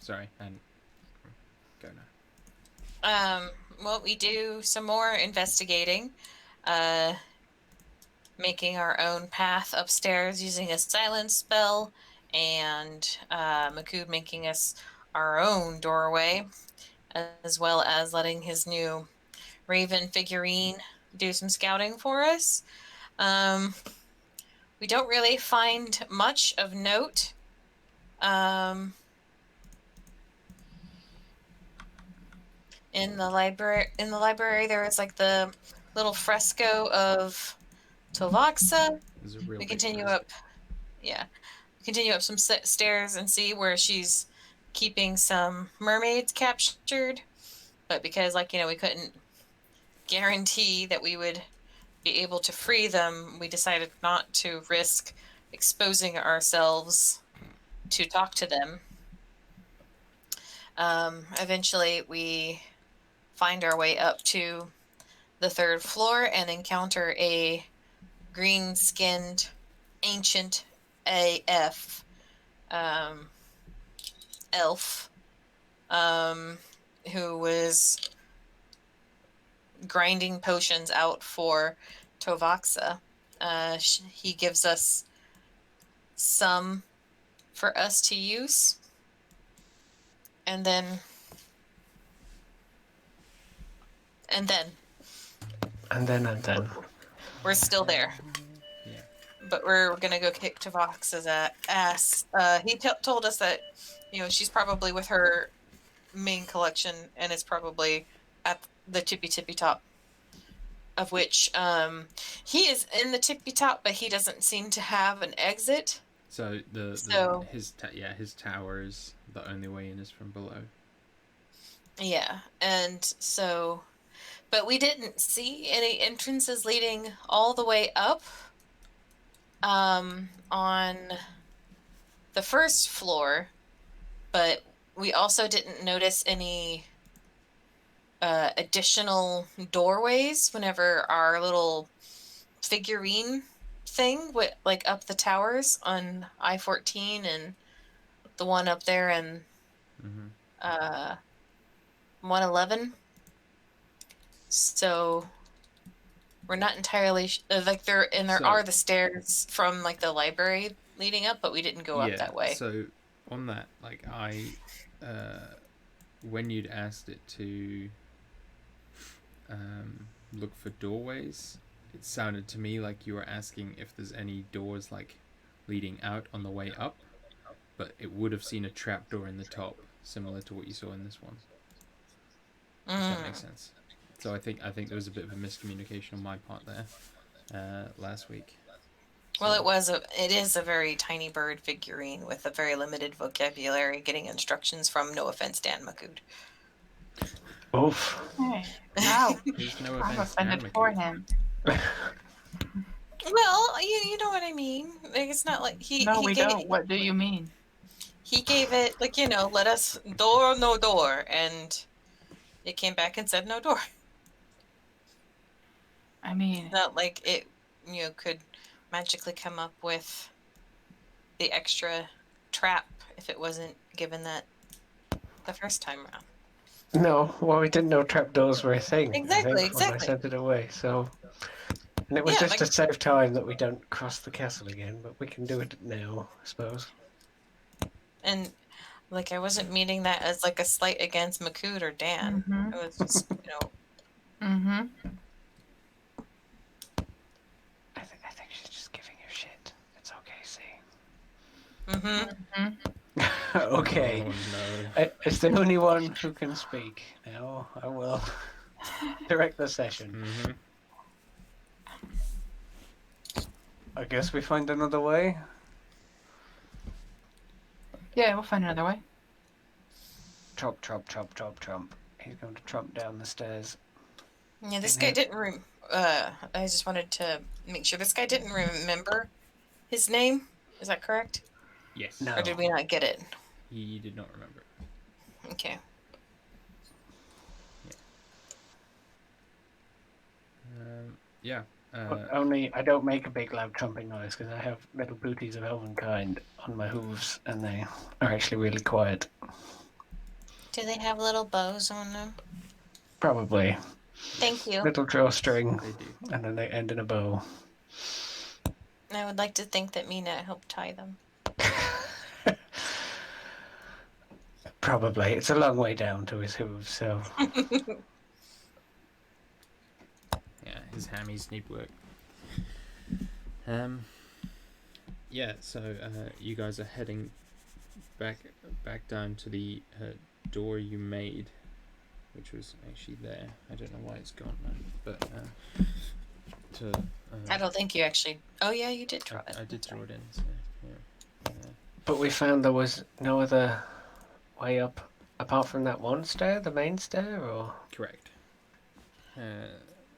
sorry, and go now. Well, we do some more investigating, uh, making our own path upstairs using a silence spell, and Makud making us our own doorway, as well as letting his new Raven figurine do some scouting for us. We don't really find much of note. In the library, there was like the little fresco of Tovaxa. There's a real We big continue fresco. up, yeah, continue up some stairs and see where she's keeping some mermaids captured. But because, like, we couldn't guarantee that we would be able to free them, we decided not to risk exposing ourselves to talk to them. Eventually, we find our way up to the third floor and encounter a green-skinned ancient AF elf who was grinding potions out for Tovaxa. He gives us some for us to use, and then And then. we're still there. Yeah. But we're gonna go kick Tovaxa's ass. He told us that she's probably with her main collection and is probably at the tippy top, of which he is in the tippy top, but he doesn't seem to have an exit. So his tower is the only way in is from below. Yeah, and so, but we didn't see any entrances leading all the way up. On the first floor, but we also didn't notice any additional doorways whenever our little figurine thing went like up the towers on I-14 and the one up there in 111. So we're not entirely like there are the stairs from like the library leading up, but we didn't go up that way. So on that, like when you'd asked it to look for doorways, it sounded to me like you were asking if there's any doors like leading out on the way up, but it would have seen a trapdoor in the top, similar to what you saw in this one. If that makes sense. So I think there was a bit of a miscommunication on my part there last week. Well, it is a very tiny bird figurine with a very limited vocabulary, getting instructions from, no offense, Dan Makud. Oof. Hey, wow. No I'm offended for him. Well, you know what I mean. Like, it's not like he. No, he we gave, don't. What do you mean? He gave it like let us door, no door, and it came back and said no door. I mean, it's not like it could magically come up with the extra trap if it wasn't given that the first time around. No, well, we didn't know trapdoors were a thing. Exactly. When I sent it away, so. And it was just to save time that we don't cross the castle again, but we can do it now, I suppose. And, like, I wasn't meaning that as, like, a slight against Makud or Dan. Mm-hmm. It was just, Mm-hmm. I think she's just giving you shit. It's okay, see. Mm-hmm. Okay. Oh, no. It's the only one who can speak. Now I will direct the session. Mm-hmm. I guess we find another way. Yeah, we'll find another way. Tromp, tromp, tromp, tromp, tromp. He's going to tromp down the stairs. Yeah, this guy didn't. I just wanted to make sure this guy didn't remember his name. Is that correct? Yes. No. Or did we not get it? He did not remember it. Okay. Yeah. Only I don't make a big loud trumping noise because I have little booties of elven kind on my hooves, and they are actually really quiet. Do they have little bows on them? Probably. Thank you. Little drawstring, They do. and then they end in a bow. I would like to think that Mina helped tie them. Probably. It's a long way down to his hooves, so... Yeah, his hammies need work. Yeah, so you guys are heading back down to the door you made, which was actually there. I don't know why it's gone now, but I don't think you actually. Oh yeah, you did draw it. I did draw it in. So, yeah. But we found there was no other way up apart from that one stair, the main stair, or... Correct.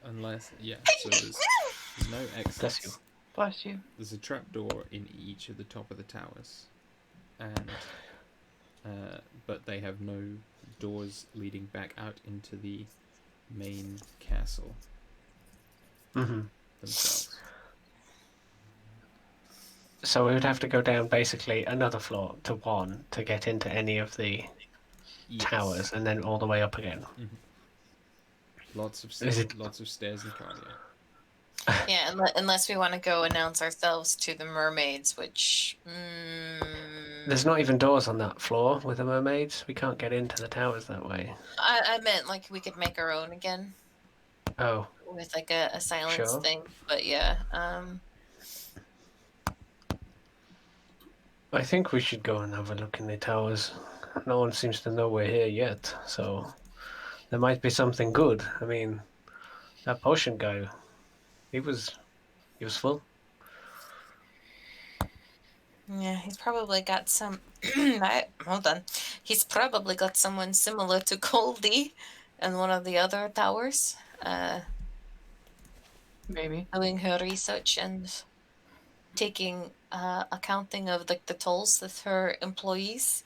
Unless, yeah, so there's no exits. Bless you. Bless you. There's a trapdoor in each of the top of the towers, and but they have no doors leading back out into the main castle Mm-hmm. themselves. So we would have to go down basically another floor to 1 to get into any of the Yes. towers, and then all the way up again. Lots of Is it- lots of stairs and cardio. Yeah, unless we want to go announce ourselves to the mermaids, which. There's not even doors on that floor with the mermaids. We can't get into the towers that way. I meant like we could make our own again Oh, with like a silence Sure. thing. But yeah, I think we should go and have a look in the towers. No one seems to know we're here yet, so there might be something good. I mean, that potion guy, he was useful. yeah, he's probably got some. Hold on, he's probably got someone similar to Goldie in one of the other towers, Maybe. doing her research and taking accounting of like the tolls that her employees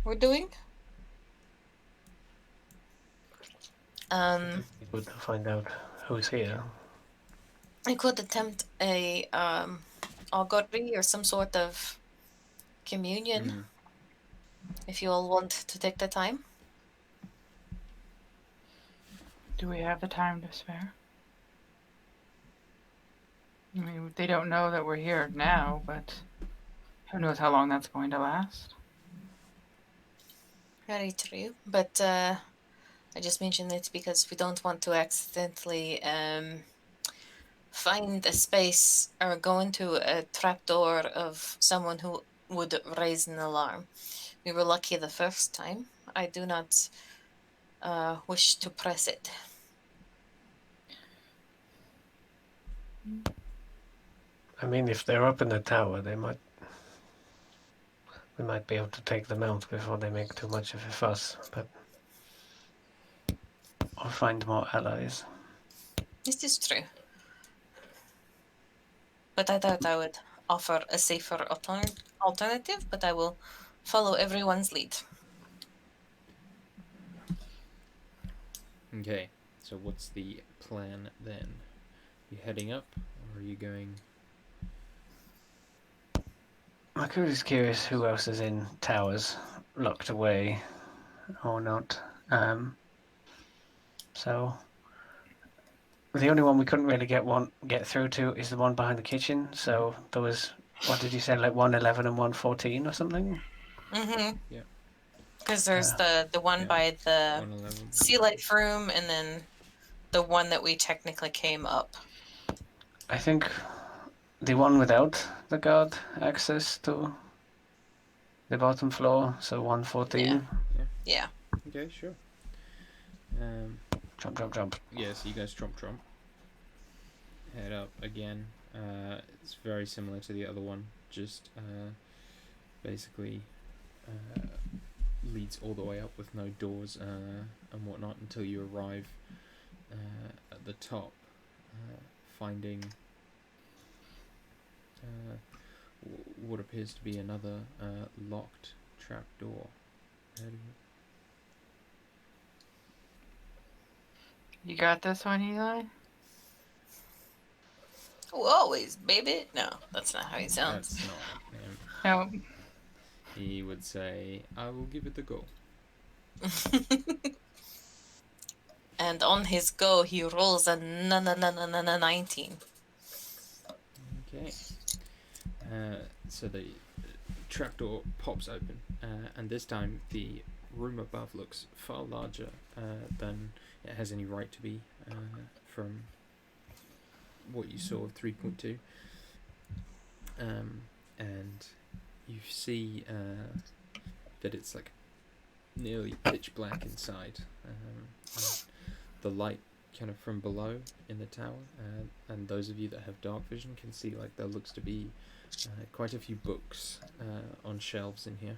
were doing. It'd be good to find out who's here. I could attempt a augury or some sort of communion if you all want to take the time. Do we have the time to spare? I mean, they don't know that we're here now, but who knows how long that's going to last? Very true, but I just mentioned it because we don't want to accidentally find a space or go into a trapdoor of someone who would raise an alarm. We were lucky the first time. I do not wish to press it. I mean, if they're up in the tower, we might be able to take them out before they make too much of a fuss, but... Or find more allies. This is true. But I thought I would offer a safer alternative, but I will follow everyone's lead. Okay, so what's the plan then? You heading up, or are you going? I'm just curious who else is in towers, locked away or not. So the only one we couldn't really get through to is the one behind the kitchen. So there was, what did you say, like 111 and 114 or something? Mm-hmm. Yeah. Because there's the one by the 111. sea life room, and then the one that we technically came up. I think the one without the guard access to the bottom floor, so 114. Yeah. Okay, sure. Jump. Yeah, so you guys tromp. Head up again. It's very similar to the other one, just basically leads all the way up with no doors and whatnot until you arrive at the top, finding what appears to be another locked trapdoor. You got this one, Eli? Oh, always, baby. No, that's not how he sounds. That's not him. No. He would say, "I will give it a go." And on his go, he rolls a 19. Okay. So the trapdoor pops open, and this time the room above looks far larger than it has any right to be from what you saw of 3.2. And you see that it's like nearly pitch black inside. The light kind of from below in the tower, and those of you that have dark vision can see like there looks to be quite a few books on shelves in here.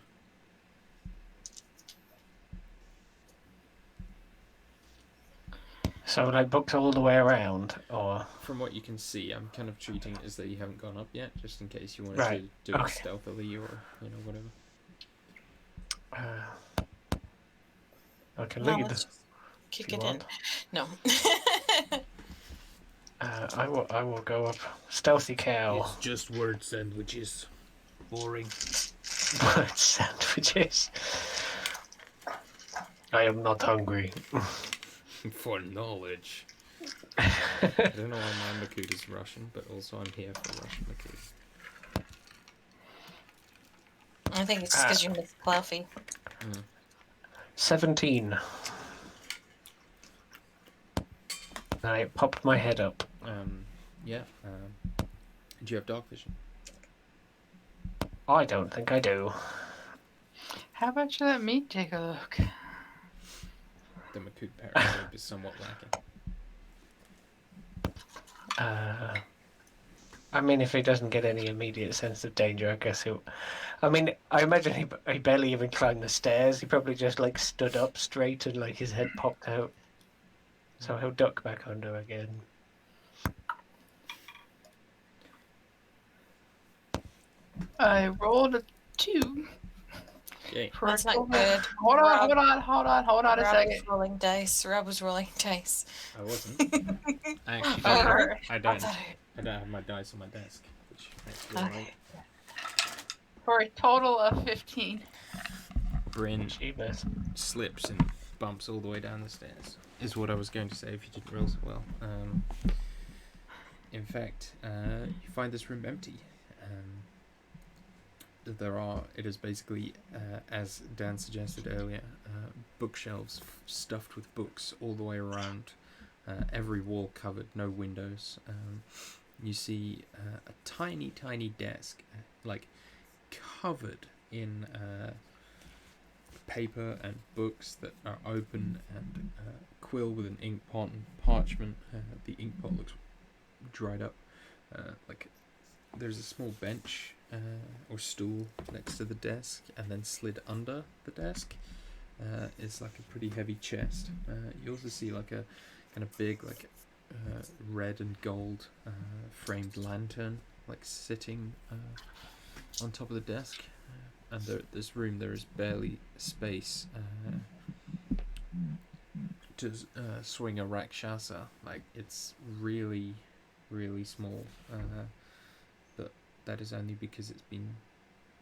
So, like, books all the way around, or? From what you can see, I'm kind of treating it as though you haven't gone up yet, just in case you wanted Right. to do it Okay. stealthily or whatever. I can No, lead. let's just kick if you it in. want. No. I will go up. Stealthy cow. It's just word sandwiches. Boring. Bird sandwiches. I am not hungry. For knowledge. I don't know why my Makud is Russian, but also I'm here for Russian Makud. I think it's just because you miss Cluffy. 17. I popped my head up. Yeah. Do you have dark vision? I don't think I do. How about you let me take a look? The Makud periscope is somewhat lacking. I mean, if he doesn't get any immediate sense of danger, I guess he'll... I mean, I imagine he barely even climbed the stairs. He probably just, like, stood up straight and, like, his head popped out. So he'll duck back under again. I rolled a 2. Okay. For That's a not total- good. Hold on, Rob- hold on a Rob second. was rolling dice. Rob was rolling dice. I wasn't. I actually Oh, don't. her. I don't have my dice on my desk, which makes me Okay. For a total of 15. Bryn Jeebus. slips and bumps all the way down the stairs. Is what I was going to say if you didn't roll so well. In fact, you find this room empty. It is basically, as Dan suggested earlier, bookshelves stuffed with books all the way around, every wall covered, no windows. You see a tiny, tiny desk, like covered in paper and books that are open, and quill with an ink pot and parchment. The ink pot looks dried up. Like there's a small bench or stool next to the desk, and then slid under the desk is like a pretty heavy chest. You also see like a kind of big, like red and gold framed lantern, like sitting on top of the desk. And this room, there is barely space to swing a rakshasa. Like it's really, really small. But that is only because it's been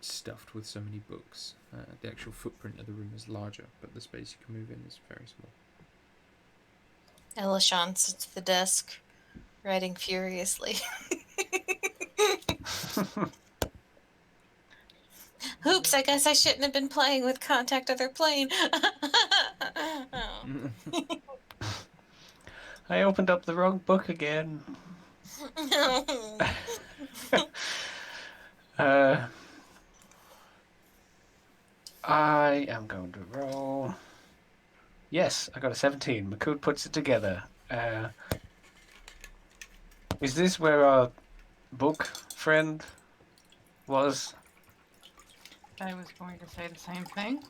stuffed with so many books. The actual footprint of the room is larger, but the space you can move in is very small. Elishan sits at the desk, writing furiously. Oops, I guess I shouldn't have been playing with Contact Other Plane. I opened up the wrong book again. I am going to roll. Yes, I got a 17. Makud puts it together. Is this where our book friend was? I was going to say the same thing.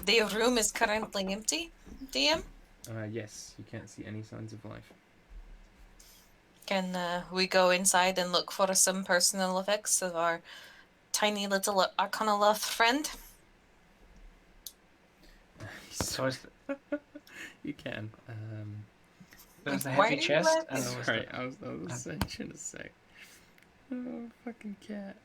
The room is currently empty, DM. Yes, you can't see any signs of life. Can we go inside and look for some personal effects of our tiny little Arcanoloth friend? So is You can. there's the Why heavy are you chest laughing? and there was Sorry, I was saying, shouldn't say. Oh, fucking cat.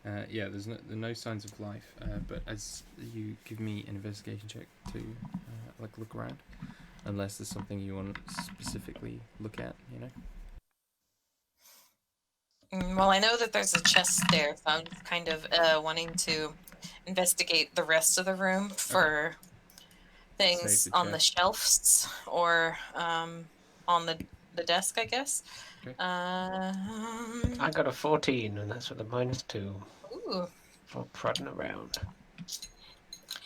Yeah, there's no signs of life. But as you give me an investigation check to like look around, unless there's something you want to specifically look at, you know. Well, I know that there's a chest there, so I'm kind of wanting to investigate the rest of the room for things Save the on the chest. shelves or on the desk, I guess. Okay. I got a 14, and that's with a -2 Ooh, for prodding around.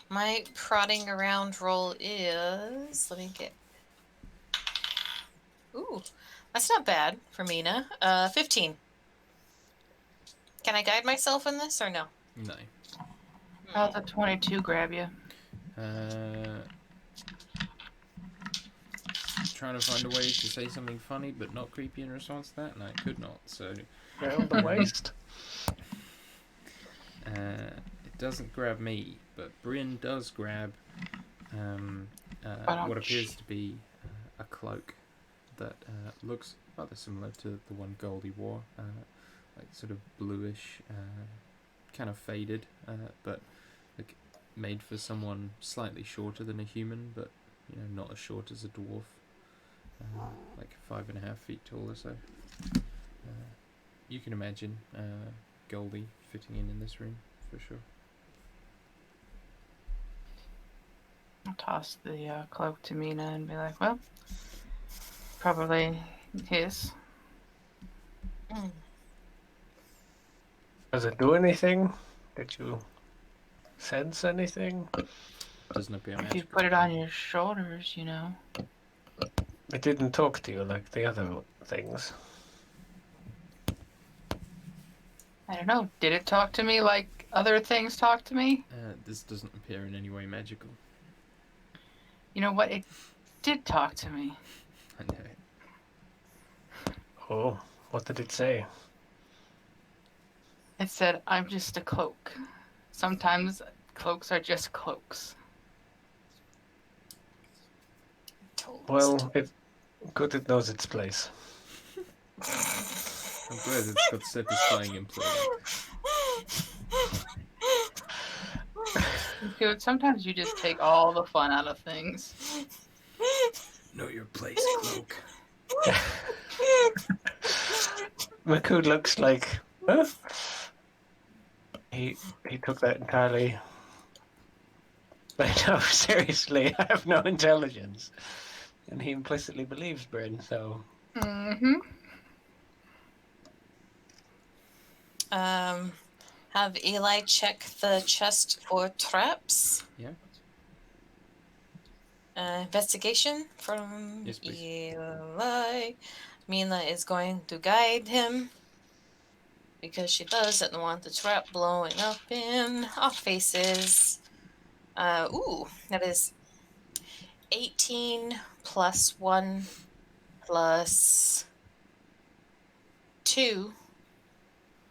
my prodding around roll is. Let me get. Ooh, that's not bad for Mina. 15. Can I guide myself in this or no? No. How's a 22 grab you? Trying to find a way to say something funny but not creepy in response to that, and I could not. So Round the waist. it doesn't grab me, but Bryn does grab what appears to be a cloak that looks rather similar to the one Goldie wore, like sort of bluish, kind of faded, but like made for someone slightly shorter than a human, but you know, not as short as a dwarf, like 5.5 feet tall or so. You can imagine Goldie fitting in this room for sure. I'll toss the cloak to Mina and be like, well, probably his. Mm. Does it do anything? Did you sense anything? Doesn't appear If you magical. put it on your shoulders, you know. It didn't talk to you like the other things. I don't know. Did it talk to me like other things talk to me? This doesn't appear in any way magical. You know what? It did talk to me. I know it. Oh, what did it say? It said, I'm just a cloak. Sometimes cloaks are just cloaks. Well, it's good it knows its place. I'm glad it's got satisfying employment. Dude, sometimes you just take all the fun out of things. Know your place, cloak. Makud looks like, huh? He took that entirely. But no, seriously, I have no intelligence, and he implicitly believes Bryn. So Mm-hmm. Have Eli check the chest for traps. Yeah. Investigation from Yes, please. Eli. Mina is going to guide him because she doesn't want the trap blowing up in our faces. Ooh, that is 18 plus 1 plus 2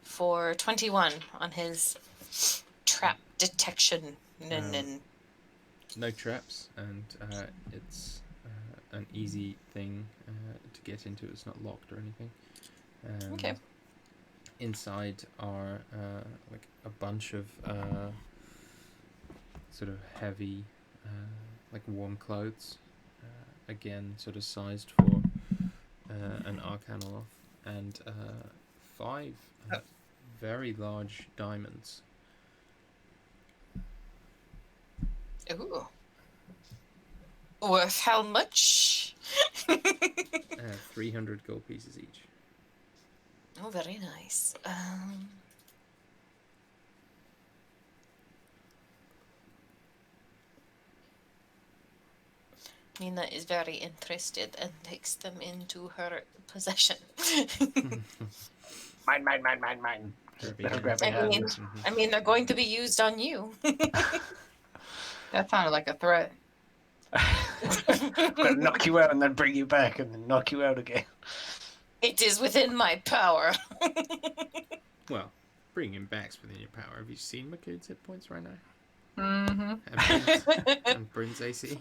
for 21 on his trap detection. No traps, and it's an easy thing to get into. It's not locked or anything. Okay. Inside are like a bunch of sort of heavy, like warm clothes. Again, sort of sized for an Arcanoloth, and 5 very large diamonds. Ooh. Worth how much? 300 gold pieces each. Oh, very nice. Mina is very interested and takes them into her possession. mine. Little grabby hands. I mean, they're going to be used on you. That sounded like a threat. I'm gonna knock you out and then bring you back and then knock you out again. It is within my power. Well, bring him back's within your power. Have you seen Makud's hit points right now? Mm-hmm. And Bryn's AC?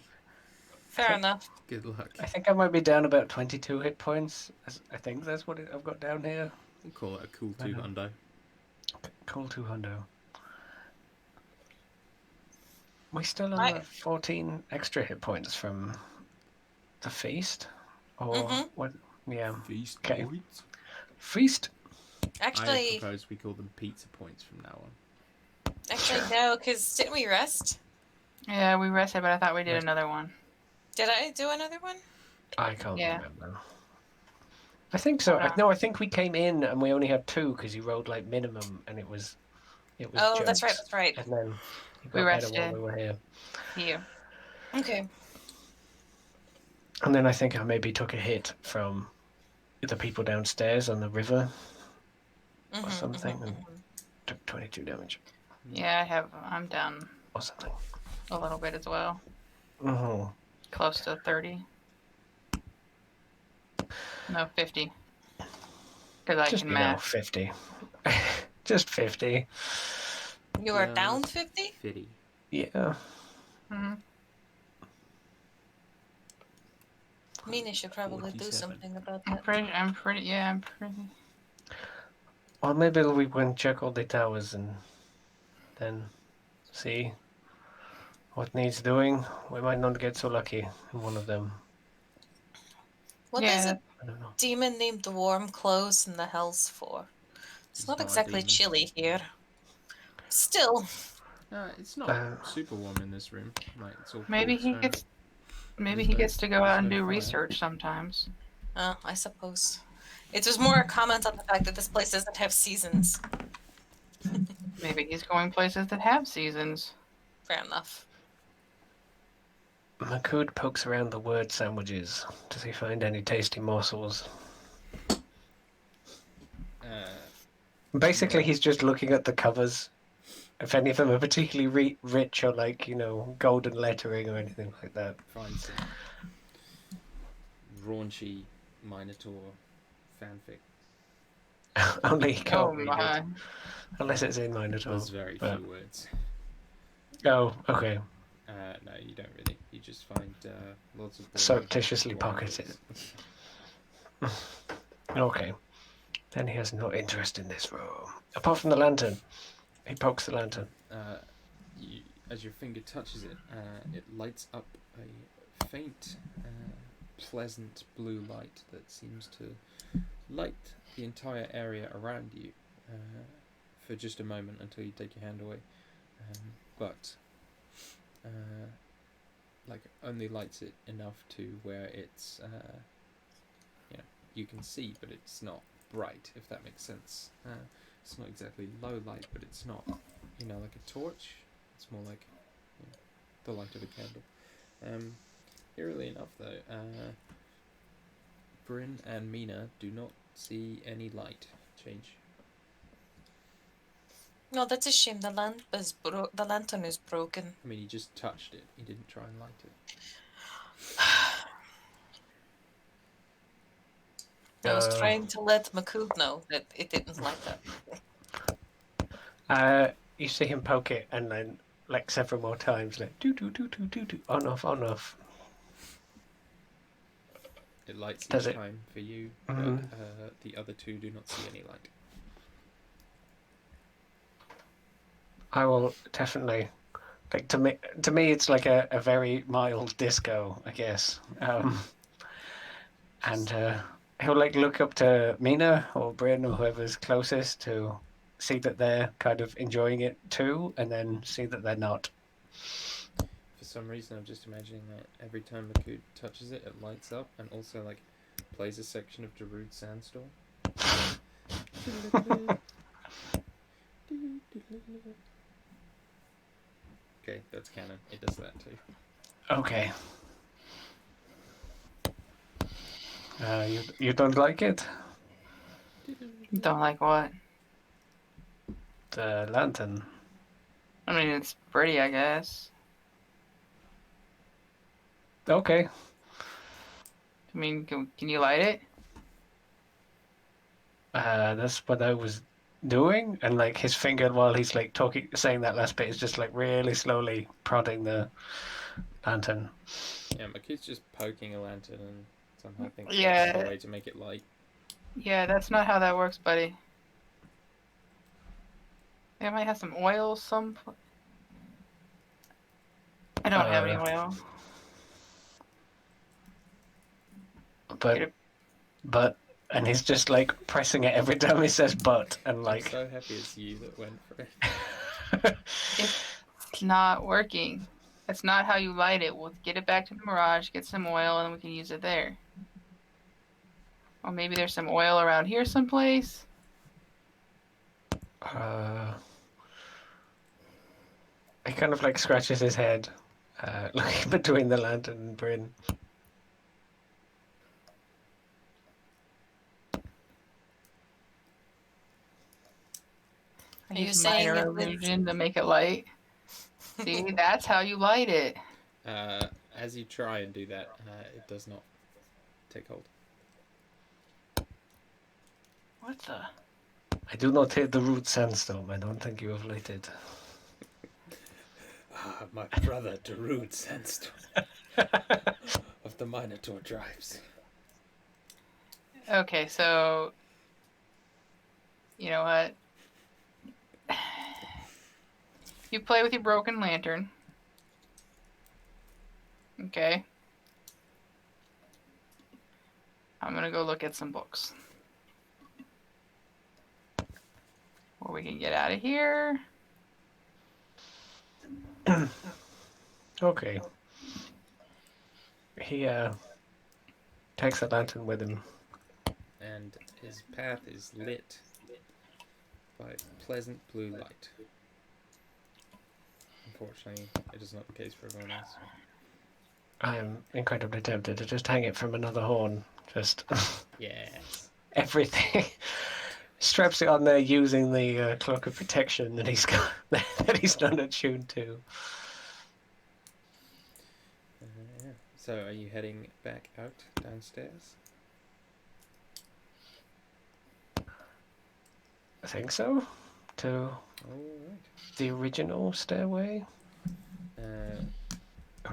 Fair enough. Good luck. I think I might be down about 22 hit points. I think that's what I've got down here. We'll call it a cool I know. 2 hundo. Cool 200. We still on Right. the 14 extra hit points from the feast? Or Mhm. what? Yeah. Feast Okay. points. Feast? I Actually, propose we call them pizza points from now on. no, because didn't we rest? Yeah, we rested, but I thought we did Rest- another one. Did I do another one? I can't Yeah. remember. I think so. Hold on. No, I think we came in and we only had 2 because you rolled like minimum and it was Oh, that's right. jokes. That's right. And then you We got better while rested. we were here. You. Okay. And then I think I maybe took a hit from the people downstairs on the river or something and took 22 damage Yeah, I'm down or something. a little bit as well. Oh, Close to 30. No, 50. Because I just can math. 50. Just 50. You are down 50? 50. Yeah. Hmm. Mina should probably do 47. something about I'm that. pretty, yeah, I'm pretty. Or maybe we can check all the towers and then see what needs doing. We might not get so lucky in one of them. What is Yeah. a I don't know. demon named Warm Clothes in the Hells for? It's He's not not a exactly demon. chilly here. Still, It's not super warm in this room. Like it's all Maybe cool he stone. gets. Maybe There's he no- gets to go out there's and no do fire. research sometimes. I suppose. It was more a comment on the fact that this place doesn't have seasons. Maybe he's going places that have seasons. Fair enough. Makud pokes around the word sandwiches. Does he find any tasty morsels? Basically, Yeah. he's just looking at the covers. If any of them are particularly rich or like, golden lettering or anything like that. Find some raunchy Minotaur fanfic. Only he can't Oh read my. it. Unless it's in Minotaur. There's very but- few words. Oh, okay. No, you don't really. You just find lots of boring, Surreptitiously boring pocket it. books. Okay. Then he has no interest in this room. Apart from the lantern. He pokes the lantern. As your finger touches it, it lights up a faint, pleasant blue light that seems to light the entire area around you for just a moment until you take your hand away. But only lights it enough to where it's you can see, but it's not bright, if that makes sense. It's not exactly low light, but it's not like a torch. It's more like the light of a candle. Eerily enough, though, Bryn and Mina do not see any light change. No, that's a shame. The lantern is broken. I mean, he just touched it. He didn't try and light it. I was trying to let Makud know that it didn't light up. You see him poke it and then like several more times, like do do do do do do on off. It lights Does each it? time for you, Mhm. but the other two do not see any light. I will definitely like to me it's like a very mild disco, I guess. And he'll like look up to Mina or Bryn or whoever's closest to see that they're kind of enjoying it too, and then see that they're not. For some reason, I'm just imagining that every time Makud touches it, it lights up and also like plays a section of Darude Sandstorm. Okay, that's canon. It does that too. Okay. You don't like it? Don't like what? The lantern. I mean, it's pretty, I guess. Okay. I mean, can you light it? That's what I was doing, and like his finger while he's like saying that last bit is just like really slowly prodding the lantern. Yeah, Makud's just poking a lantern and somehow thinks Yeah. that's the way to make it light. Yeah, that's not how that works, buddy. I might have some oil. I don't have any oil. But, and he's just like pressing it every time he says "but," and I'm like. so happy it's you that went for it. It's not working. That's not how you light it. We'll get it back to the Mirage, get some oil, and we can use it there. Or maybe there's some oil around here someplace. He kind of like scratches his head, looking between the lantern and Bryn. I Are you use saying minor it was- illusion to make it light. See, that's how you light it. As you try and do that, it does not take hold. What the? I do not hit the root sandstorm. I don't think you have lit it. Ah, my brother Darude Sandstorm of the Minotaur tribes. Okay, so you know what? You play with your broken lantern. Okay. I'm gonna go look at some books. Or we can get out of here. Okay. He takes the lantern with him. And his path is lit by pleasant blue light. Unfortunately, it is not the case for everyone else. I am incredibly tempted to just hang it from another horn. Just Yes. everything. Straps it on there using the cloak of protection that he's got, that he's not attuned to. Yeah. So, are you heading back out downstairs? I think so. To Alright. the original stairway. Uh,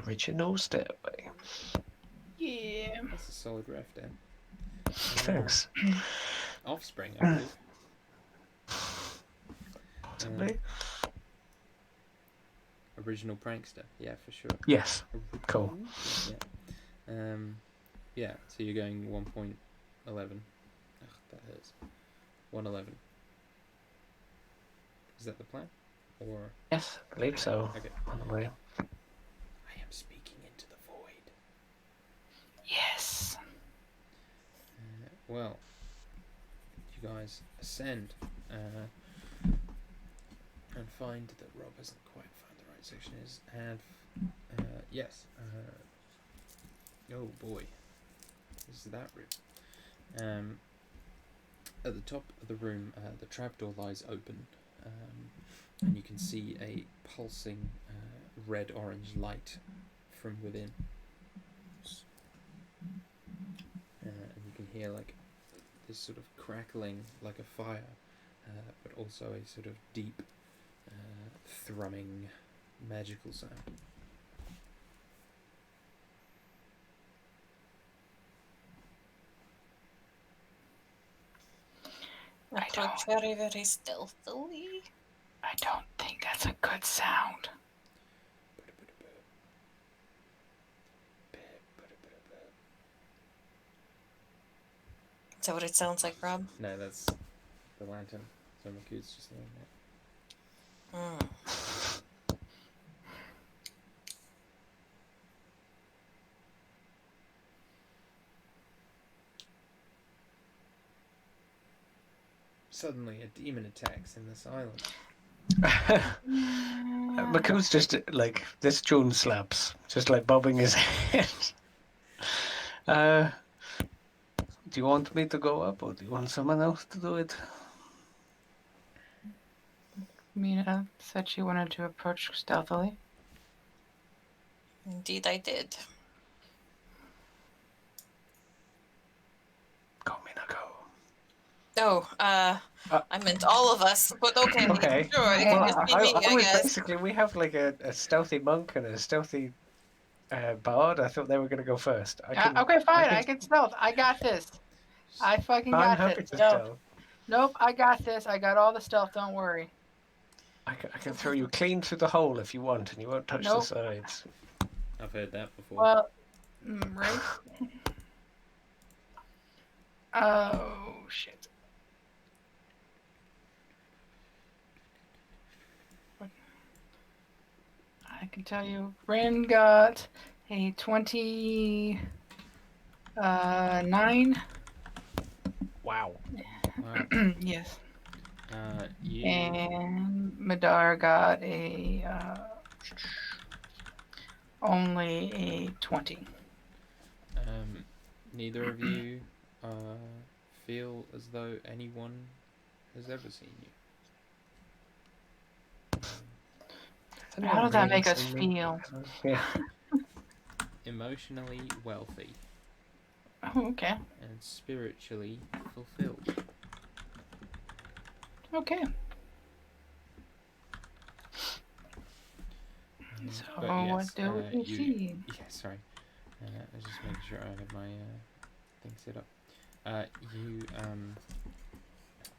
Original stairway. Yeah. that's a solid ref, Dan. Thanks. Offspring, I believe. Possibly. Original prankster, yeah, for sure. Yes. Cool. Yeah. Yeah. So you're going 1.11. Ugh, that hurts. 111. Is that the plan? Or Yes, I believe so. okay. On the way. I am speaking into the void. Yes. Well, you guys ascend and find that Rob hasn't quite found the right section is, and yes. Oh boy, this is that room. At the top of the room, the trapdoor lies open, and you can see a pulsing red-orange light from within. And you can hear like this sort of crackling like a fire, but also a sort of deep, thrumming, magical sound. I Approach very, very stealthily. I don't think that's a good sound. Is that what it sounds like, Rob? No, that's the lantern. So McCoot's just doing that. Suddenly, a demon attacks in the silence. McCool's just like this June slaps, just like bobbing his head. Do you want me to go up, or do you want someone else to do it? Mina said she wanted to approach stealthily. Indeed, I did. Go, Mina, go. Oh, I meant all of us, but okay. Okay. Sure, it Well, can just be me, I was guess. basically, we have like a stealthy monk and a stealthy bard. I thought they were going to go first. Okay, fine. I can stealth. I got this. I fucking I'm got happy this. to No. stealth. Nope, I got this. I got all the stealth. Don't worry. I can throw you clean through the hole if you want, and you won't touch the Nope. sides. I've heard that before. Well, right. Oh shit. I can tell you, Ren got a 29. Wow. Wow. Yes. You And Madar got a only a 20. neither of you feel as though anyone has ever seen you. How does that make us feel? Yeah. Emotionally wealthy Oh, okay. and spiritually fulfilled. Okay. So what do we you, see? Yeah, sorry. I was just making sure I had my thing set up. You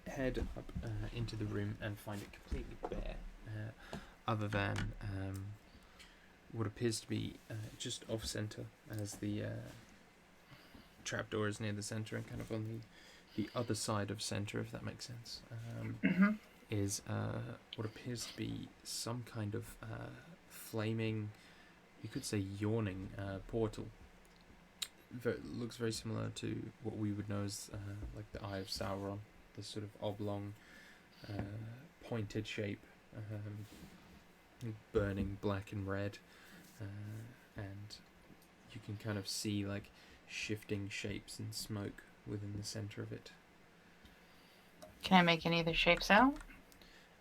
head up into the room and find it completely bare, other than what appears to be just off center, as the trapdoor is near the center and kind of on the other side of center, if that makes sense. Is what appears to be some kind of flaming, you could say yawning portal. Looks very similar to what we would know as like the Eye of Sauron, this sort of oblong, pointed shape, burning black and red, and you can kind of see like shifting shapes and smoke within the center of it. Can I make any of the shapes out?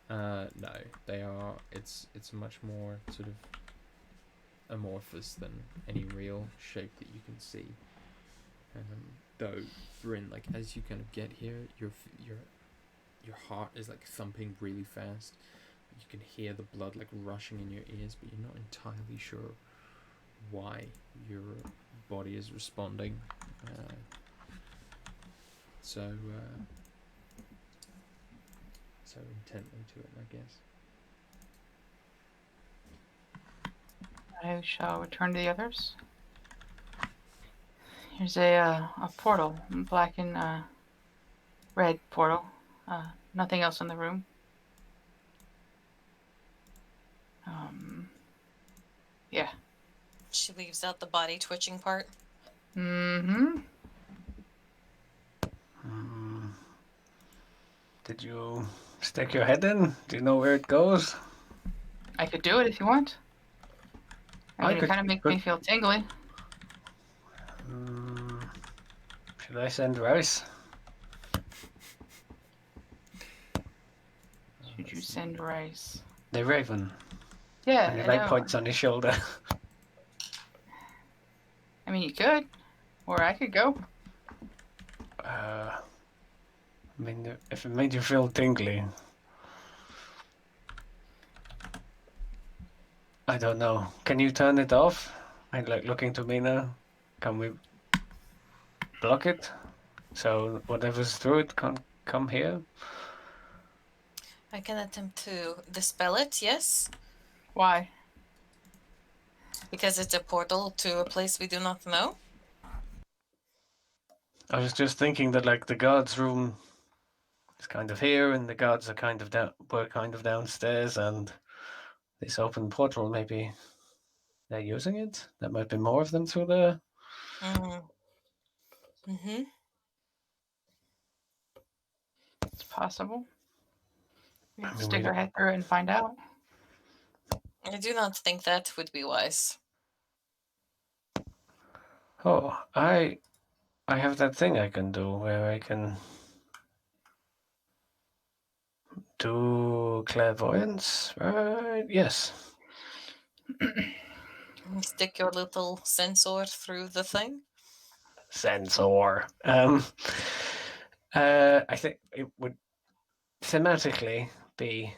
No, they are. It's much more sort of amorphous than any real shape that you can see. Though, Bryn, like as you kind of get here, your heart is like thumping really fast. You can hear the blood like rushing in your ears, but you're not entirely sure why your body is responding so intently to it, I guess. I shall return to the others. Here's a portal, black and red portal. Nothing else in the room. Yeah. She leaves out the body twitching part. Mm-hmm. Did you stick your head in? Do you know where it goes? I could do it if you want. I mean, it kind of makes me feel tingly. Should I send Rice? Should you send Rice? The Raven. Yeah, And he I like know. points on his shoulder. I mean, you could, or I could go. I mean, if it made you feel tingly, I don't know. Can you turn it off? I'm like looking to Mina. Can we block it so whatever's through it can't come here? I can attempt to dispel it, yes, Why? because it's a portal to a place we do not know. I was just thinking that like the guards' room is kind of here, and the guards are kind of were kind of downstairs, and this open portal, maybe they're using it. There might be more of them through there. Mm-hmm. It's possible. We can I mean, stick our head through it and find out. I do not think that would be wise. Oh, I have that thing I can do where I can do clairvoyance, right? Yes. Stick your little sensor through the thing. Sensor. I think it would thematically be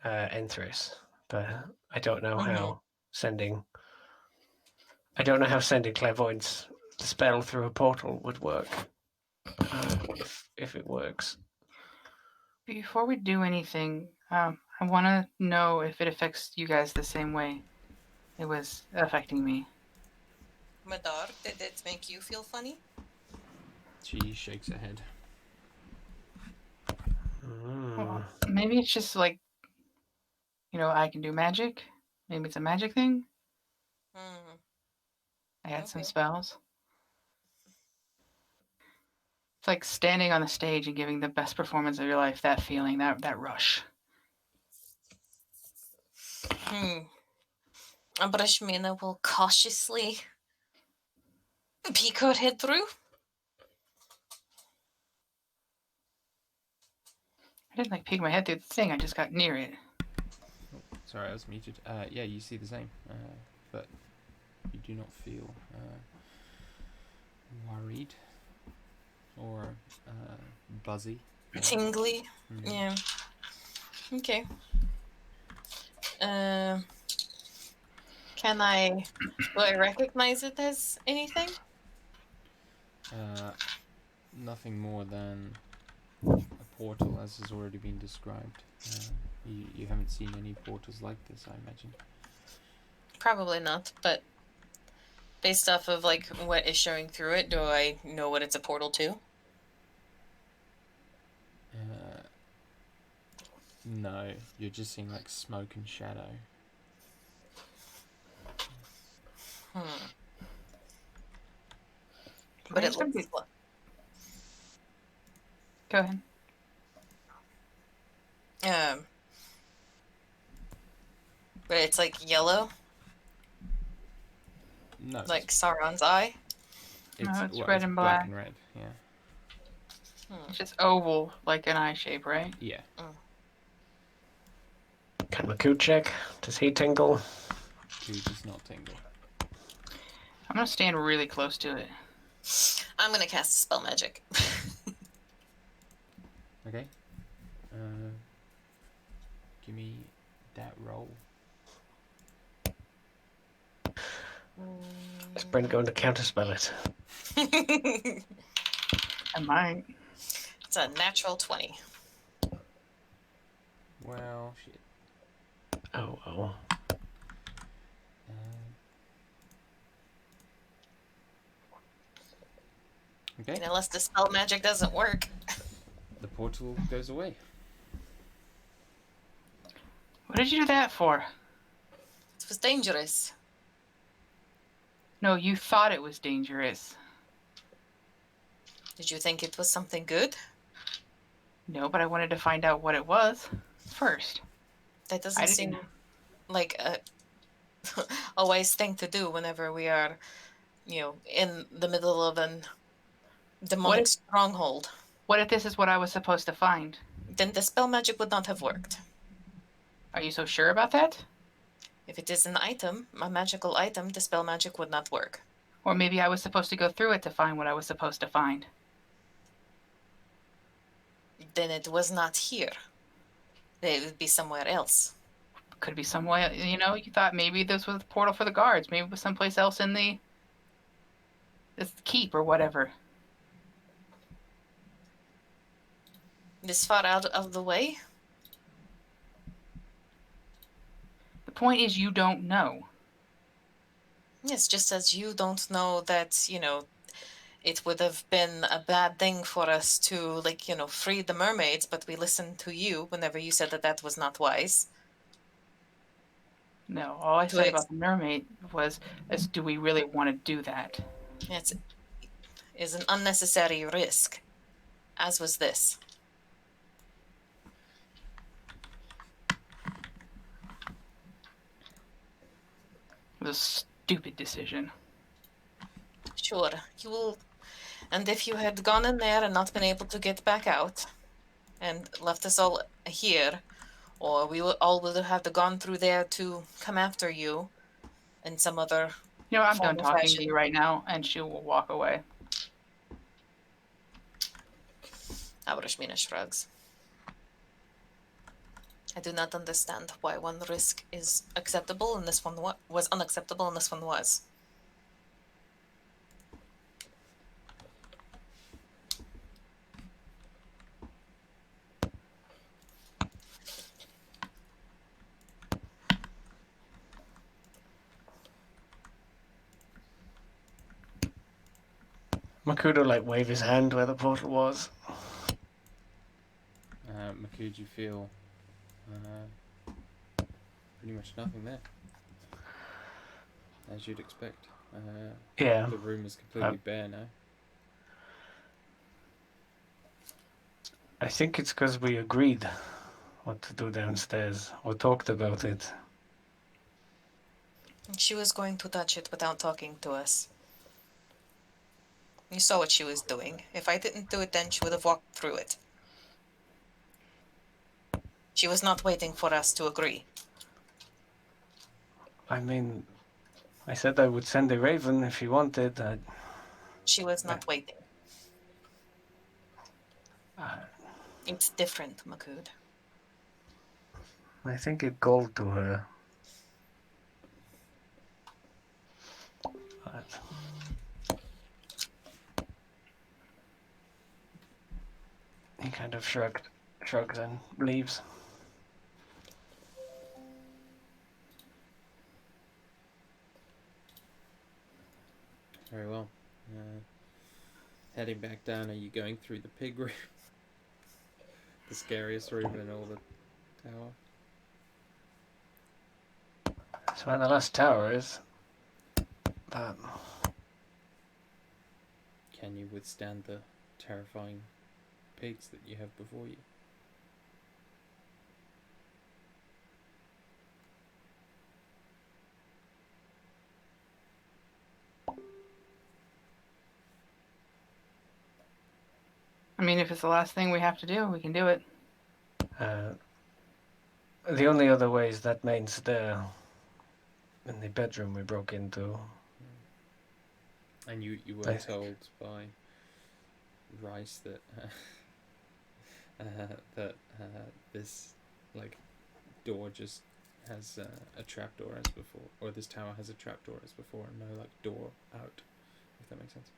Enthris, but I don't know how sending. I don't know how sending clairvoyance spell through a portal would work. If it works. Before we do anything, I want to know if it affects you guys the same way it was affecting me. Madar, did it make you feel funny? She shakes her head. Well, maybe it's just like, I can do magic. Maybe it's a magic thing. Hmm. I had some Okay. spells. It's like standing on the stage and giving the best performance of your life. That feeling, that rush. Brashmina will cautiously peek her head through. I didn't like peek my head through the thing. I just got near it. Sorry, I was muted. Yeah, you see the same, but you do not feel worried or buzzy. Tingly. Mhm. Yeah. Okay. Do I recognize it as anything? Nothing more than a portal, as has already been described. You haven't seen any portals like this, I imagine. Probably not, but based off of like what is showing through it, do I know what it's a portal to? No, you're just seeing like smoke and shadow. But I'm it just gonna looks. Go ahead. But it's like yellow, No, like Sauron's eye. No, it's well, red it's and black black. and red. Yeah. It's just oval, like an eye shape, right? Yeah. Can Maku check? Does he tingle? Who does not tingle? I'm gonna stand really close to it. I'm gonna cast spell magic. Okay. Give me that roll. Is Brent going to counterspell it? I might. It's a natural 20. Well, shit. Oh. Okay. And unless the spell magic doesn't work. The portal goes away. What did you do that for? It was dangerous. No, you thought it was dangerous. Did you think it was something good? No, but I wanted to find out what it was first. That doesn't seem like a wise thing to do whenever we are, in the middle of an demonic stronghold. What if this is what I was supposed to find? Then the spell magic would not have worked. Are you so sure about that? If it is an item, a magical item, the spell magic would not work. Or maybe I was supposed to go through it to find what I was supposed to find. Then it was not here. It would be somewhere else. Could be some way, you thought maybe this was the portal for the guards. Maybe it was someplace else in this keep or whatever. This far out of the way? The point is you don't know. Yes, just as you don't know that, it would have been a bad thing for us to, free the mermaids, but we listened to you whenever you said that that was not wise. No, all I said about the mermaid was, do we really want to do that? It is an unnecessary risk, as was this. It was a stupid decision. Sure, you will. And if you had gone in there and not been able to get back out, and left us all here, or we all would have to gone through there to come after you in some other. I'm done talking to you right now, and she will walk away. Avrashmina shrugs. I do not understand why one risk is acceptable and this one was unacceptable and this one was. Makudo like wave his hand where the portal was. Makud, you feel pretty much nothing there, as you'd expect. Yeah. The room is completely bare now. I think it's because we agreed what to do downstairs, or talked about it. She was going to touch it without talking to us. You saw what she was doing. If I didn't do it then, she would have walked through it. She was not waiting for us to agree. I mean, I said I would send a raven if he wanted. She was not waiting. Uh, It's different, Makud. I think it called to her. But he kind of shrugs and leaves. Very well. Heading back down, are you going through the pig room? The scariest room in all the tower? That's where the last tower is. But Can you withstand the terrifying pigs that you have before you? I mean, if it's the last thing we have to do, we can do it. the only other way is that main stair in the bedroom we broke into. And you were told by Rice that this like door just has a trapdoor as before, or this tower has a trapdoor as before, and no like door out. If that makes sense.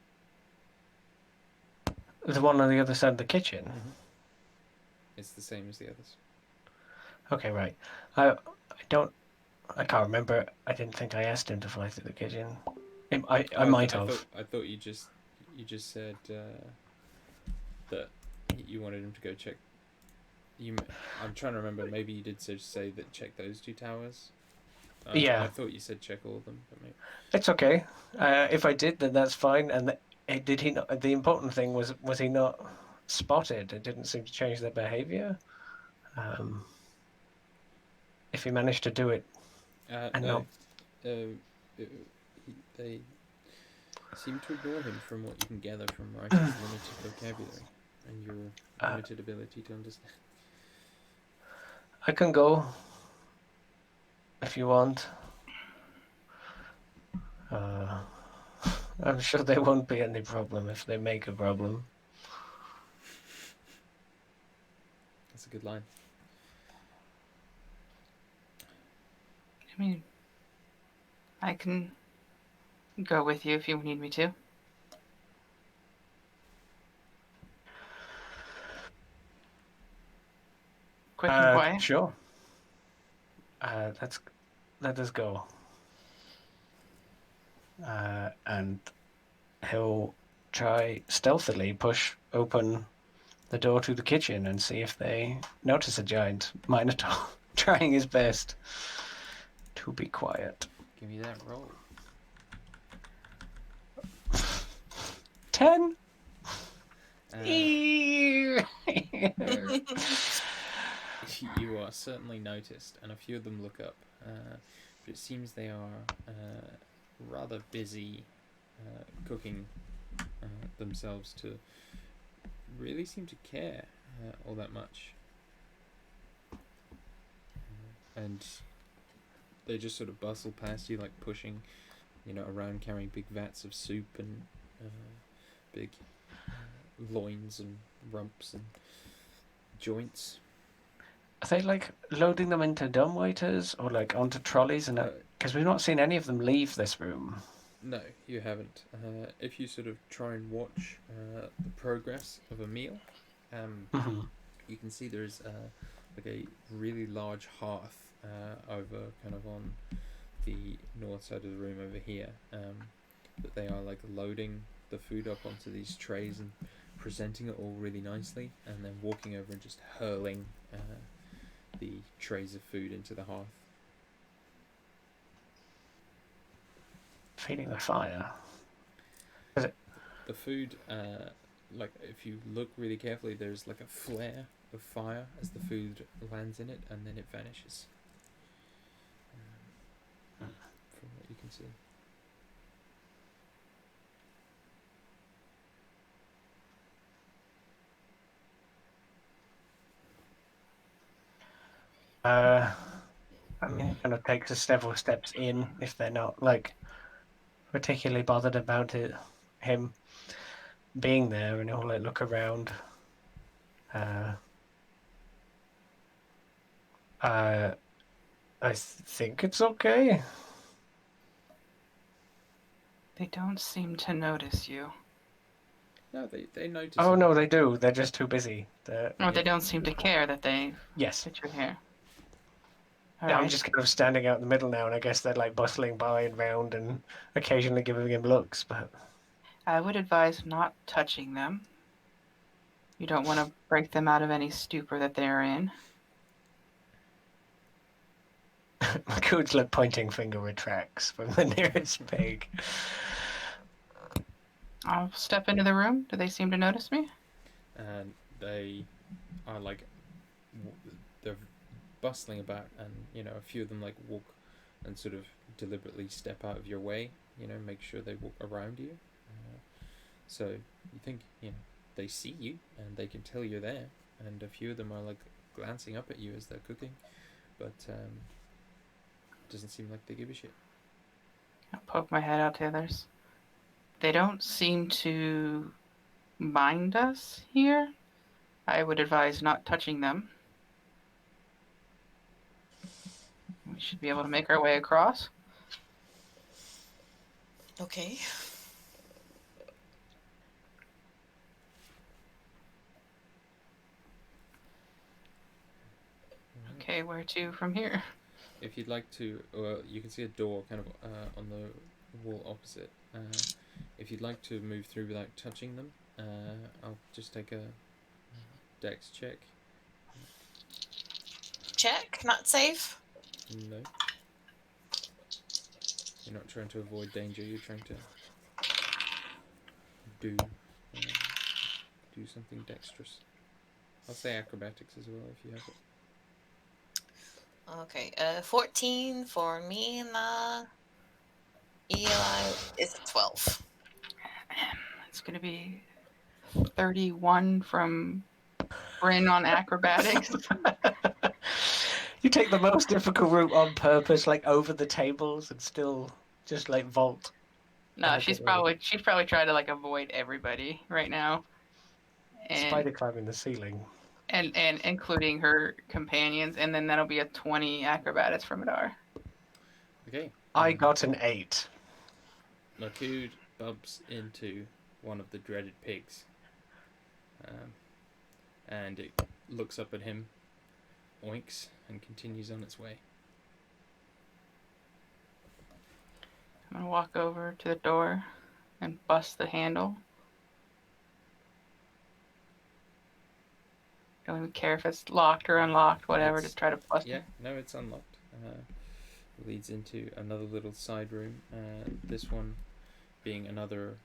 The one on the other side of the kitchen. It's the same as the others. Okay, right. I can't remember. I didn't think I asked him to fly through the kitchen. I might have. I thought you just said that you wanted him to go check. I'm trying to remember. Maybe you did say that check those two towers. Yeah. I thought you said check all of them, but maybe. It's okay. If I did, then that's fine. And did he not? The important thing was he not spotted? It didn't seem to change their behavior. If he managed to do it, and no, not. They seem to ignore him from what you can gather from Rice's limited vocabulary and your limited ability to understand. I can go if you want. I'm sure there won't be any problem if they make a problem. That's a good line. I mean, I can go with you if you need me to. Quick and quiet. Sure. Let us go. And he'll try stealthily push open the door to the kitchen and see if they notice a giant minotaur trying his best to be quiet. Give me that roll. 10. You are certainly noticed, and a few of them look up. But it seems they are rather busy cooking themselves to really seem to care all that much. And they just sort of bustle past you, like pushing, around, carrying big vats of soup and big loins and rumps and joints. Are they like loading them into dumbwaiters or like onto trolleys? And because we've not seen any of them leave this room. No, you haven't. If you sort of try and watch the progress of a meal, you can see there's like a really large hearth over kind of on the north side of the room over here that they are like loading the food up onto these trays and presenting it all really nicely, and then walking over and just hurling the trays of food into the hearth. Feeding the fire. The food, like if you look really carefully, there's like a flare of fire as the food lands in it, and then it vanishes. From what you can see. I mean, it kind of takes us several steps in if they're not like particularly bothered about him being there, and he'll like look around. I think it's okay. They don't seem to notice you. No, they notice. Oh it. no, they do. They're just too busy. Oh, they don't seem to care that they Yes. that you're here. Yeah, I'm Alright. just kind of standing out in the middle now, and I guess they're like bustling by and round and occasionally giving him looks, but I would advise not touching them. You don't want to break them out of any stupor that they're in. Makood's like pointing finger retracts from the nearest pig. I'll step into the room. Do they seem to notice me? And they are like they're bustling about, and a few of them like walk and sort of deliberately step out of your way, make sure they walk around you, so you think they see you and they can tell you're there, and a few of them are like glancing up at you as they're cooking, but doesn't seem like they give a shit. I'll poke my head out to others. They don't seem to mind us here. I would advise not touching them. We should be able to make our way across. Okay. Okay, where to from here? If you'd like to, you can see a door kind of on the wall opposite. If you'd like to move through without touching them, I'll just take a dex check. Check, not safe. No. You're not trying to avoid danger, you're trying to do something dexterous. I'll say acrobatics as well if you have it. Okay, 14 for me, and Eli is a 12. It's going to be 31 from Bryn on acrobatics. You take the most difficult route on purpose, like over the tables, and still just like vault. No, she's probably trying to like avoid everybody right now, and Spider climbing the ceiling. and including her companions, and then that'll be a 20 acrobatics from Adar. Okay. I got an 8. Makood bumps into one of the dreaded pigs, and it looks up at him, oinks, and continues on its way. I'm gonna walk over to the door and bust the handle. Don't even care if it's locked or unlocked, whatever. Just try to bust it. Yeah, no, it's unlocked. Leads into another little side room. This one being another,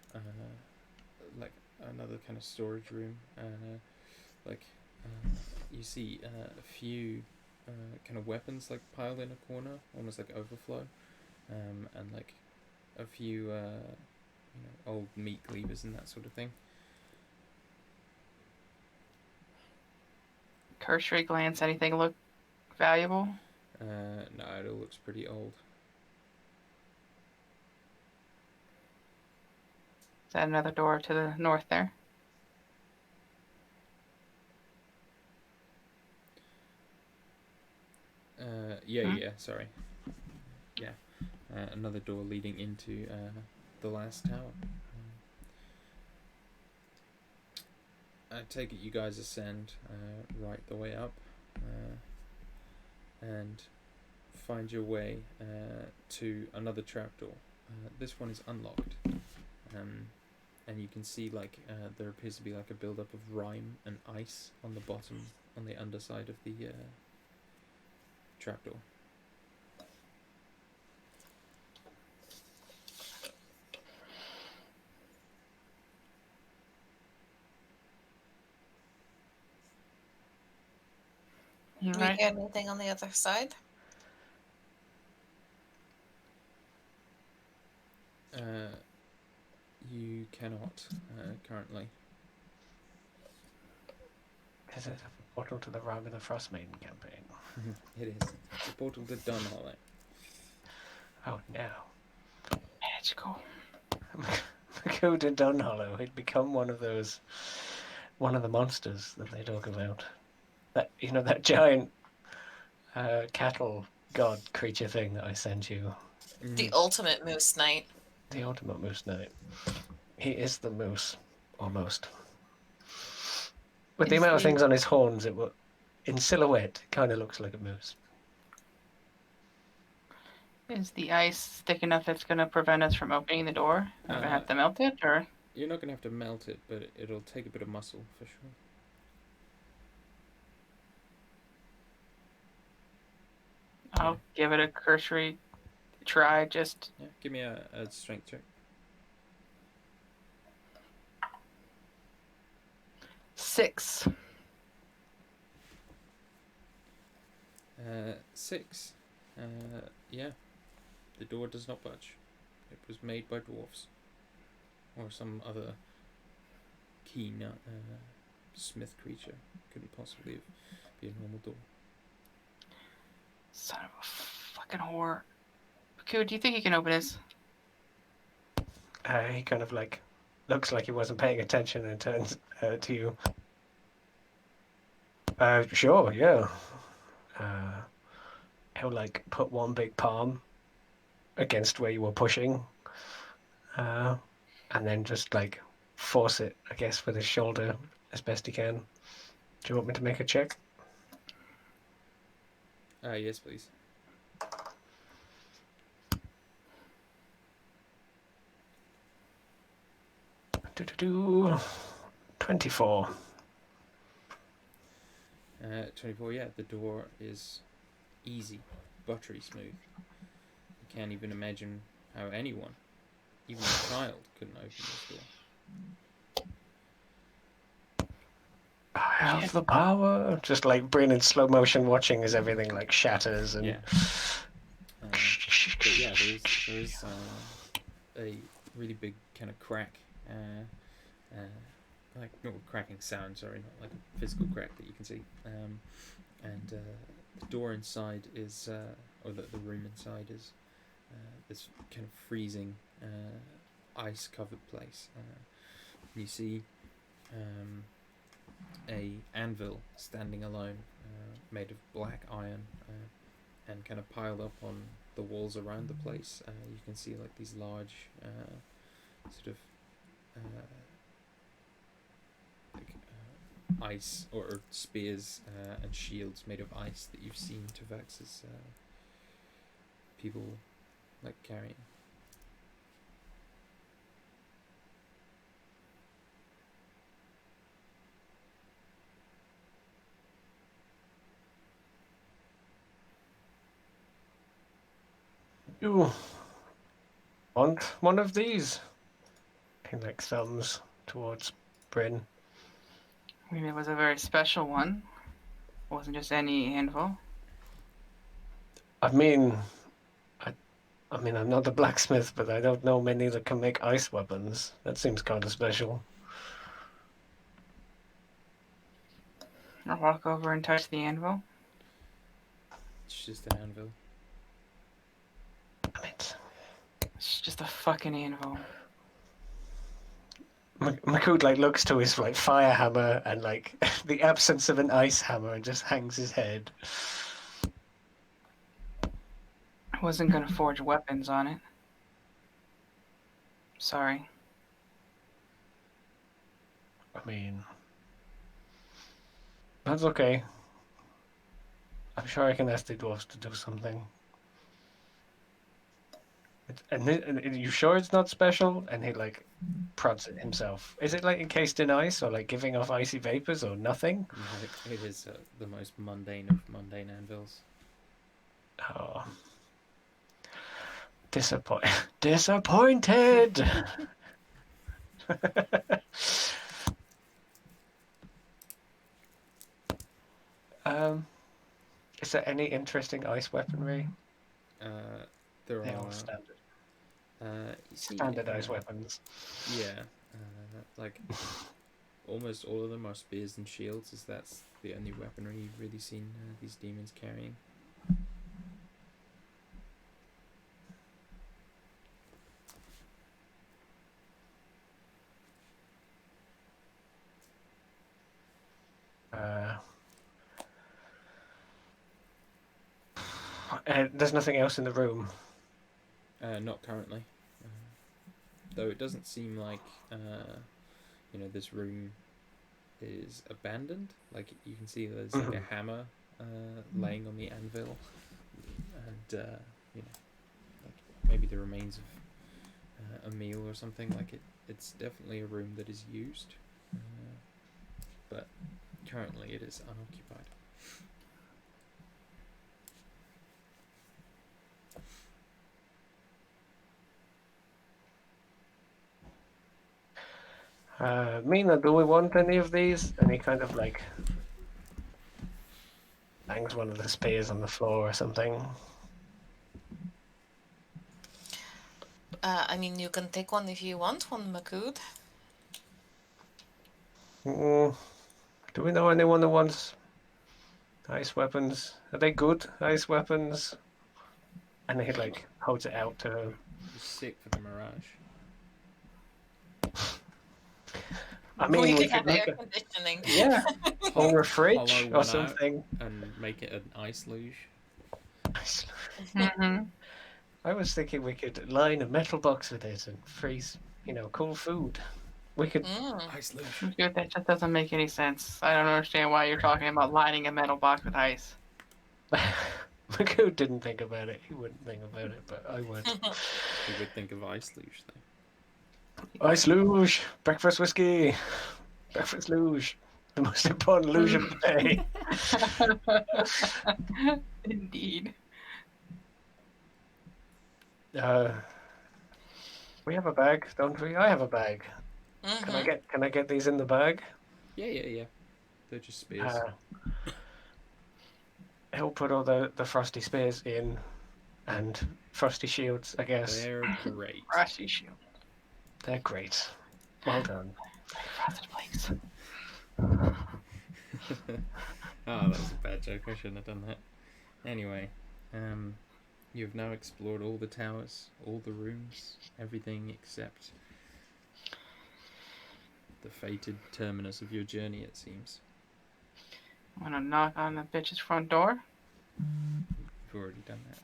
like another kind of storage room. You see a few kind of weapons like piled in a corner, almost like overflow, and like a few old meat cleavers and that sort of thing. Cursory glance. Anything look valuable? No, it all looks pretty old. Is that another door to the north there? Yeah, sorry. Yeah, another door leading into the last tower. I take it you guys ascend right the way up and find your way to another trapdoor. This one is unlocked. and you can see like there appears to be like a buildup of rime and ice on the bottom, on the underside of the trapdoor. You Do we right? get anything on the other side? You cannot currently. Is it a portal to the Rime of the Frostmaiden campaign? It is. It's a portal to Dunhollow. Oh no. Magical. Go to Dunhollow. He'd become one of the monsters that they talk about. That that giant cattle god creature thing that I sent you. The ultimate moose knight. The ultimate moose knight. He is the moose, almost. With the Is amount of the- things on his horns, in silhouette, it kind of looks like a moose. Is the ice thick enough that's going to prevent us from opening the door? Am I going to have to melt it, or? You're not going to have to melt it, but it'll take a bit of muscle for sure. I'll give it a cursory try, just... Yeah, give me a strength check. 6. 6. Yeah. The door does not budge. It was made by dwarves. Or some other keen smith creature. Couldn't possibly be a normal door. Son of a fucking whore. Baku, do you think you can open this? He kind of looks like he wasn't paying attention and turns to you. Sure, yeah. He'll put one big palm against where you were pushing, and then just force it, I guess, with his shoulder as best he can. Do you want me to make a check? Yes, please. Do 24. 24, yeah, the door is easy, buttery smooth. You can't even imagine how anyone, even a child, couldn't open this door. I have the power. Just bring in slow motion watching as everything shatters and. Yeah. But yeah, there is a really big kind of crack, like not a cracking sound, sorry, not like a physical crack that you can see. And the door inside is, or the room inside is this kind of freezing, ice-covered place. You see a anvil standing alone, made of black iron, and kind of piled up on the walls around the place. You can see these large sort of ice or spears and shields made of ice that you've seen Tovaxa's people carrying. You want one of these? He thumbs towards Bryn. I mean, it was a very special one. It wasn't just any anvil. I mean, I'm not a blacksmith, but I don't know many that can make ice weapons. That seems kind of special. I'll walk over and touch the anvil. It's just an anvil. Damn it. It's just a fucking anvil. Makut looks to his fire hammer and the absence of an ice hammer and just hangs his head. I wasn't gonna forge weapons on it. Sorry. I mean, that's okay. I'm sure I can ask the dwarves to do something. And you sure it's not special? And he like prods it himself. Is it like encased in ice or like giving off icy vapors or nothing? No, it is the most mundane of mundane anvils. Oh, disappointed. Is there any interesting ice weaponry? There They're all are standard, you see, standardized weapons. Yeah, like almost all of them are spears and shields, as that's the only weaponry you've really seen these demons carrying. There's nothing else in the room. Not currently, though it doesn't seem like this room is abandoned. Like you can see there's like a hammer laying on the anvil, and like maybe the remains of a meal or something. Like it's definitely a room that is used, but currently it is unoccupied. Mina, do we want any of these? And he kind of like bangs one of the spears on the floor or something. I mean, you can take one if you want one, Makud. Do we know anyone who wants ice weapons? Are they good ice weapons? And he like holds it out to her. You're sick for the Mirage. I mean, we we could have could make air a conditioning. yeah, or a fridge Hollow or one something. out and make it an ice luge. Mm-hmm. I was thinking we could line a metal box with it and freeze, cool food. We could. Ice luge. Dude, that just doesn't make any sense. I don't understand why you're talking about lining a metal box with ice. Magoo didn't think about it. He wouldn't think about it, but I would. You would think of ice luge though. Ice luge, breakfast whiskey, breakfast luge, the most important luge of the day. Indeed. We have a bag, don't we? I have a bag. Can I get these in the bag? Yeah. They're just spears. He'll put all the frosty spears in, and frosty shields, I guess. They're great. Frosty shield. They're great. Well done. Frosted Flakes. Oh, that was a bad joke. I shouldn't have done that. Anyway, you've now explored all the towers, all the rooms, everything except the fated terminus of your journey, it seems. I'm gonna knock on the bitch's front door. You've already done that.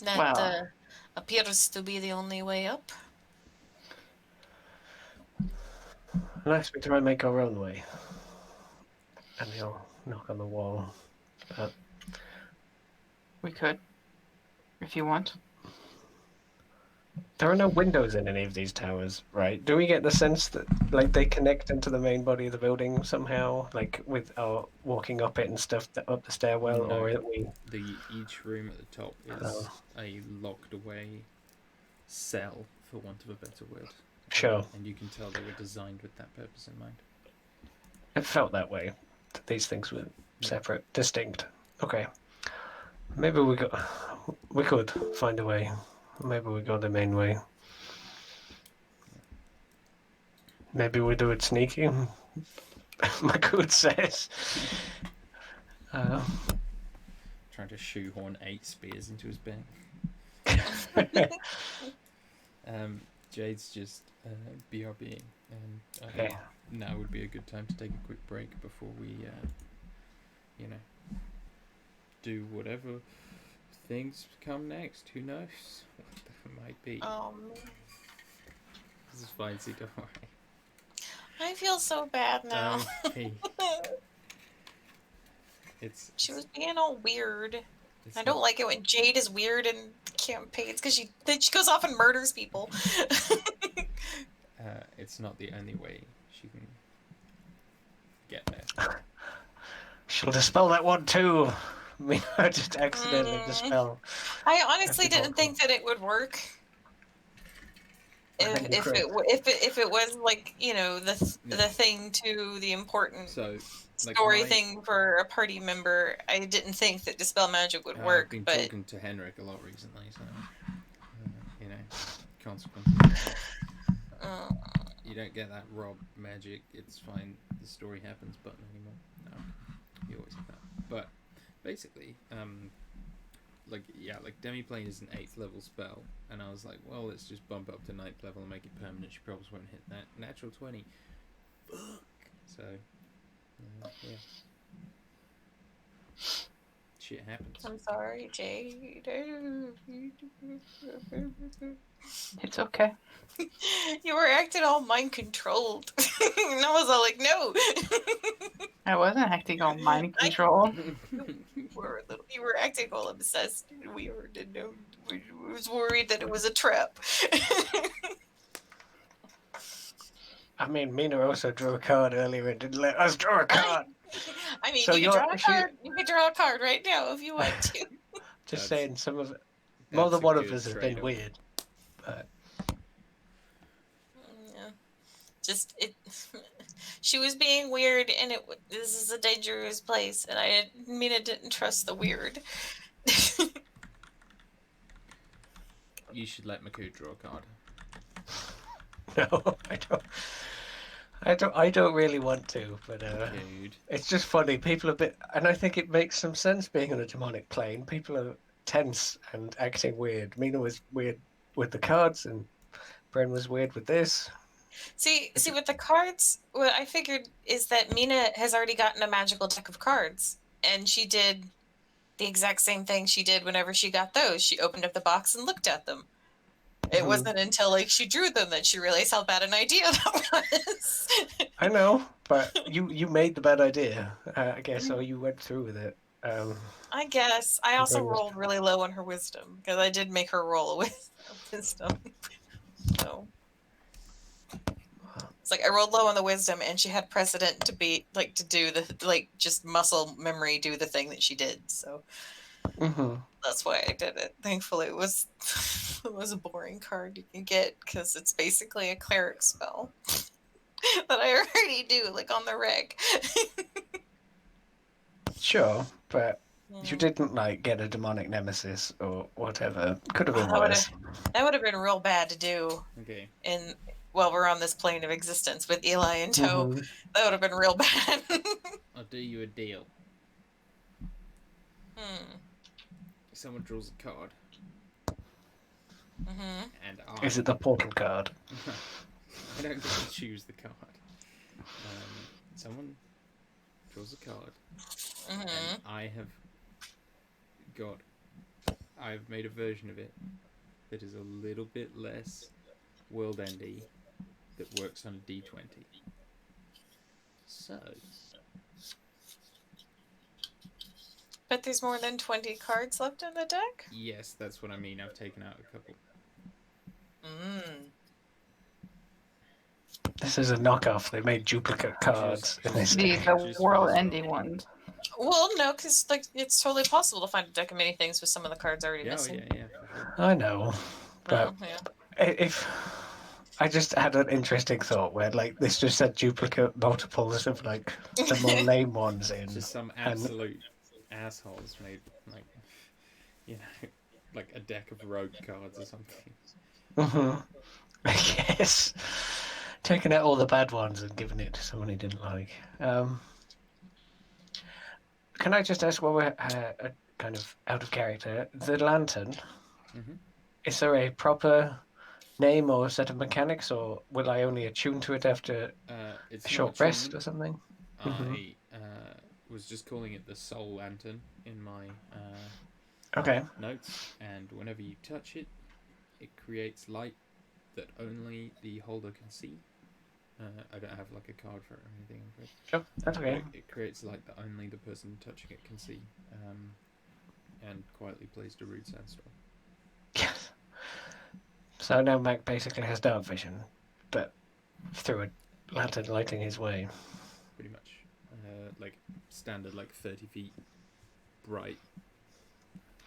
That Well. appears to be the only way up. Unless we try and make our own way. And he'll knock on the wall. We could, if you want. There are no windows in any of these towers, right? Do we get the sense that like they connect into the main body of the building somehow, like with our walking up it and stuff, up the stairwell, No. or are we? Each room at the top is a locked away cell, for want of a better word. Sure. And you can tell they were designed with that purpose in mind. It felt that way. That these things were separate, distinct. Okay. Maybe we could find a way. Maybe we go the main way. Maybe we do it sneaky. Makud says. Trying to shoehorn 8 spears into his bag. Jade's just BRBing, and I think now would be a good time to take a quick break before we, do whatever things come next. Who knows what that might be? This is fine, see, don't worry. I feel so bad now. Hey. It's She was being all weird. It's I don't not- like it when Jade is weird in campaigns because then she goes off and murders people. It's not the only way she can get there. She'll dispel that one too. I mean, I just accidentally dispel. I honestly Every didn't think that it would work. I think you If could. if it was like, you know, the thing to the important So, like story thing for a party member, I didn't think that dispel magic would work. I've been but talking to Henrik a lot recently, so you know, consequences. You don't get that Rob magic. It's fine. The story happens button anymore. No, you always have that. But basically, like Demiplane is an 8th level spell, and I was like, well, let's just bump up to 9th level and make it permanent. She probably won't hit that. Natural 20. Fuck. So, yeah. Shit happens. I'm sorry, Jade. It's okay. You were acting all mind controlled. And I was all like, no. I wasn't acting all mind control. You were acting all obsessed. We was worried that it was a trap. I mean, Mina also drew a card earlier and didn't let us draw a card. I mean, So you can draw a she- card. You can draw a card right now if you want to. Just That's- saying, some of more That's than a one of good us has been trade-off. weird. But Yeah. Just it. She was being weird, and this is a dangerous place, and Mina didn't trust the weird. You should let Maku draw a card. no, I don't really want to. But Dude. it's just funny. People are a bit, and I think it makes some sense being on a demonic plane. People are tense and acting weird. Mina was weird with the cards, and Bren was weird with this. See, with the cards, what I figured is that Mina has already gotten a magical deck of cards, and she did the exact same thing she did whenever she got those. She opened up the box and looked at them. It wasn't until like she drew them that she realized how bad an idea that was. I know, but you made the bad idea, I guess, or you went through with it. I guess. I also Bren was- rolled really low on her wisdom because I did make her roll with wisdom. So it's like I rolled low on the wisdom, and she had precedent to be like to do the just muscle memory do the thing that she did. So that's why I did it. Thankfully, it was a boring card you can get because it's basically a cleric spell that I already do like on the reg. Sure, but you didn't like get a demonic nemesis or whatever. Could have been worse. That would have been real bad to do Okay. while we're on this plane of existence with Eli in tow. That would have been real bad. I'll do you a deal. Hmm. Someone draws a card, and Is it the portal card? I don't get to choose the card. Someone draws a card, and I've made a version of it that is a little bit less world-endy, that works on a D20. So, But there's more than 20 cards left in the deck? yes, that's what I mean. I've taken out a couple. This is a knockoff. They made duplicate cards. in this deck. The world-ending ones. Well, no, because it's totally possible to find a deck of many things with some of the cards already Yeah, missing. yeah, for sure. I know, but Yeah. if I just had an interesting thought where like this just said duplicate multiples of like the more lame ones in. Just some absolute assholes made like, like a deck of rogue cards or something. I guess taking out all the bad ones and giving it to someone he didn't like. Can I just ask, while we're kind of out of character, the lantern? Is there a proper name or set of mechanics, or will I only attune to it after It's a short not rest attunement. or something? I was just calling it the soul lantern in my Okay. notes, and whenever you touch it, it creates light that only the holder can see. I don't have like a card for it or anything, I'm afraid. Sure, that's okay. It creates light that only the person touching it can see. And quietly placed a rude sandstorm. Yes. So now Mac basically has dark vision, but through a lantern lighting his way. Pretty much. Like standard, like 30 feet bright,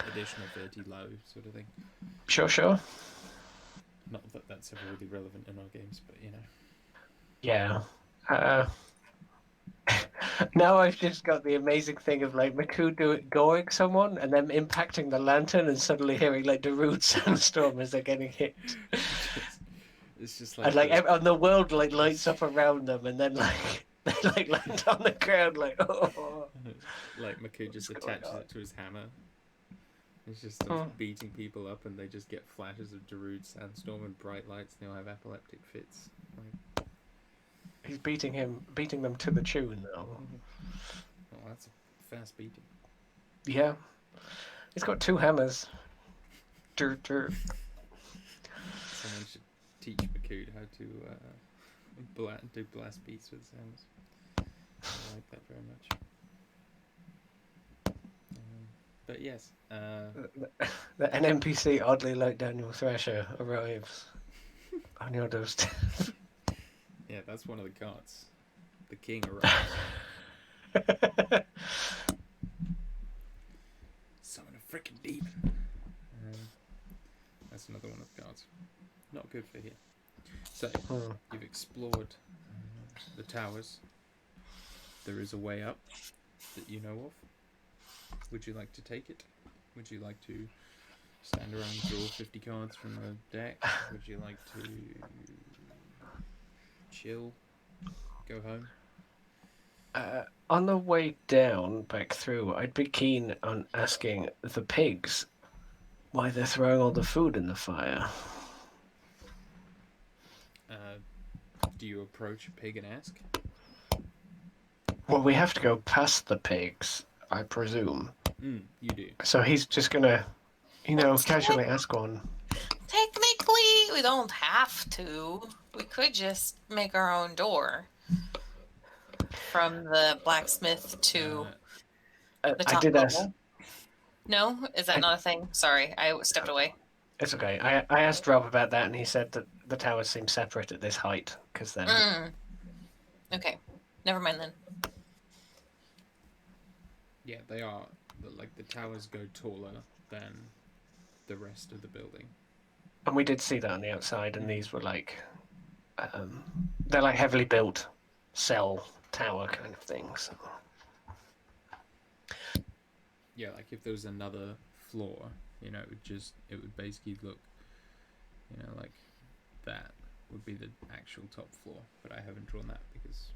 additional 30 low sort of thing. Sure. Not that that's ever really relevant in our games, but you know. Yeah. Now I've just got the amazing thing of like Maku going someone and then impacting the lantern and suddenly hearing like the rude sandstorm as they're getting hit. It's just And like and the world like lights up around them and then like they like land on the ground like oh. like Maku just What's going attaches on? it to his hammer. It's just starts beating people up, and they just get flashes of Darude sandstorm and bright lights. And they all have epileptic fits. Like, He's beating them to the tune though. well, that's a fast beating. Yeah. He's got 2 hammers. Someone Someone should teach Makud how to do blast beats with his hammers. I like that very much. But yes. The NPC oddly like Daniel Thrasher arrives on your doorstep. Yeah, that's one of the gods. The king arrives. Summon a freaking demon. That's another one of the gods. Not good for here. So, you've explored the towers. There is a way up that you know of. Would you like to take it? Would you like to stand around and draw 50 cards from the deck? Would you like to chill? Go home? On the way down back through, I'd be keen on asking the pigs why they're throwing all the food in the fire. Do you approach a pig and ask? Well, we have to go past the pigs, I presume. You do. So he's just gonna, casually ask one. Technically, we don't have to. We could just make our own door from the blacksmith to the I top did level. ask. No, is that not a thing? Sorry, I stepped away. It's okay. I asked Rob about that, and he said that the towers seem separate at this height, because then... Okay, never mind then. Yeah, they are. Like, the towers go taller than the rest of the building. And we did see that on the outside, and these were like... they're like heavily built cell tower kind of things. Yeah, like if there was another floor, it would basically look, like that would be the actual top floor. But I haven't drawn that because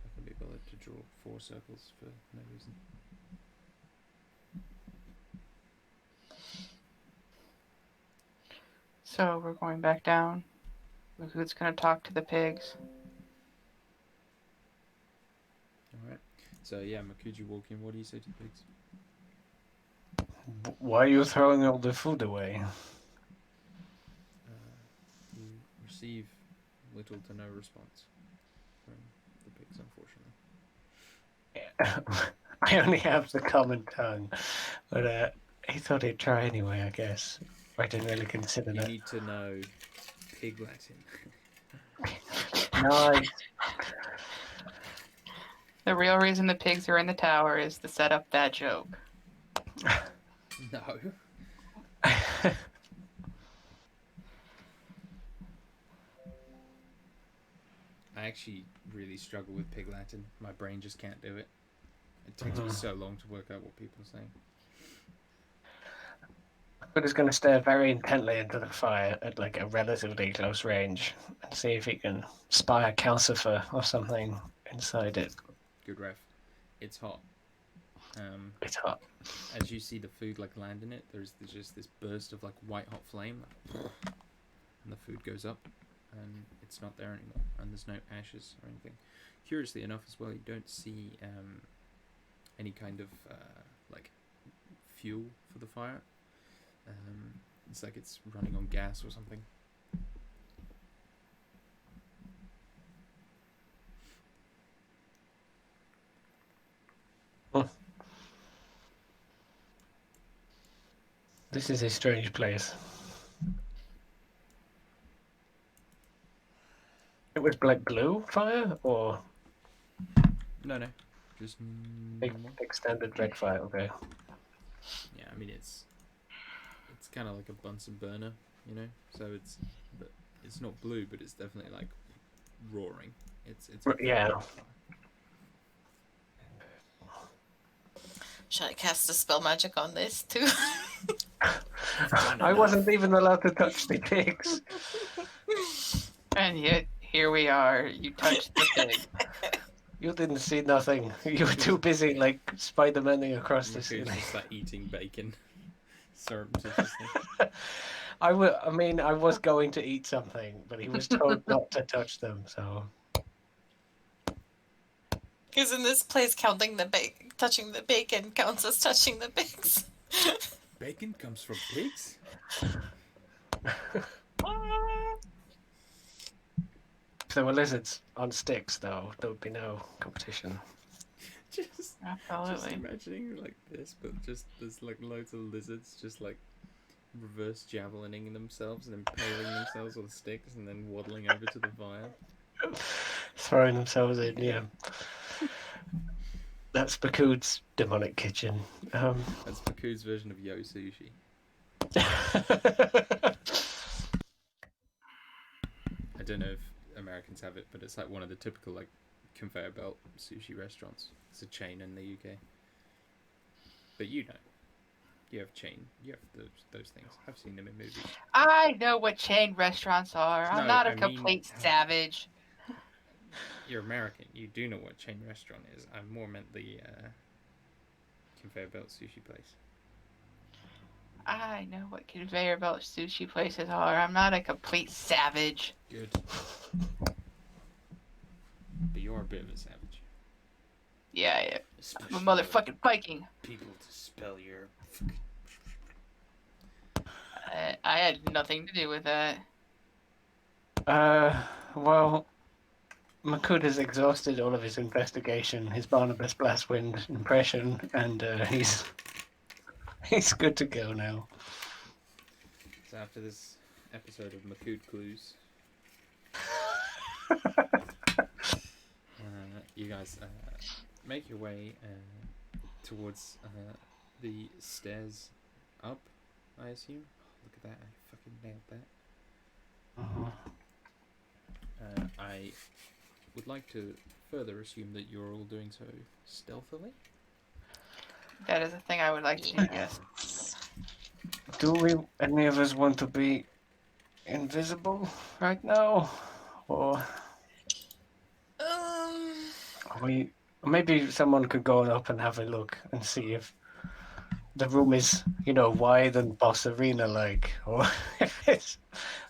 I can be bothered to draw 4 circles for no reason. So we're going back down. Who's going to talk to the pigs? Alright. So yeah, Makuji walk in. What do you say to the pigs? Why are you throwing all the food away? You receive little to no response from the pigs, unfortunately. I only have the common tongue, but he thought he'd try anyway, I guess. I didn't really consider You that. need to know pig Latin. Nice. The real reason the pigs are in the tower is to set up that joke. No. I actually really struggle with pig Latin. My brain just can't do it. It takes me so long to work out what people are saying. But he's going to stare very intently into the fire at like a relatively close range and see if he can spy a calcifer or something inside it. Good ref. It's hot. It's hot. As you see the food like land in it, there's just this burst of like white hot flame, and the food goes up, and it's not there anymore, and there's no ashes or anything. Curiously enough, as well, you don't see any kind of like fuel for the fire. It's like it's running on gas or something. This is a strange place. It was like blue fire or No, just normal. extended red fire. Okay. Yeah, I mean it's kind of like a Bunsen burner, you know. So but it's not blue, but it's definitely like roaring. It's a very Yeah. hot fire. Should I cast a spell magic on this too? I wasn't even allowed to touch the pigs. And yet, here we are. You touched the pig. You didn't see nothing. You were too busy, like, Spider-Maning across the Maku's ceiling. just like eating bacon surreptitiously. I was going to eat something, but he was told not to touch them, so... Because in this place, touching the bacon counts as touching the pigs. Bacon comes from pigs? If there were lizards on sticks, though, there would be no competition. Just Absolutely. imagining like this, but just there's like loads of lizards just like reverse javelining themselves and impaling themselves on sticks and then waddling over to the fire. Throwing themselves in, yeah. That's Bakud's demonic kitchen. That's Maku's version of Yo Sushi. I don't know if Americans have it, but it's like one of the typical like conveyor belt sushi restaurants. It's a chain in the UK. But you know, you have those things. I've seen them in movies. I know what chain restaurants are. I'm No, not a I mean- complete savage. You're American. You do know what chain restaurant is. I more meant the conveyor belt sushi place. I know what conveyor belt sushi places are. I'm not a complete savage. Good. But you're a bit of a savage. Yeah, Especially I'm a motherfucking Viking. people to spell your. I had nothing to do with that. Well, Makud has exhausted all of his investigation, his Barnabas Blastwind impression, and he's good to go now. So after this episode of Makud Clues, you guys make your way towards the stairs up, I assume. Oh, look at that, I fucking nailed that. I would like to further assume that you're all doing so stealthily. That is a thing I would like to do, yes. Do we, any of us, want to be invisible right now? Or are we... Maybe someone could go up and have a look and see if the room is, wide and boss arena-like, or if it's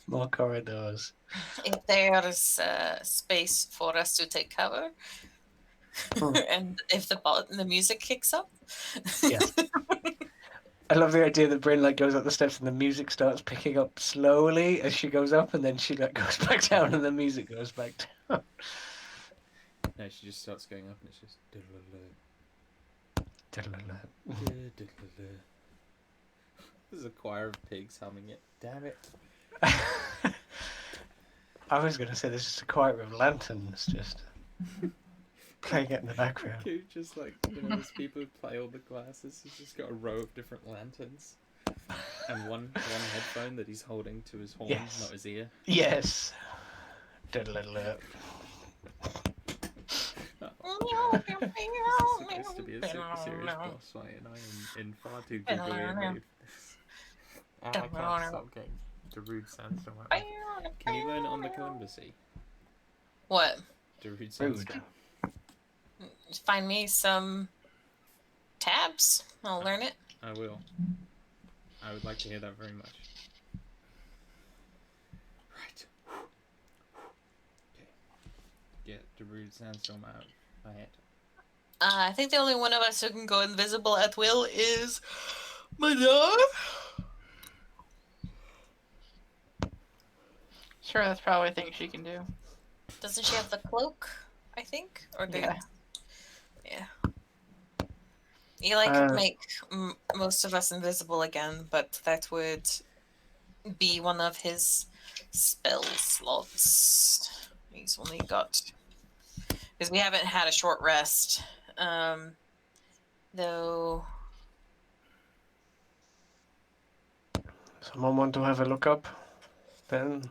more corridors. If there's space for us to take cover, and if the music kicks up. Yes. I love the idea that Bryn goes up the steps and the music starts picking up slowly as she goes up, and then she goes back down and the music goes back down. No, she just starts going up and it's just there's a choir of pigs humming it. Damn it. I was going to say there's just a choir of lanterns just playing it in the background. Cute, just those people who play all the classes. He's just got a row of different lanterns and one headphone that he's holding to his horn, Yes. not his ear. Yes. This is supposed to be a super serious boss fight, and I am in far too googly a mood. I can't stop getting Darude Sandstorm out. Can you learn it on the Columbusy? What? Darude Sandstorm. Find me some tabs. I'll learn it. I will. I would like to hear that very much. Right. Okay. Get Darude Sandstorm out of my head. I think the only one of us who can go invisible at will is Madame. Sure, that's probably a thing she can do. Doesn't she have the cloak? I think, or the Yeah. yeah. Eli could make most of us invisible again, but that would be one of his spell slots. He's only got, because we haven't had a short rest, though. Someone want to have a look up, then,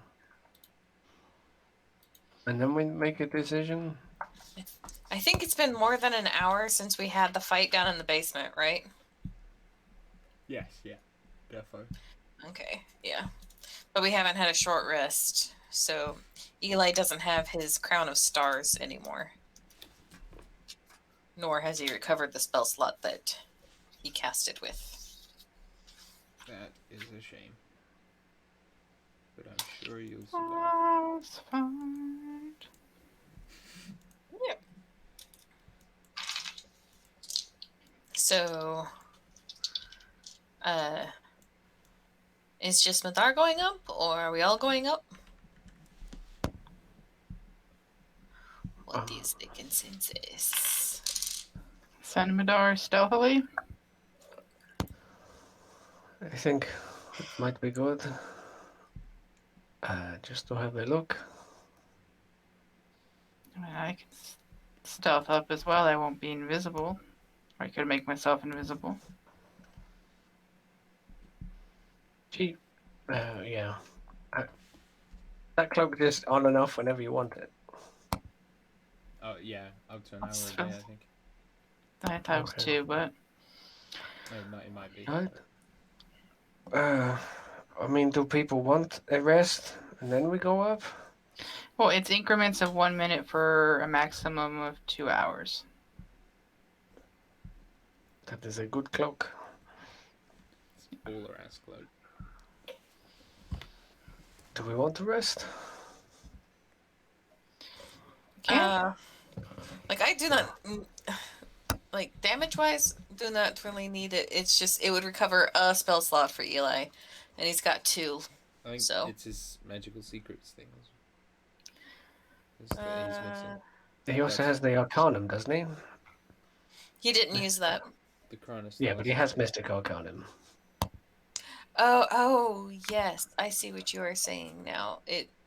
and then we make a decision. I think it's been more than an hour since we had the fight down in the basement, right? Yes, yeah, defo. Okay, yeah. But we haven't had a short rest, so Eli doesn't have his crown of stars anymore. Nor has he recovered the spell slot that he cast it with. That is a shame. But I'm sure you'll survive. That's fine. Yep. So, is just Madar going up, or are we all going up? What do you think, consensus? Send Madar stealthily. I think it might be good. Just to have a look. I mean, I can stealth up as well. I won't be invisible. Or I could make myself invisible. Gee, yeah. That cloak just on and off whenever you want it. Oh yeah, up to an hour That's a day, I fast. think. I thought it was Okay. 2, but It might be. Right. I mean, do people want a rest and then we go up? well, it's increments of 1 minute for a maximum of 2 hours. That is a good cloak. It's a baller ass cloak. Do we want to rest? Okay. Like I do not, like damage wise, do not really need it. It's just it would recover a spell slot for Eli, and he's got 2. I think So. it's his magical secrets thing. That he's missing. He also has the Arcanum, doesn't he? He didn't use that. The crown of Yeah, stars. but he has Mystic Arcanum. Oh, yes. I see what you are saying now.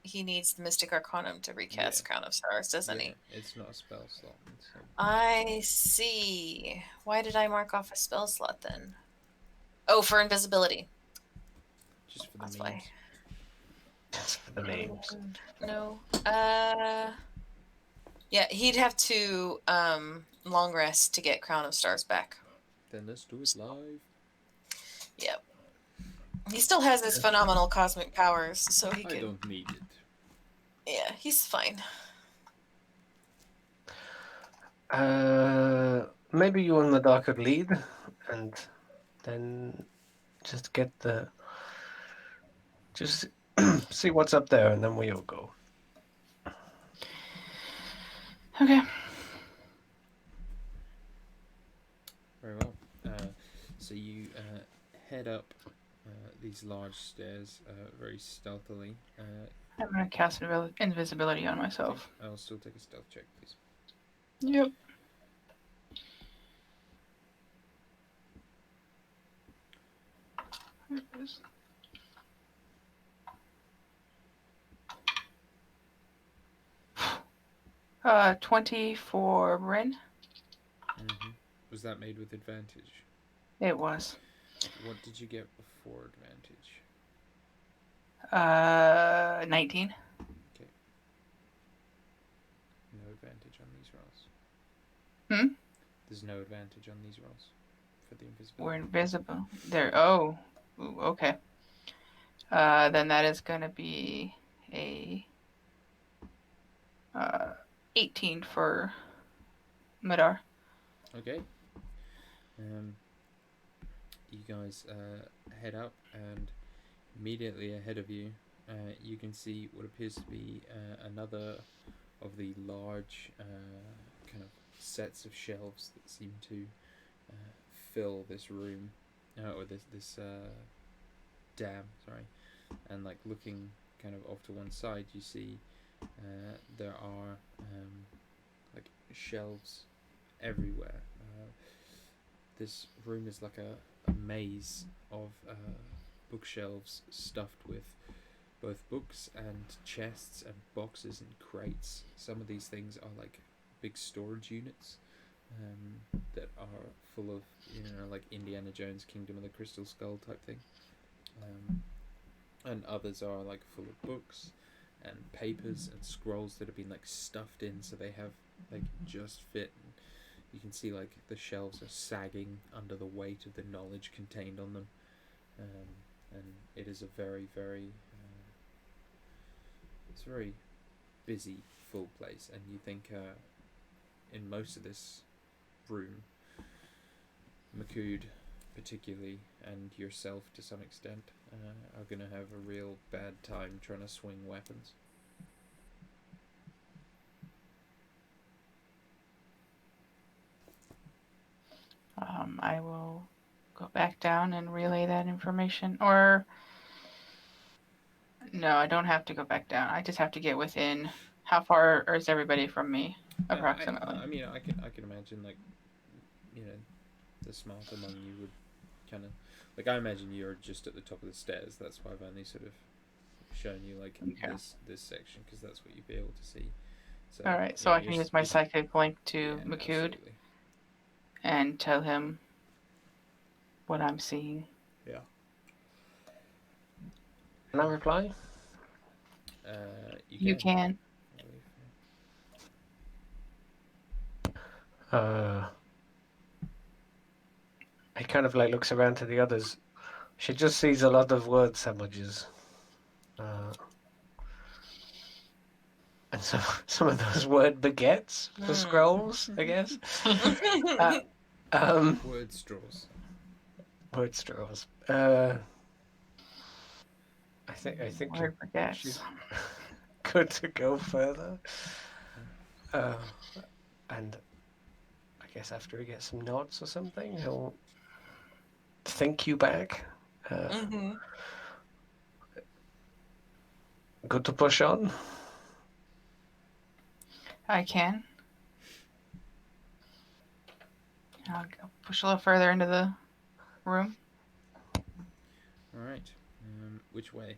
He needs the Mystic Arcanum to recast Yeah. Crown of Stars, doesn't Yeah, he? it's not a spell slot. I see. Why did I mark off a spell slot then? Oh, for invisibility. Just for the That's memes. why. Just for the names. No. Yeah, he'd have to long rest to get Crown of Stars back. Then let's do it live. Yep. He still has his phenomenal cosmic powers, so he I can. don't need it. Yeah, he's fine. Maybe you and Madar could lead, and then just get the. Just see what's up there, and then we'll go. Okay. Very well. So you head up these large stairs very stealthily. I'm going to cast invisibility on myself. I'll still take a stealth check, please. Yep. There it is. Uh, 20 for Bryn. Mm-hmm. Was that made with advantage? It was. What did you get before advantage? 19. No advantage on these rolls. Hmm? There's no advantage on these rolls for the invisibility. We're invisible. There. Oh. Ooh, okay. Then that is going to be a 18 for Madar. Okay. You guys head up, and immediately ahead of you, you can see what appears to be another of the large kind of sets of shelves that seem to fill this room, or this dam. Sorry, and like looking kind of off to one side, you see there are like shelves everywhere. this room is like a maze of bookshelves stuffed with both books and chests and boxes and crates. Some of these things are like big storage units that are full of, like Indiana Jones Kingdom of the Crystal Skull type thing. And others are like full of books and papers and scrolls that have been like stuffed in, so they have like just fit. And you can see like the shelves are sagging under the weight of the knowledge contained on them, and it is a very, very it's a very busy, full place. And you think in most of this room, Makud particularly, and yourself to some extent, are going to have a real bad time trying to swing weapons. I will go back down and relay that information. Or no, I don't have to go back down. I just have to get within. How far is everybody from me, approximately? I mean, I can imagine, like, the smart among you would kind of, like, I imagine you're just at the top of the stairs. That's why I've only sort of shown you like this section, because that's what you'd be able to see. So, all right, so I can use my psychic link to Makud absolutely. and tell him what I'm seeing. Yeah. Can I reply? You can. He kind of like looks around to the others. She just sees a lot of word sandwiches. And some of those word baguettes for scrolls, I guess. Word straws. Word straws. I think Word baguettes. she's good to go further. And I guess after he gets some nods or something, he'll think you back. Good to push on. I can. I'll go push a little further into the room. All right. Which way?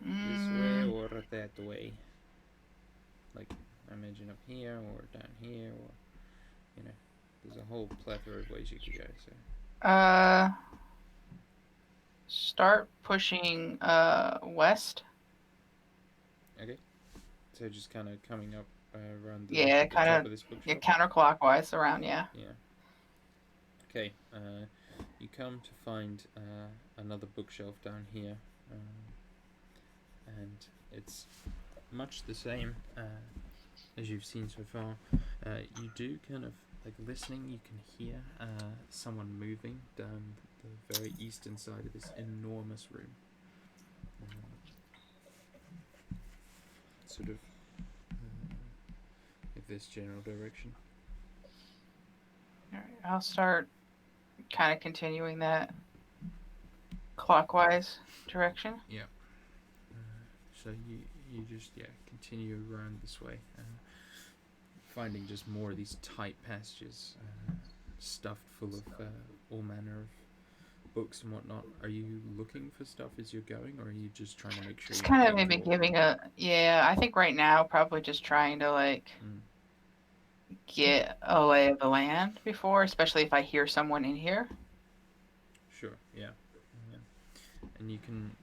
This way or that way? Like, I imagine up here or down here, or there's a whole plethora of ways you could go. So. Start pushing west. Okay. So just kind of coming up around the, Yeah, the kind top of of this bookshelf. Yeah, counterclockwise around. Yeah. Yeah. Okay. You come to find another bookshelf down here, and it's much the same as you've seen so far. You do kind of, like, listening, you can hear someone moving down the very eastern side of this enormous room. Sort of in this general direction. All right, I'll start kind of continuing that clockwise direction. Yeah. So you just continue around this way, finding just more of these tight passages, stuffed full of all manner of books and whatnot. Are you looking for stuff as you're going, or are you just trying to make sure? Just kind of maybe giving I think right now probably just trying to get a lay of the land before, especially if I hear someone in here. Sure. Yeah. And you can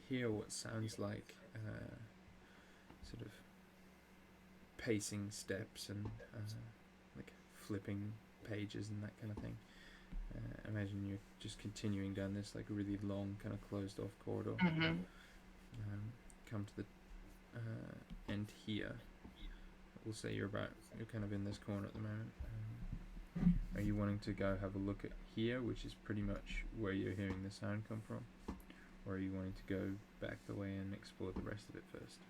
hear what sounds like sort of pacing steps and like flipping pages and that kind of thing. Imagine you're just continuing down this like really long kind of closed off corridor. Come to the end here. We'll say you're kind of in this corner at the moment. Are you wanting to go have a look at here, which is pretty much where you're hearing the sound come from? Or are you wanting to go back the way and explore the rest of it first?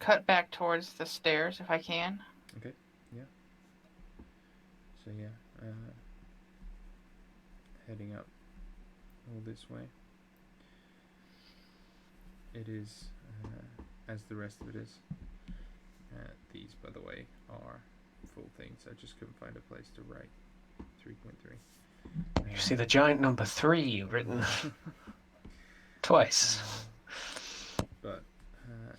Cut back towards the stairs if I can. Okay, yeah. So heading up all this way. It is, as the rest of it is, These, by the way, are full things. I just couldn't find a place to write 3.3. You see the giant number 3 written twice. But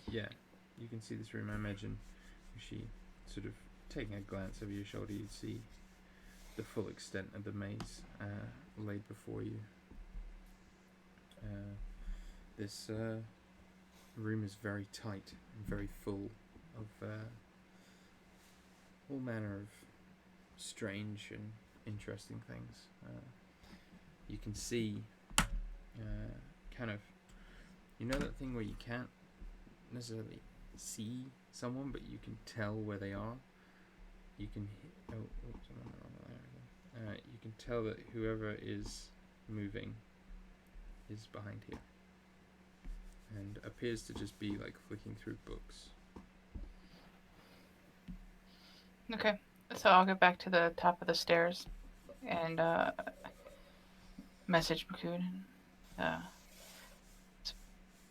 yeah, you can see this room. I imagine if she sort of taking a glance over your shoulder, you'd see the full extent of the maze laid before you. This room is very tight and very full of all manner of strange and interesting things. You can see kind of, you know that thing where you can't necessarily see someone, but you can tell where they are. You can you can tell that whoever is moving is behind here, and appears to just be like flicking through books. Okay, so I'll get back to the top of the stairs and message Makun. It's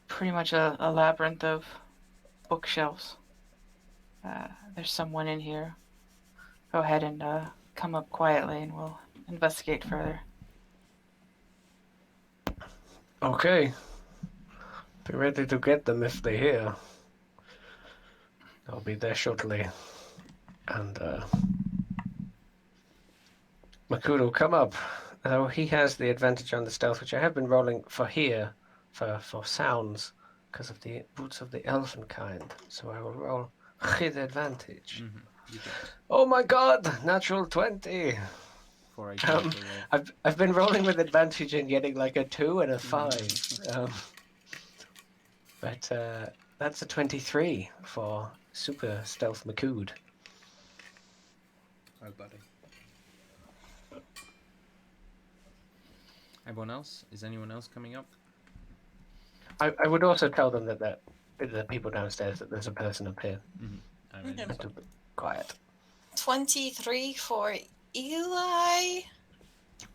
pretty much a labyrinth of bookshelves. There's someone in here. Go ahead and come up quietly and we'll investigate further. Okay. Be ready to get them if they're here. I'll be there shortly. And Makudo, come up. Though he has the advantage on the stealth, which I have been rolling for here, for sounds, because of the boots of the elfin kind. So I will roll with advantage. You bet. Oh my god! Natural 20! For a critical roll. I've been rolling with advantage and getting like a 2 and a 5. But that's a 23 for super stealth Makud. Oh, buddy. Everyone else? Is anyone else coming up? I would also tell them that the people downstairs that there's a person up here. I mean, Just a bit quiet. 23 for Eli.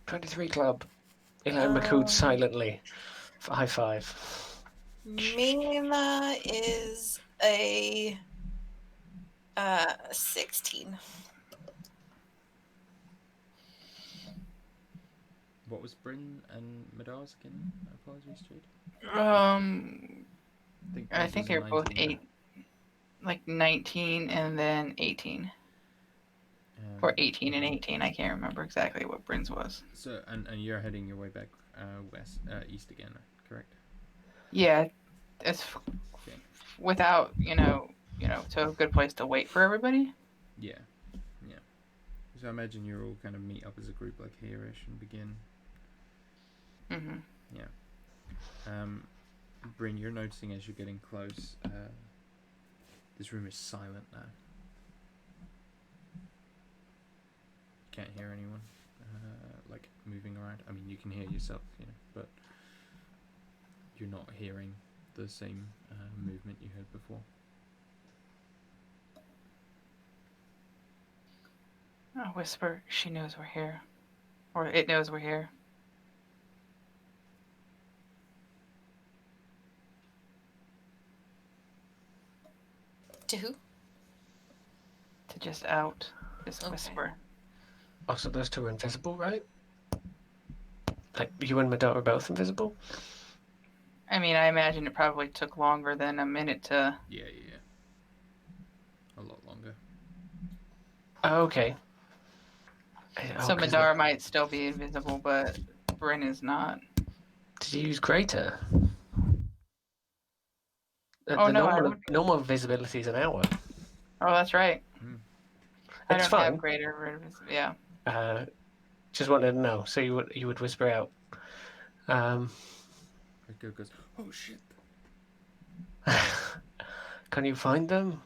23 club. Eli Makud silently. High five. Mina is a 16. what was Bryn and Madar's again? Apologies, Jade. I think they're both 19, 19 and then 18. Or 18 and 18. I can't remember exactly what Bryn's was. So, and you're heading your way back east again, correct? Yeah, it's Okay. without, so a good place to wait for everybody. Yeah. So I imagine you all kind of meet up as a group like here-ish and begin. Mm-hmm. Yeah. Bryn, you're noticing as you're getting close, this room is silent now. Can't hear anyone, like moving around. I mean, you can hear yourself, but you're not hearing the same movement you heard before. I'll whisper, she knows we're here. Or it knows we're here. To who? To just out. Just Okay. whisper. Oh, so those two are invisible, right? Like, you and Madara are both invisible? I mean, I imagine it probably took longer than a minute to... Yeah. A lot longer. Oh, okay. So Madara might still be invisible, but Bryn is not. Did you use greater? Oh, The no, normal visibility is an hour. Oh, that's right. I It's don't fine. have greater... Yeah. Just wanted to know. So you would whisper out. Rico goes, oh shit. Can you find them?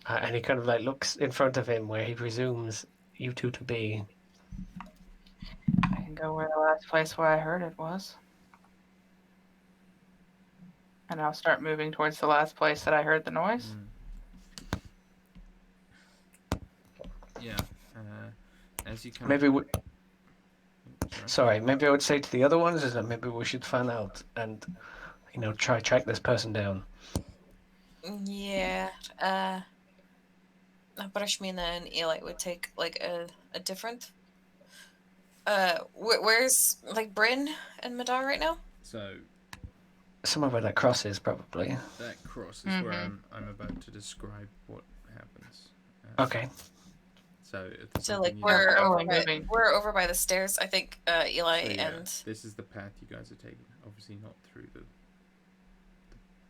And he kind of like looks in front of him where he presumes you two to be. I can go where the last place where I heard it was. And I'll start moving towards the last place that I heard the noise. Yeah. As you come. Maybe maybe I would say to the other ones is that maybe we should fan out and try track this person down. Yeah. Brushmina and Eli would take like a different. Where's like Bryn and Madar right now? So Somewhere where that cross is, probably. that cross is where Mhm. I'm about to describe what happens. Uh, Okay. So if there's So something like you we're don't- over following by moving. we're over by the stairs. I think Eli So yeah, and this is the path you guys are taking. Obviously not through the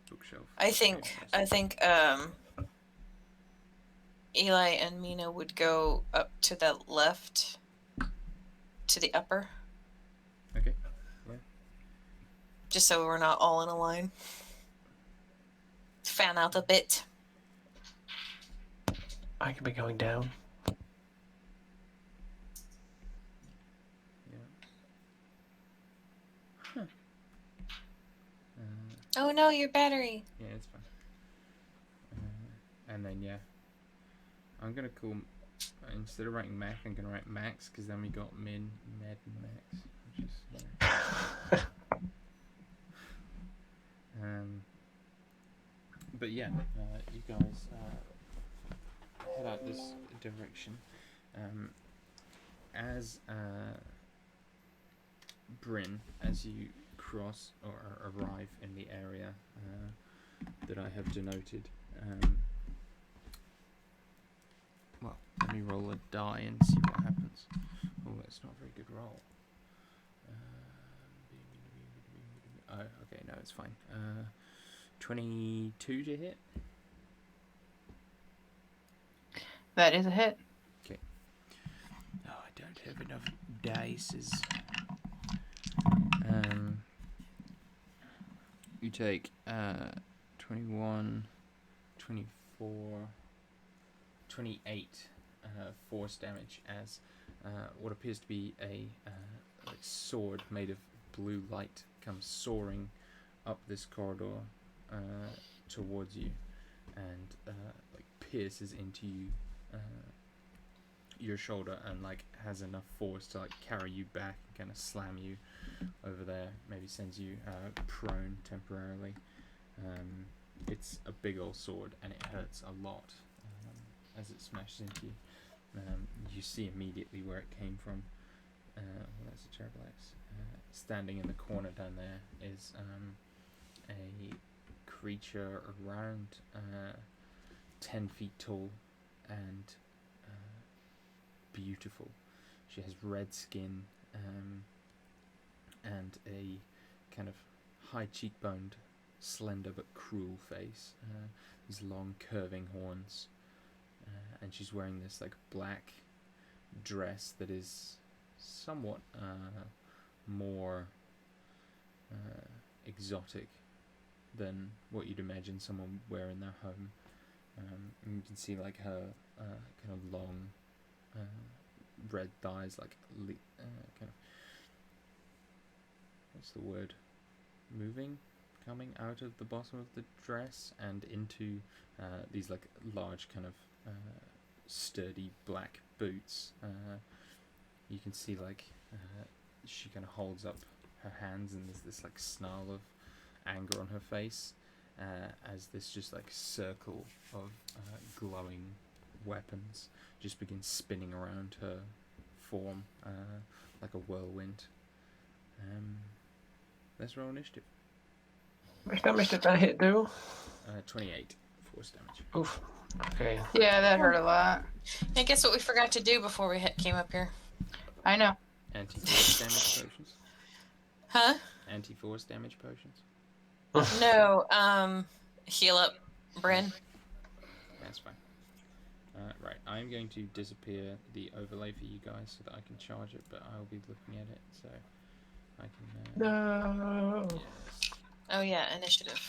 bookshelf. I think Eli and Mina would go up to the left, to the upper, Okay. just so we're not all in a line. Fan out a bit. I could be going down. Yeah. Huh. Oh no, your battery. Yeah, it's fine. And then yeah, I'm gonna call instead of writing Mac, I'm gonna write Max because then we got Min, Med, and Max, which is But yeah, you guys head out this direction. As Bryn, as you cross or arrive in the area that I have denoted. Well, let me roll a die and see what happens. Oh, that's not a very good roll. Oh, okay, no, it's fine. 22 to hit. That is a hit. Oh, I don't have enough dices. You take 21, 24, 28 force damage as what appears to be a like sword made of blue light comes soaring up this corridor towards you and like pierces into you, your shoulder, and like has enough force to like carry you back and kind of slam you over there, maybe sends you prone temporarily. It's a big old sword and it hurts a lot as it smashes into you. You see immediately where it came from. Well, that's a terrible X. Standing in the corner down there is a creature around 10 feet tall and beautiful. She has red skin and a kind of high cheekboned, slender but cruel face. These long curving horns, and she's wearing this like black dress that is somewhat more exotic than what you'd imagine someone would wear in their home. And you can see like her kind of long red thighs, like kind of, what's the word, moving, coming out of the bottom of the dress and into these like large kind of sturdy black boots. You can see like she kind of holds up her hands and there's this like snarl of anger on her face as this just like circle of glowing weapons just begins spinning around her form like a whirlwind. Let's roll initiative. Which damage did that hit do? 28 force damage. Oof. Okay. Yeah, that hurt a lot. And guess what we forgot to do before we came up here? I know. Anti-force damage potions. Huh? Anti-force damage potions. No. Heal up, Bryn. That's fine. Right, I'm going to disappear the overlay for you guys so that I can charge it, but I'll be looking at it, so I can. No. Yes. Oh yeah, initiative.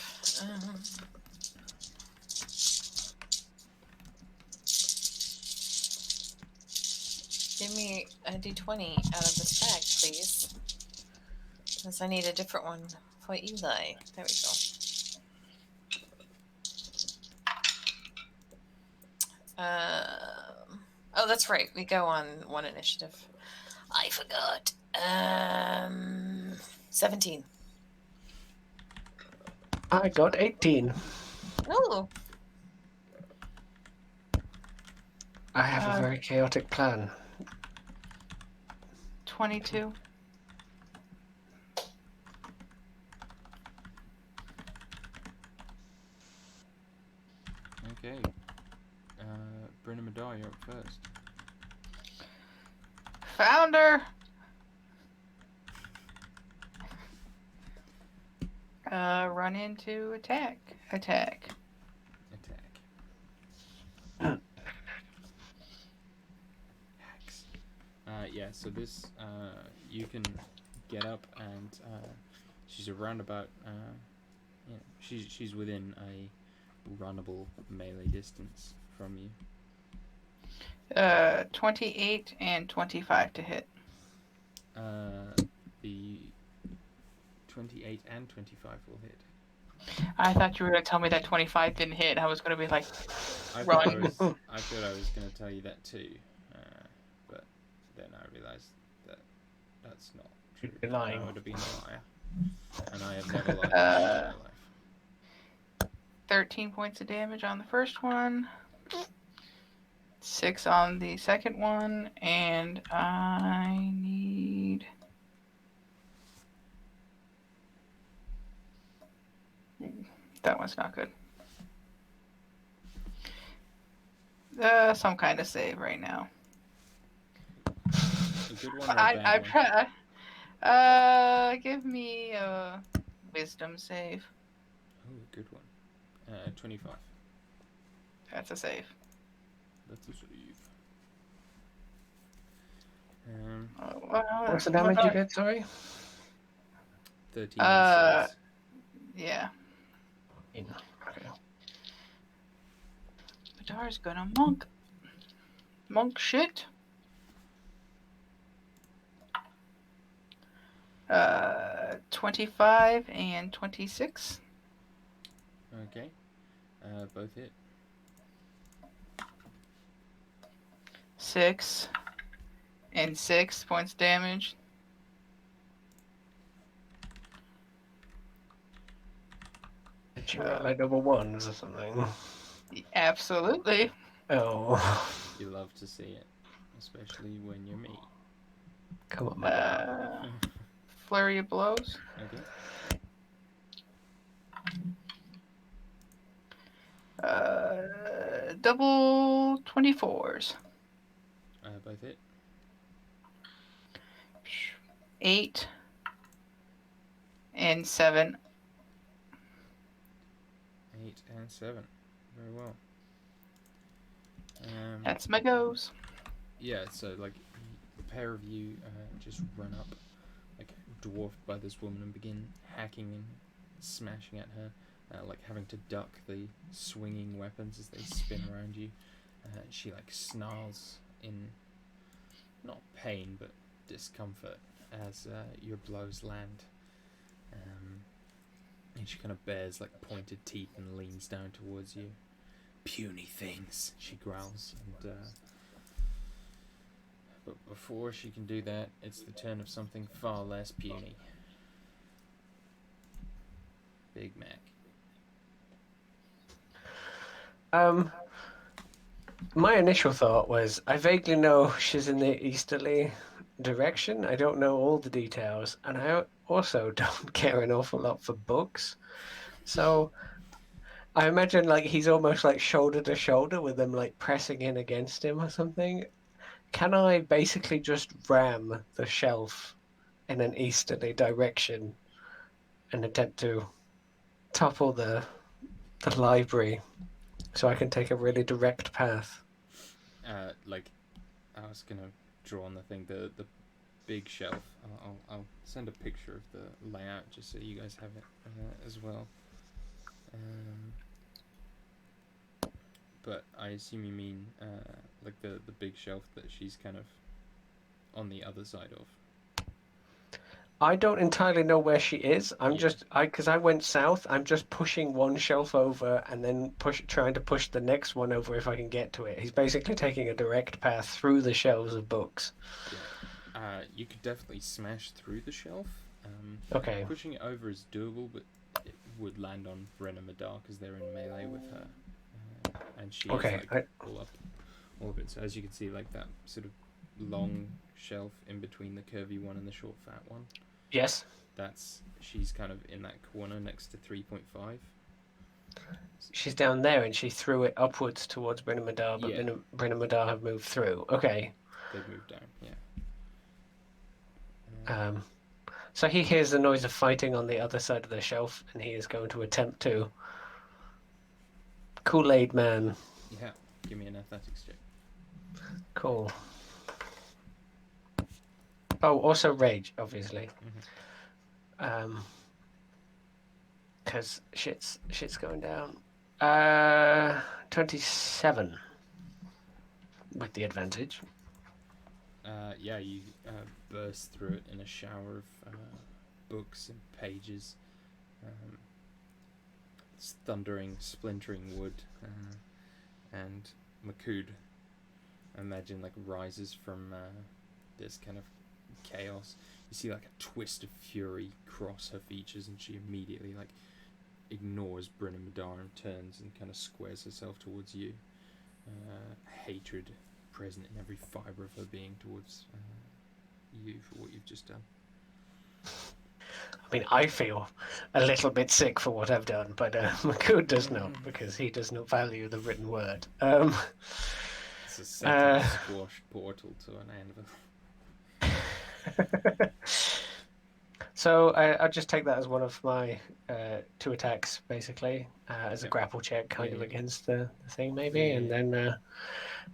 Give me a d20 out of this bag, please. Because I need a different one for Eli. There we go. Oh, that's right. We go on one initiative. I forgot. 17. I got 18. Ooh. I have a very chaotic plan. 22. Okay. Brennan Madar, you're up first. Founder! Run into attack. Attack. Hacks. Yeah, so this, you can get up and she's around about, yeah, she's within a runnable melee distance from you. 28 and 25 to hit. The 28 and 25 will hit. I thought you were going to tell me that 25 didn't hit. I was going to be like, I run. thought I was going to tell you that too, but then I realized that that's not true. You're lying. I would have been a liar, and I have never lied in my entire life. 13 points of damage on the first one. 6 on the second one, and I need... That one's not good. Some kind of save right now. A good one or a bad one? Give me a wisdom save. Oh, a good one. 25. That's a save. That's a save. What's the damage you get, sorry? 13 yeah. Okay. Madar's gonna monk shit. 25 and 26. Okay. Both hit. 6 and 6 points damage. Did you roll like double ones or something? Absolutely. Oh. You love to see it, especially when you're me. Come on, my dad. Flurry of blows. Okay. Double 24s. Both hit. 8 and 7. 8 and 7. Very well. That's my goes. Yeah, so like the pair of you just run up, like dwarfed by this woman, and begin hacking and smashing at her, like having to duck the swinging weapons as they spin around you. She like snarls in not pain but discomfort as your blows land. And she kind of bares like pointed teeth and leans down towards you. Puny things, she growls, and but before she can do that, it's the turn of something far less puny. Big Mac. My initial thought was I vaguely know she's in the easterly direction. I don't know all the details, and I also don't care an awful lot for books. So I imagine like he's almost like shoulder to shoulder with them like pressing in against him or something. Can I basically just ram the shelf in an easterly direction and attempt to topple the library so I can take a really direct path? Like, I was gonna draw on the thing, the big shelf. I'll send a picture of the layout just so you guys have it as well. But I assume you mean like the big shelf that she's kind of on the other side of. I don't entirely know where she is. I'm Yeah. just because I went south. I'm just pushing one shelf over and then trying to push the next one over if I can get to it. He's basically taking a direct path through the shelves of books. Yeah. You could definitely smash through the shelf. Okay. Pushing it over is doable, but it would land on Brenna Madar because they're in melee with her, and she Okay, is like all of it. So as you can see, like that sort of long shelf in between the curvy one and the short fat one. Yes. She's kind of in that corner next to 3.5. She's down there, and she threw it upwards towards Bryn Madar, but Yeah. Bryn Madar have moved through. Okay. They've moved down. Yeah. So he hears the noise of fighting on the other side of the shelf, and he is going to attempt to Kool-Aid Man. Yeah. Give me an athletics check. Cool. Oh, also rage, obviously. Because shit's going down. 27 with the advantage. Yeah, you burst through it in a shower of books and pages. It's thundering, splintering wood, and Makud, I imagine, like rises from this kind of chaos. You see like a twist of fury cross her features, and she immediately like ignores Bryn and Madar and turns and kind of squares herself towards you. Hatred present in every fibre of her being towards you for what you've just done. I mean, I feel a little bit sick for what I've done, but Makud does not, because he does not value the written word. It's a second squashed portal to an anvil. So I'll just take that as one of my 2 attacks, basically, as a grapple check, kind of against the thing, maybe. And then,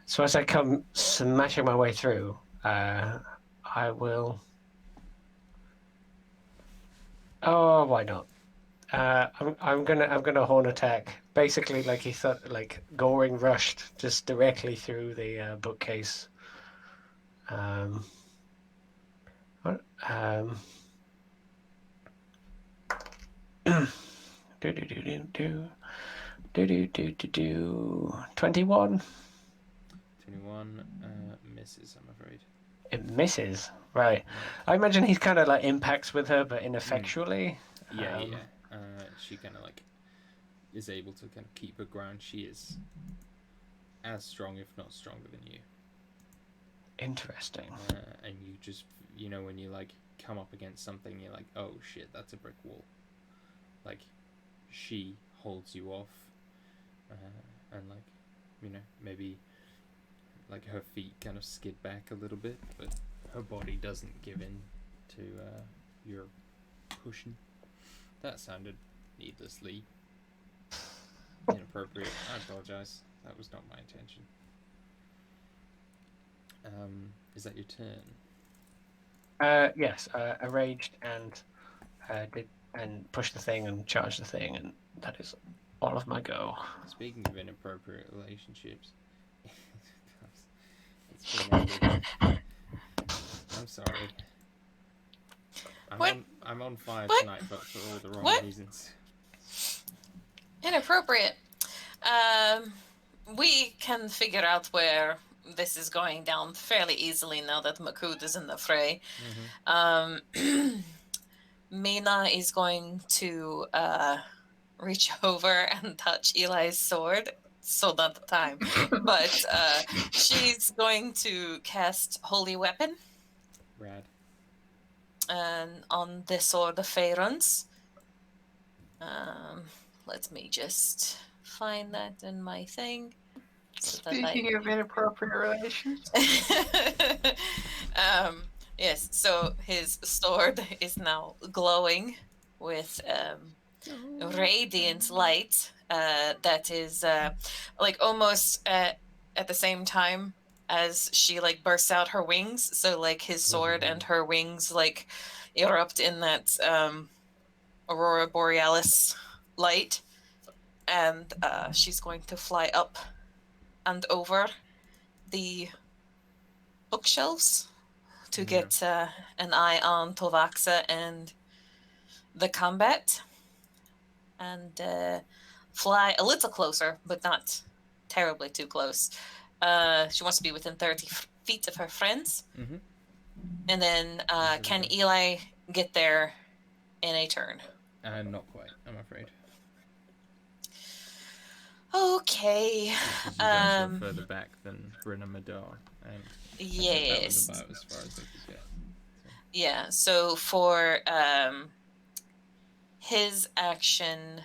so as I come smashing my way through, I will. Oh, why not? I'm gonna horn attack. Basically, like he thought, like Goring rushed just directly through the bookcase. What? Do 21. 21 misses, I'm afraid. It misses, right? I imagine he's kind of like impacts with her, but ineffectually. Yeah. She kind of like is able to kind of keep her ground. She is as strong, if not stronger, than you. Interesting. And you just, you know, when you like come up against something, you're like, oh shit, that's a brick wall. Like, she holds you off, and like, you know, maybe like her feet kind of skid back a little bit, but her body doesn't give in to your pushing. That sounded needlessly inappropriate. I apologize. That was not my intention. Is that your turn? Yes, I raged and did and pushed the thing and charged the thing, and that is all of my go. Speaking of inappropriate relationships, it's been ended. I'm sorry. I'm on fire tonight, but for all the wrong reasons. Inappropriate. We can figure out where this is going down fairly easily now that Makud is in the fray. Mina is going to reach over and touch Eli's sword. So not the time. But she's going to cast Holy Weapon. Rad. And on the sword of Faerun's. Let me just find that in my thing. Speaking of inappropriate relations. Yes, so his sword is now glowing with radiant light that is like almost at the same time as she like bursts out her wings. So like his sword and her wings like erupt in that Aurora Borealis light, and she's going to fly up and over the bookshelves to get an eye on Tovaxa and the combat, and fly a little closer, but not terribly too close. She wants to be within 30 feet of her friends. And then can Eli get there in a turn? Not quite, I'm afraid. Okay. Because you guys were further back than Bryn and Madar, and I think that was Yes. about as far as they could get. Yeah. So for his action,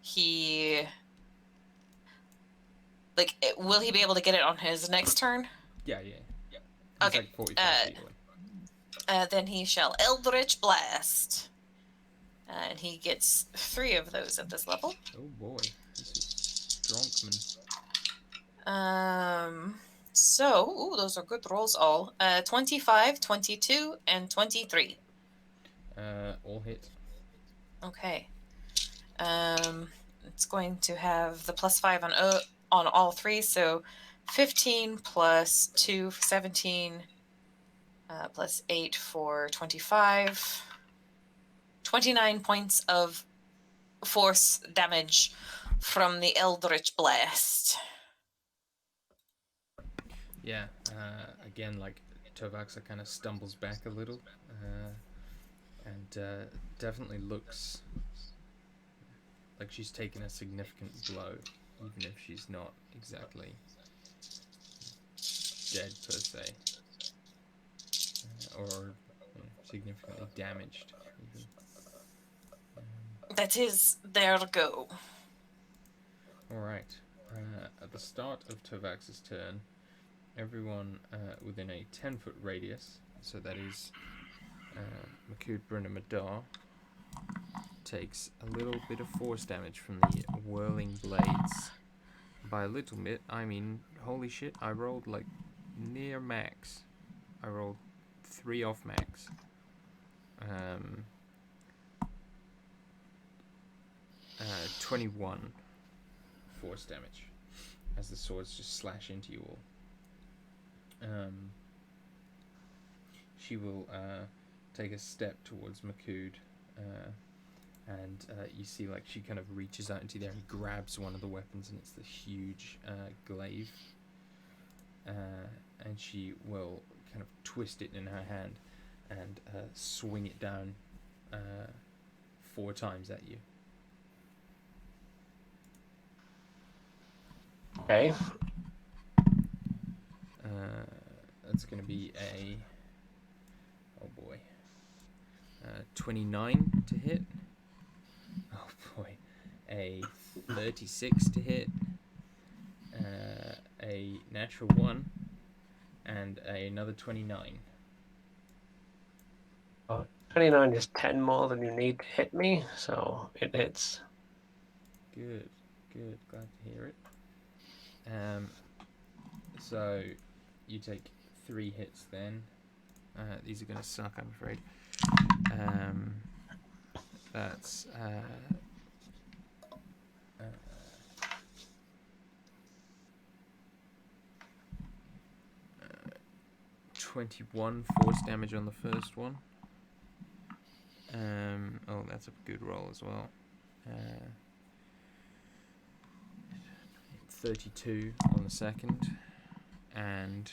he will he be able to get it on his next turn? Yeah. He's Okay. like 45 feet away. Then he shall Eldritch Blast. And he gets 3 of those at this level. Oh boy, this is Dronkman. So, those are good rolls all. 25, 22, and 23. All hit. Okay. It's going to have the +5 on all 3, so 15 plus 2 for 17, plus 8 for 25. 29 points of force damage from the Eldritch Blast. Yeah. Again, like Tovaxa kind of stumbles back a little, and definitely looks like she's taken a significant blow, even if she's not exactly dead per se, or significantly damaged even. That is their go. Alright, at the start of Tovax's turn, everyone within a 10-foot radius, so that is Makud, Bryn and Madar, takes a little bit of force damage from the whirling blades. By a little bit, I mean, holy shit, I rolled like near max. I rolled 3 off max. 21 force damage as the swords just slash into you all. She will take a step towards Makud, and you see like she kind of reaches out into there and grabs one of the weapons, and it's the huge glaive, and she will kind of twist it in her hand and swing it down 4 times at you. Okay. That's going to be a 29 to hit. Oh boy, a 36 to hit. A natural 1 and another 29. 29 is 10 more than you need to hit me, so it hits. Good. Glad to hear it. So you take 3 hits then. These are gonna suck, I'm afraid. That's 21 force damage on the first one. Oh, that's a good roll as well. 32 on the second, and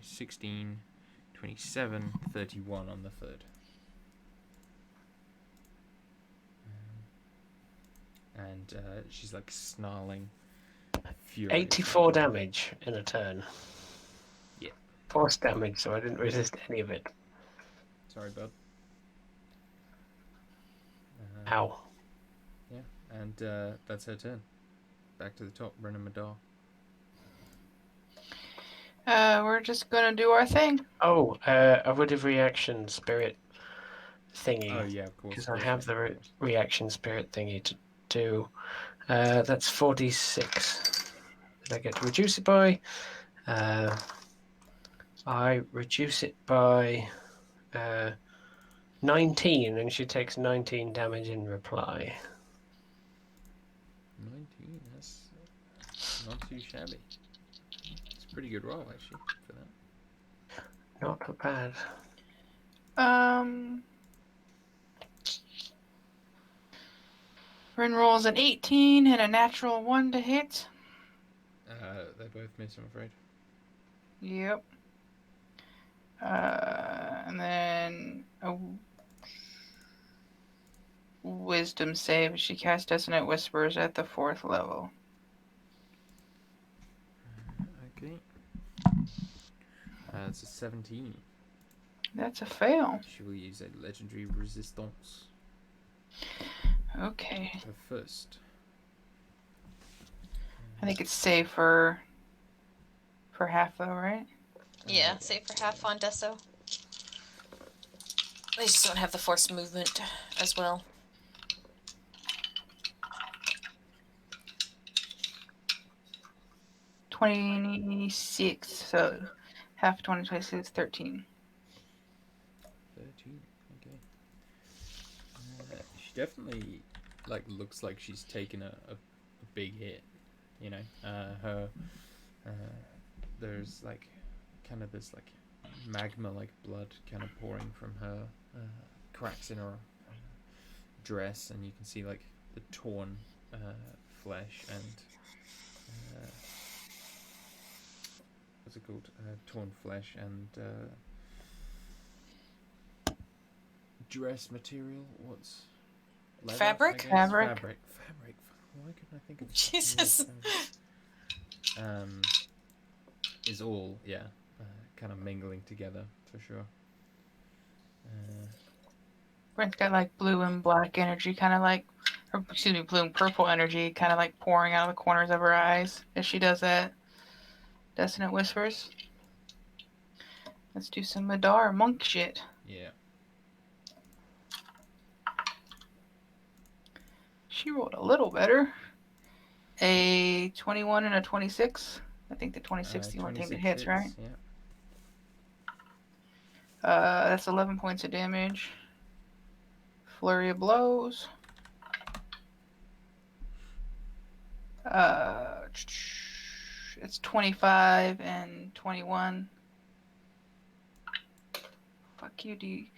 16, 27, 31 on the third. And she's like snarling furiously. 84 damage in a turn. Yeah. Force damage, so I didn't resist any of it. Sorry, bud. Ow. Yeah, and that's her turn. Back to the top, Bryn and Madar. We're just gonna do our thing. Oh, a would have reaction spirit thingy. Oh yeah, of course. Because I have the reaction spirit thingy to do. That's 46. Did I get to reduce it by? I reduce it by 19, and she takes 19 damage in reply. 19. That's not too shabby. It's a pretty good roll actually for that. Not bad. Rin rolls an 18 and a natural 1 to hit. They both miss, I'm afraid. Yep. And then wisdom save. She cast Dissonant Whispers at the 4th level. Okay. It's a 17. That's a fail. She will use a legendary resistance. Okay. Her first. I think it's safe for half though, right? Yeah, save for half on Deso. They just don't have the force movement as well. $26, so half 2026 is 13. 13. Okay. She definitely looks like she's taken a big hit. You know, her there's kind of this magma blood kind of pouring from her cracks in her dress, and you can see the torn flesh and what's it called? Torn flesh and dress material. What's leather, Fabric? I guess? Fabric. Fabric. Why couldn't I think of Jesus. Is all kind of mingling together for sure. Brent's got blue and black energy, kind of or excuse me, blue and purple energy, kind of pouring out of the corners of her eyes as she does that. Dissonant Whispers. Let's do some Madar monk shit. Yeah. She rolled a little better. A 21 and a 26. I think the 26 is the only thing that hits, right? Yeah. That's 11 points of damage. Flurry of blows. It's 25 and 21. Fuck you, D.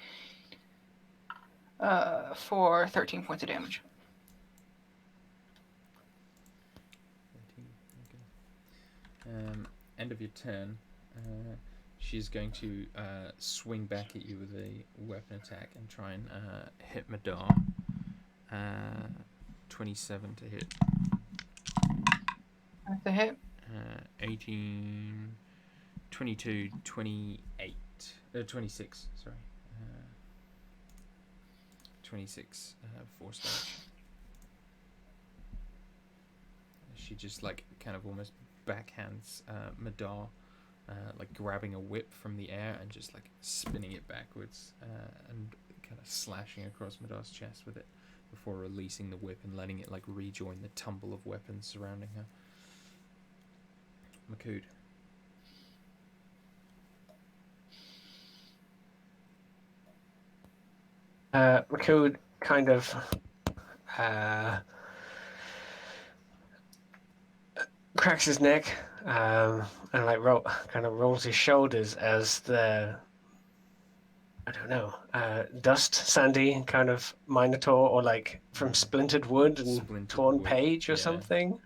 For 13 points of damage. 13. Okay. End of your turn. She's going to swing back at you with a weapon attack and try and hit Madar. 27 to hit. That's a hit. 18, 22, 28, 26, sorry. 26 force damage. She just kind of almost backhands Madar, grabbing a whip from the air and just spinning it backwards and kind of slashing across Madar's chest with it before releasing the whip and letting it rejoin the tumble of weapons surrounding her. Makood. Makood kind of cracks his neck and kind of rolls his shoulders as the dust sandy kind of minotaur or from splintered wood and Splintered torn wood, page or yeah. something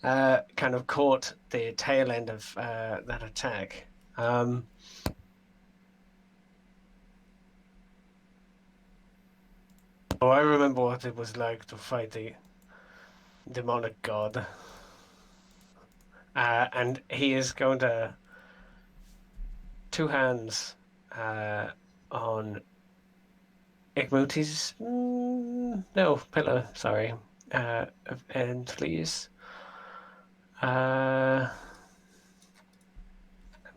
kind of caught the tail end of that attack. I remember what it was like to fight the demonic god. And he is going to two hands on Igmuti's pillar, sorry. And please. Let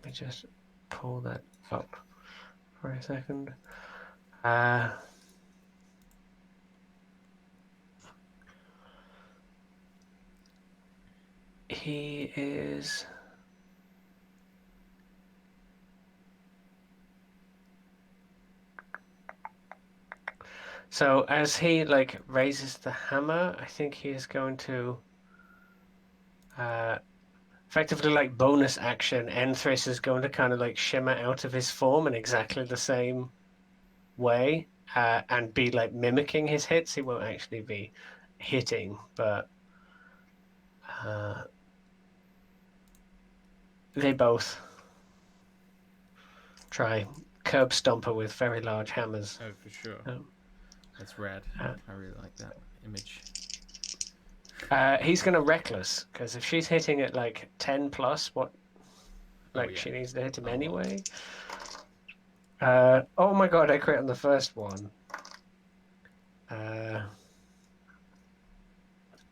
me just pull that up for a second. He is... So as he raises the hammer, I think he is going to effectively bonus action. Enthris is going to kind of shimmer out of his form in exactly the same way and be mimicking his hits. He won't actually be hitting, but they both try curb stomper with very large hammers. Oh, for sure. That's rad. Uh, I really like that image. He's gonna reckless because if she's hitting at like 10 plus, what Oh yeah. she needs to hit him A lot. anyway. Oh my god! I crit on the first one. And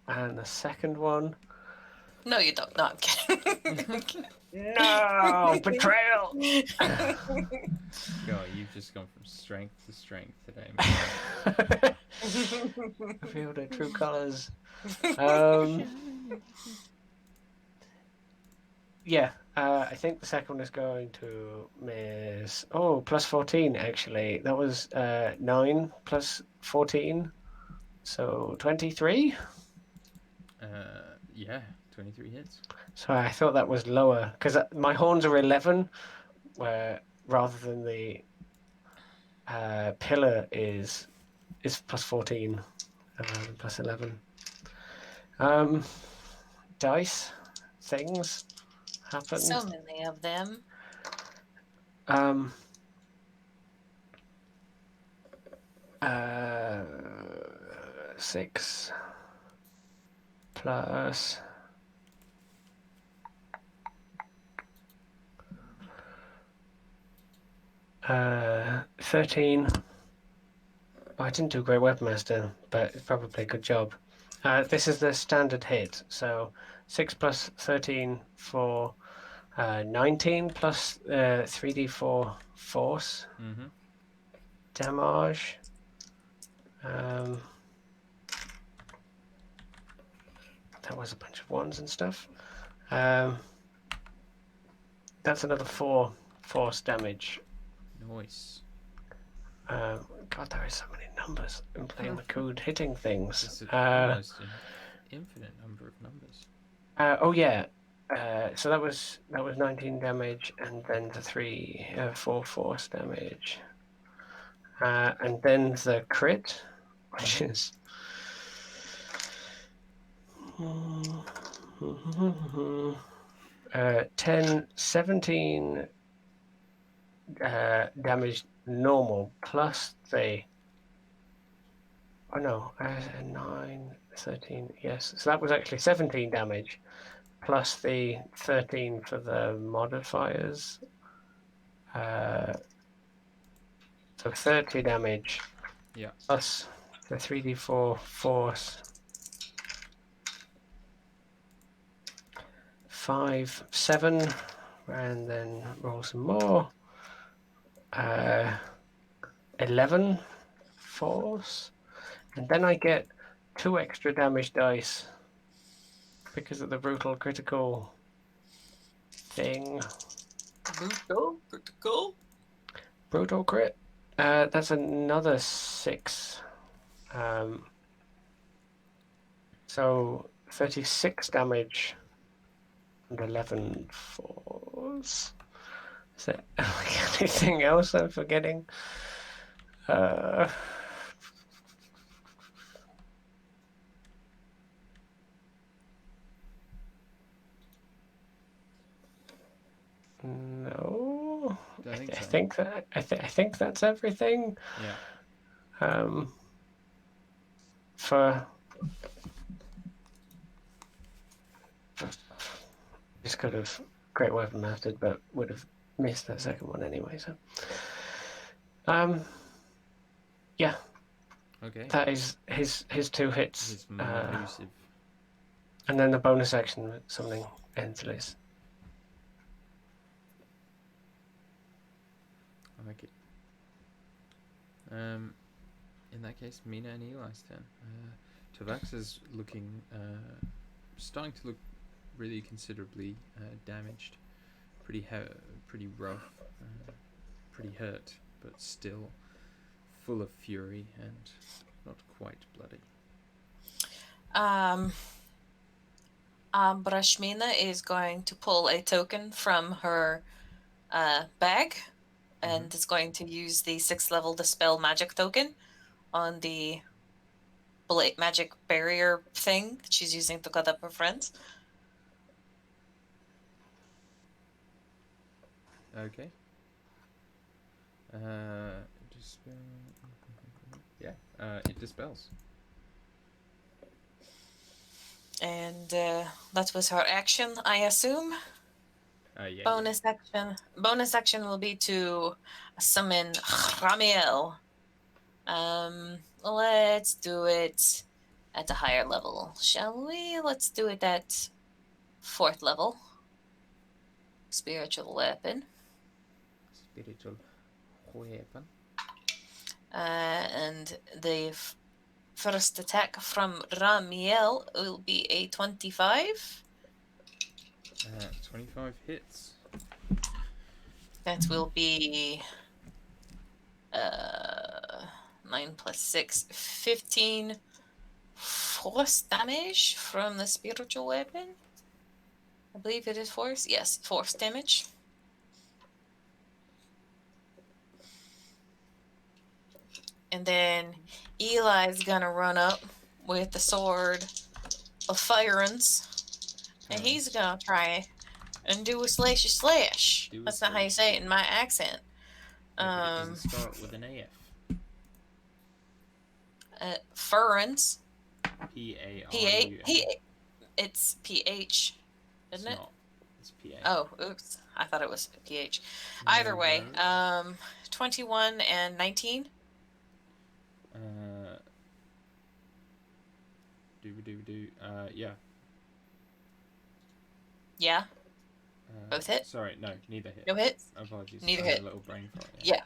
the second one. No, you don't. No, I'm kidding. No betrayal. God, you've just gone from strength to strength today, man. I feel the true colors. Yeah, I think the second one is going to miss. Oh, plus 14 actually. That was 9 plus 14, so 23. Yeah, 23 hits. So I thought that was lower because my horns are 11, where rather than the pillar is plus 14, plus 11. Dice things happen. So many of them. 6 plus 13. Oh, I didn't do Great Weaponmaster, but it's probably a good job. This is the standard hit, so 6 plus 13 for 19 plus 3d4 force Mm-hmm. damage. That was a bunch of ones and stuff. That's another 4 force damage. Nice. God, there are so many numbers in playing the code hitting things. It's almost an infinite number of numbers. Oh yeah. So that was 19 damage, and then the 4 force damage, and then the crit, which is 10, 17 damage normal plus the. Oh no, 9, 13. Yes, so that was actually 17 damage plus the 13 for the modifiers. So 30 damage. Yeah. Plus the 3d4 force. 5, 7, and then roll some more. 11 force, and then I get 2 extra damage dice because of the brutal critical thing. Brutal crit. That's another 6. So 36 damage and 11 force. Is there anything else I'm forgetting? No. I think so. I think that's everything. Yeah. For just could have Great Weapon Mastered, but would have missed that second one anyway. So, yeah, Okay. that is his 2 hits. It's elusive. And then the bonus action, something endless. I like it. In that case, Mina and Eli's turn. Tovaxa's looking, starting to look really considerably damaged. Pretty rough, pretty hurt, but still full of fury and not quite bloody. Brashmina is going to pull a token from her bag, and is going to use the 6th level Dispel Magic token on the magic barrier thing that she's using to cut up her friends. Okay. Dispel. Yeah, it dispels. And that was her action, I assume. Yeah. Bonus action will be to summon Ramiel. Let's do it at a higher level, shall we? Let's do it at 4th level. Spiritual weapon. Spiritual weapon. And the first attack from Ramiel will be a 25. 25 hits. That will be 9 plus 6, 15 force damage from the spiritual weapon. I believe it is force. Yes, force damage. And then Eli's gonna run up with the sword of Firens. And he's gonna try and do a slash. That's not how you say it in my accent. Yeah, but it doesn't start with an AF. Firens. P-A-R-U-N. It's PH, isn't it? Not. It's P-A. Oh, oops. I thought it was PH. Either way, 21 and 19. Yeah. Yeah. Both hit? Sorry, no, neither hit. No hits? Apologies. Neither I had hit. a little brain fart. Yeah.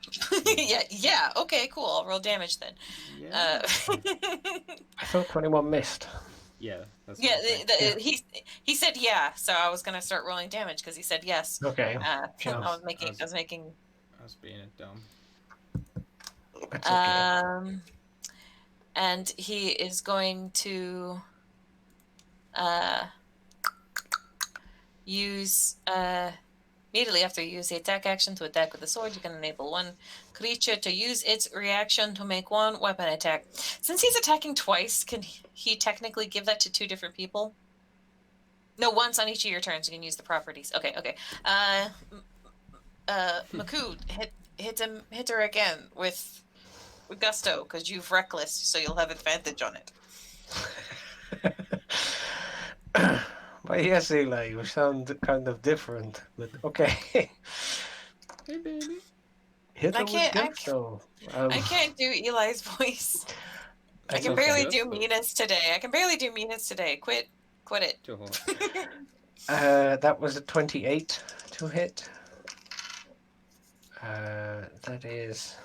yeah. Okay, cool. I'll roll damage then. Yeah. I thought 21 missed. Yeah. That's Yeah, Yeah. he said yeah, so I was gonna start rolling damage because he said yes. Okay. I was making. I was being a dumb. That's okay. And he is going to use immediately after you use the attack action to attack with the sword, you can enable one creature to use its reaction to make one weapon attack. Since he's attacking twice, can he technically give that to 2 different people? No, once on each of your turns you can use the properties. Okay. Makud, hit her again with gusto because you've reckless, so you'll have advantage on it. But yes, Eli, you sound kind of different, but okay. Hey, baby. Hit her with gusto. I can't do Eli's voice. I can barely do Mina's today. Quit it. That was a 28 to hit. That is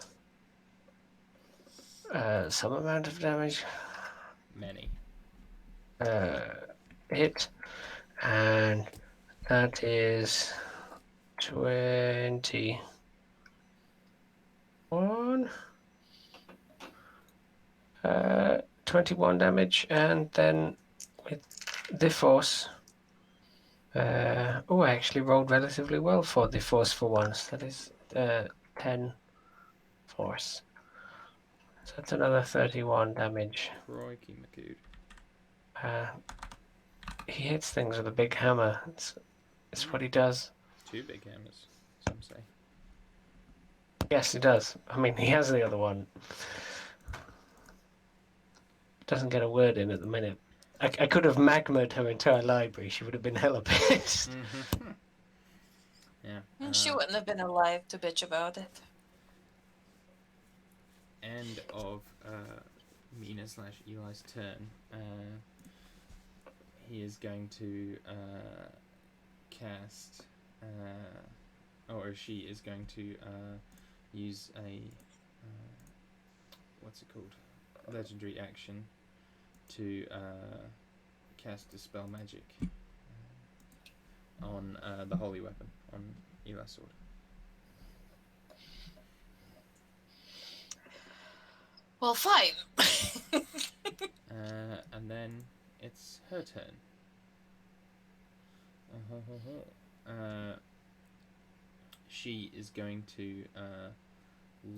some amount of damage. Many. Hit. And that is 21. 21 damage, and then with the force. I actually rolled relatively well for the force for once. That is 10 force. So that's another 31 damage. Crikey, Makud. He hits things with a big hammer. It's what he does. 2 big hammers, some say. Yes, he does. I mean, he has the other one. Doesn't get a word in at the minute. I could have magma'd her entire library. She would have been hella pissed. Mm-hmm. Yeah. She wouldn't have been alive to bitch about it. End of Mina/Eli's turn. He is going to cast, or she is going to use a what's it called? Legendary action to cast Dispel Magic on the holy weapon, on Eli's sword. Well, fine. And then it's her turn. She is going to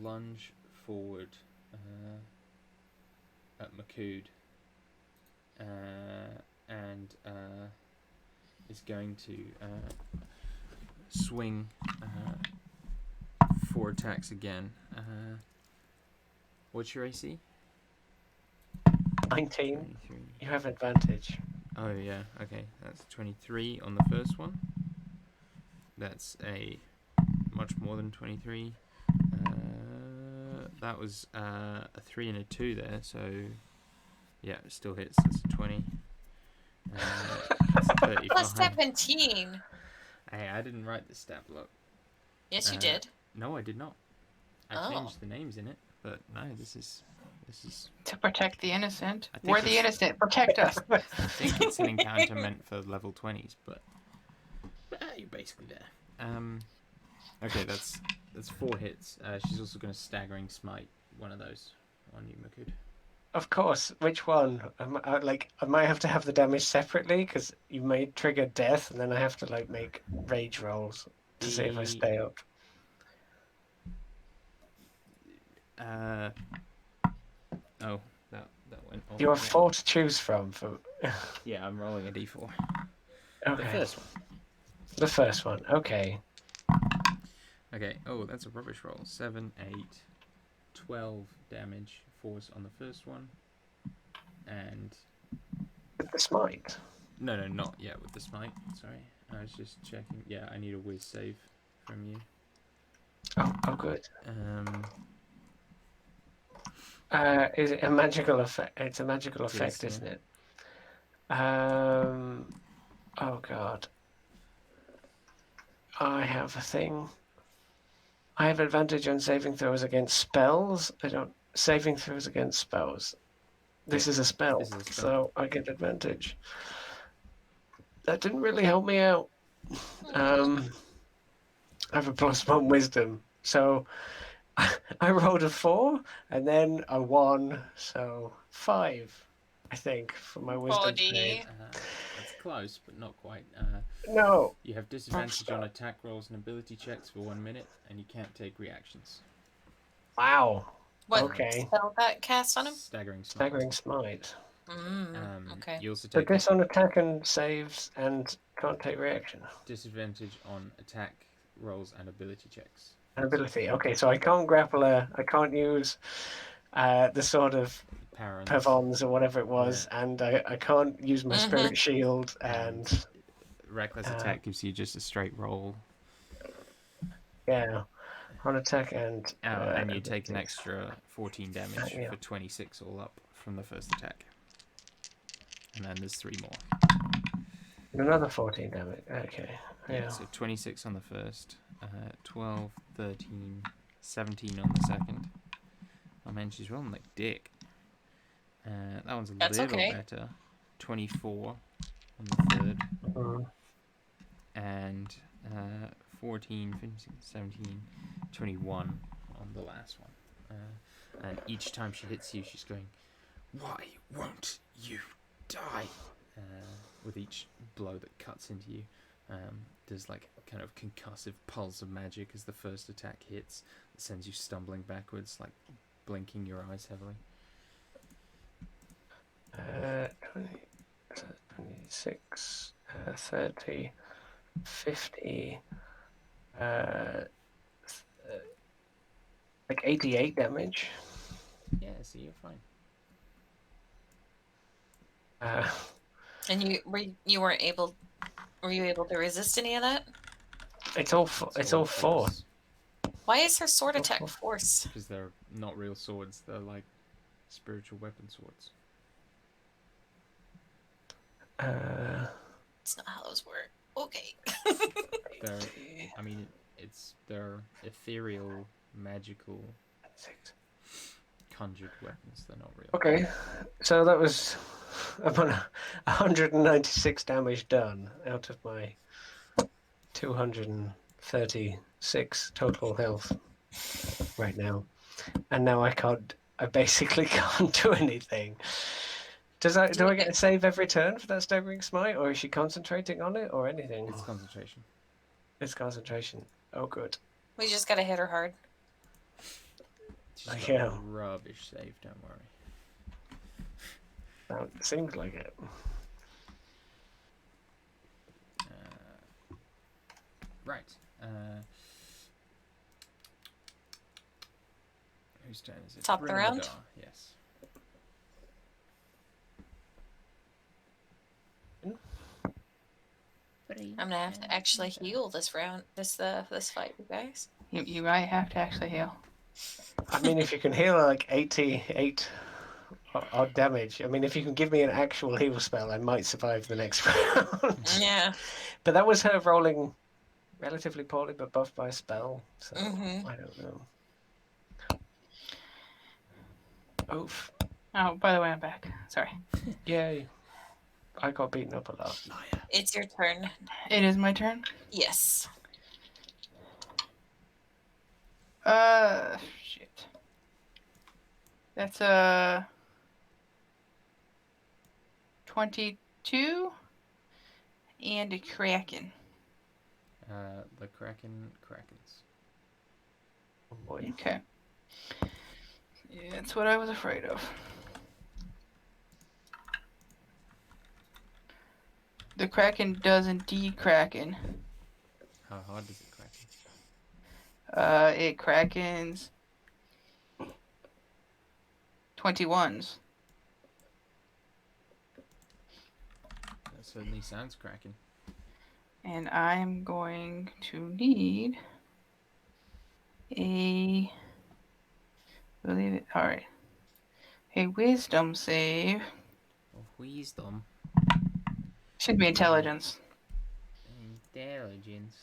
lunge forward at Makud and is going to swing 4 attacks again. What's your AC? 19. 23. You have advantage. Oh yeah, okay. That's 23 on the first one. That's a much more than 23. That was a 3 and a 2 there, so yeah, it still hits. That's a 20. That's a 35. Plus 17. Hey, I didn't write the stat block. Yes, you did. No, I did not. I Oh. changed the names in it, but no, this is To protect the innocent. I think We're the it's- innocent. Protect us. I think it's an encounter meant for level 20s, but you're basically there. Okay, that's 4 hits. She's also going to staggering smite one of those on you, Makud. Of course. Which one? I might have to have the damage separately because you may trigger death, and then I have to like make rage rolls to see if I stay up. Oh, that went off. You have 4 to choose from. Yeah, I'm rolling a d4. Okay. The first one. The first one. Okay. Okay. Oh, that's a rubbish roll. 7, 8, 12 damage force on the first one, and With the smite. no, not yet with the smite. Sorry, I was just checking. Yeah, I need a whiz save from you. Oh, good. Is it a magical effect? It's a magical effect, yeah. isn't it? Oh god. I have a thing. I have advantage on saving throws against spells. I don't saving throws against spells. This is a spell, This is a spell. so I get advantage. That didn't really help me out. I have a +1 wisdom, so I rolled a 4 and then a 1, so 5, I think, for my wisdom save. That's close, but not quite. No. You have disadvantage on attack rolls and ability checks for 1 minute, and you can't take reactions. Wow. What Okay. spell that cast on him? Staggering smite. Staggering smite. Okay. You also So take this on attack and saves and can't take reaction. disadvantage on attack rolls and ability checks. An ability. Okay, so I can't grapple her. I can't use the sword of Parents. Pavons or whatever it was, and I can't use my spirit shield and reckless attack gives you just a straight roll. Yeah, on attack and and you take an abilities. extra 14 damage Yeah. for 26 all up from the first attack. And then there's 3 more. Another 14 damage. Okay. Yeah, so 26 on the first, 12, 13, 17 on the second. Oh man, she's rolling like dick. That one's a little better. 24 on the third. And 14, 15, 17, 21 on the last one. And each time she hits you, she's going, "Why won't you die?" With each blow that cuts into you. There's like a kind of concussive pulse of magic as the first attack hits. It sends you stumbling backwards, like blinking your eyes heavily. 20, 26, 30, 50, like 88 damage. Yeah, so you're fine. And you weren't able. Were you able to resist any of that? It's all 4. Why is her sword attack force? Because they're not real swords. They're like spiritual weapon swords. It's not how those work. Okay. They're ethereal, magical, conjured weapons. They're not real. Okay, so that was about 196 damage done out of my 236 total health right now, and now I basically can't do anything. Do I get a save every turn for that staggering smite, or is she concentrating on it, or anything? It's concentration. It's concentration. Oh, good. We just gotta hit her hard. She's got Yeah. a rubbish save. Don't worry. That seems like it. Right. Whose turn is it? Top of the round? Yes. I'm gonna have to actually heal this round, this fight, you guys. You might have to actually heal. I mean, if you can heal like 88 odd damage, I mean, if you can give me an actual heal spell, I might survive the next round. Yeah. But that was her rolling relatively poorly, but buffed by a spell, so Mhm. I don't know. Oof. Oh, by the way, I'm back. Sorry. Yay. I got beaten up a lot. It's your turn. It is my turn. Yes. Shit. That's a 22 and a kraken. The Krakens. Oh boy. Okay. Yeah, that's what I was afraid of. The kraken does indeed kraken. How hard does it Kraken? It krakens 21s. That certainly sounds Kraken. And I'm going to need a, believe it, alright, a wisdom save. Well, wisdom. Should be intelligence. Intelligence.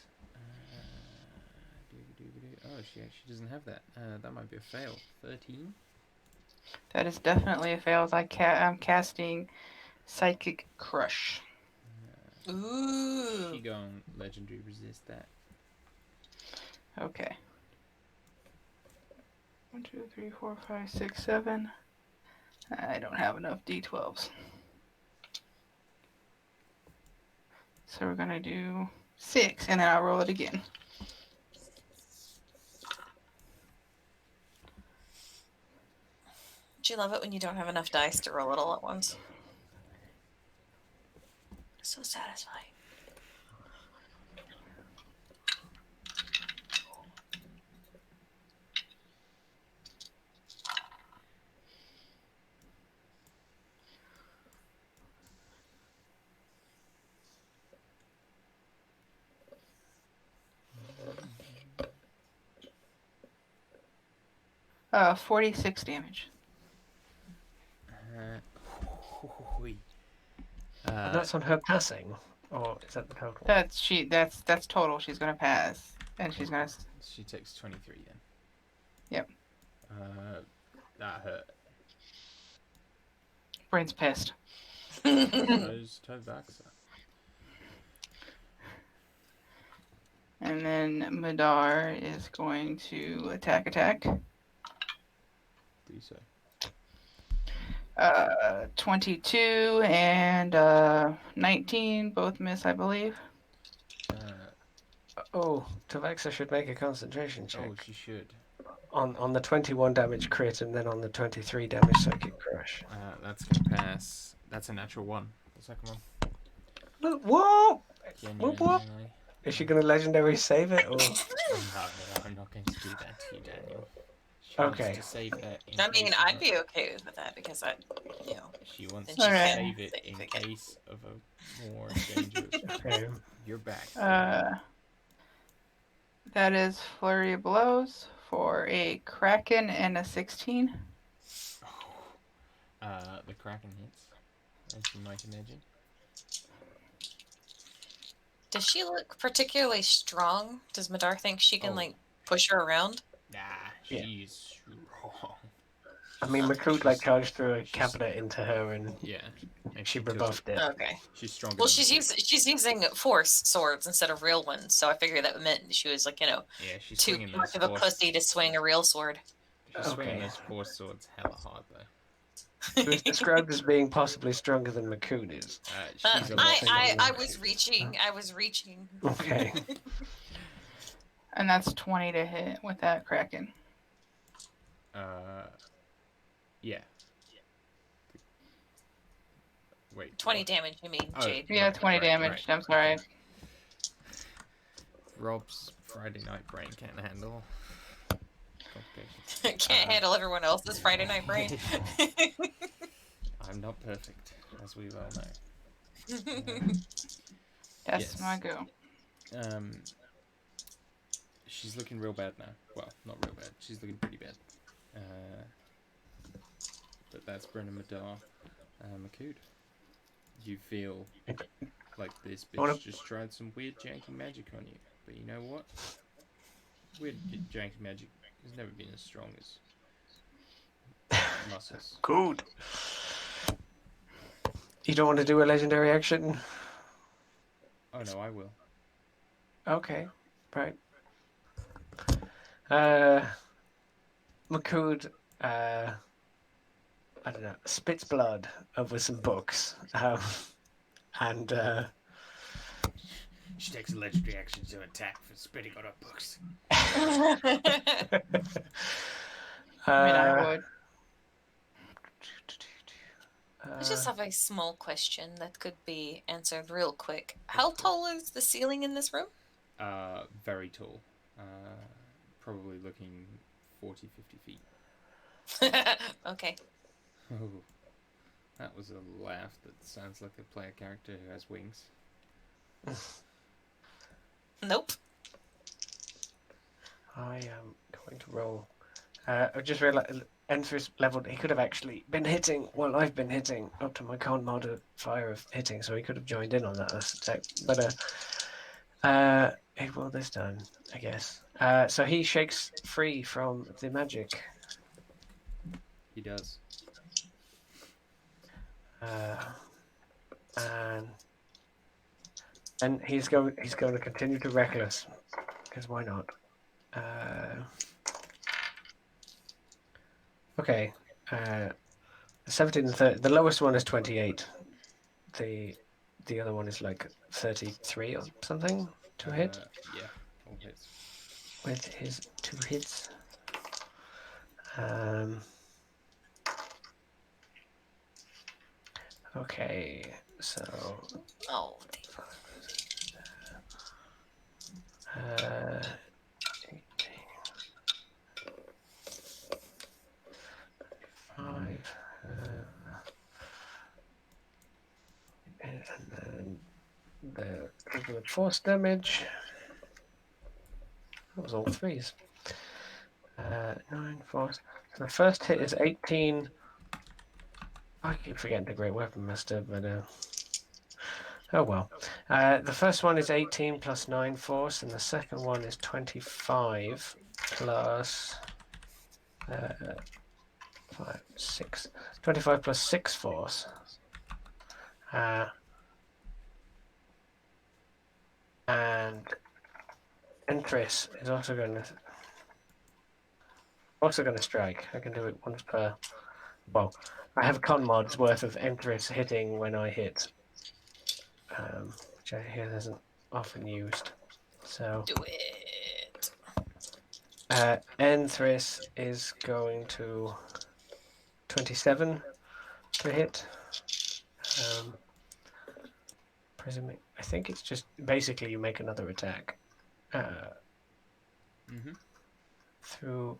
Oh, she actually doesn't have that. That might be a fail. 13? That is definitely a fail as I'm casting Psychic Crush. Ooh. She gonna legendary resist that. Okay. 1, 2, 3, 4, 5, 6, 7. I don't have enough D12s. So we're gonna do 6, and then I'll roll it again. Do you love it when you don't have enough dice to roll it all at once? So satisfying. Uh, 46 damage. And that's on her passing, or is that the total? That's total. She's gonna pass, and she's gonna. She takes 23 then. Yep. That hurt. Brain's pissed. Those Tovaxa. And then Madar is going to attack. Do so. 22 and 19, both miss, I believe. Oh, Tovaxa should make a concentration check. Oh, she should. On the 21 damage crit and then on the 23 damage psychic crush. That's gonna pass. That's a natural 1. The second one. Whoa! Genuinely. Whoop. Is she going to legendary save it? Or? No, I'm not going to do that to you, Daniel. She Okay. wants to save that. I mean, I'd be okay with that because She wants Then to she can save it save in it. case of a more dangerous. Okay. You're back. That is Flurry of Blows for a Kraken and a 16. The Kraken hits, as you might imagine. does she look particularly strong? Does Madar think she can Oh. like push her around? Nah, Yeah. she's strong. I mean, Makut like charged through a cabinet into her and Yeah, and she killed rebuffed it. Okay. She's stronger. Well, than she's using force swords instead of real ones, so I figured that meant she was like Yeah, she's too swinging much those of a force. pussy to swing a real sword. She's swinging Okay. those force swords hella hard though. She was described as being possibly stronger than Makut is. She's a lot I stronger. was reaching. I was reaching. Okay. And that's 20 to hit with that Kraken. Yeah. Wait. 20 what? damage, you mean, Oh, Jade? Yeah, Right, 20 right, damage. right. I'm sorry. Okay. Rob's Friday night brain can't handle complications. Can't handle everyone else's Friday night brain. I'm not perfect, as we well know. That's Yes. my go. She's looking real bad now. Well, not real bad. She's looking pretty bad. But that's Brennan Madar. Makud. You feel like this bitch just tried some weird janky magic on you. But you know what? Weird janky magic has never been as strong as muscles. Good. You don't want to do a legendary action? Oh no, I will. Okay, right. Makud, I don't know, spits blood over some books. And She takes a legendary action to attack for spitting on her books. I mean, I would. I just have a small question that could be answered real quick. How tall is the ceiling in this room? Very tall. Probably looking 40, 50 feet. Okay. Oh, that was a laugh that sounds like a player character who has wings. Nope. I am going to roll. I just realized Enthris leveled. He could have actually been hitting. Well, I've been hitting up to my con modifier of hitting, so he could have joined in on that attack. But he will this time, I guess. So he shakes free from the magic. He does. And he's going to continue to reckless, because why not? Okay. 17 and 30. The lowest one is 28. The other one is like 33 or something to hit. Yeah, all hits. With his 2 hits. Okay, so. Oh. 18. 5. And then the regular force damage. That was all 3s. 9 force. So the first hit is 18. I keep forgetting the Great Weapon Master, but oh well. The first one is 18 plus 9 force, and the second one is 25 plus 5, 6. 25 plus 6 force. And Entris is also going to strike. I can do it once per. Well, I have a con mod's worth of Entris hitting when I hit, which I hear isn't often used. So Do it. Entris is going to 27 to hit. Presuming, I think it's just basically you make another attack through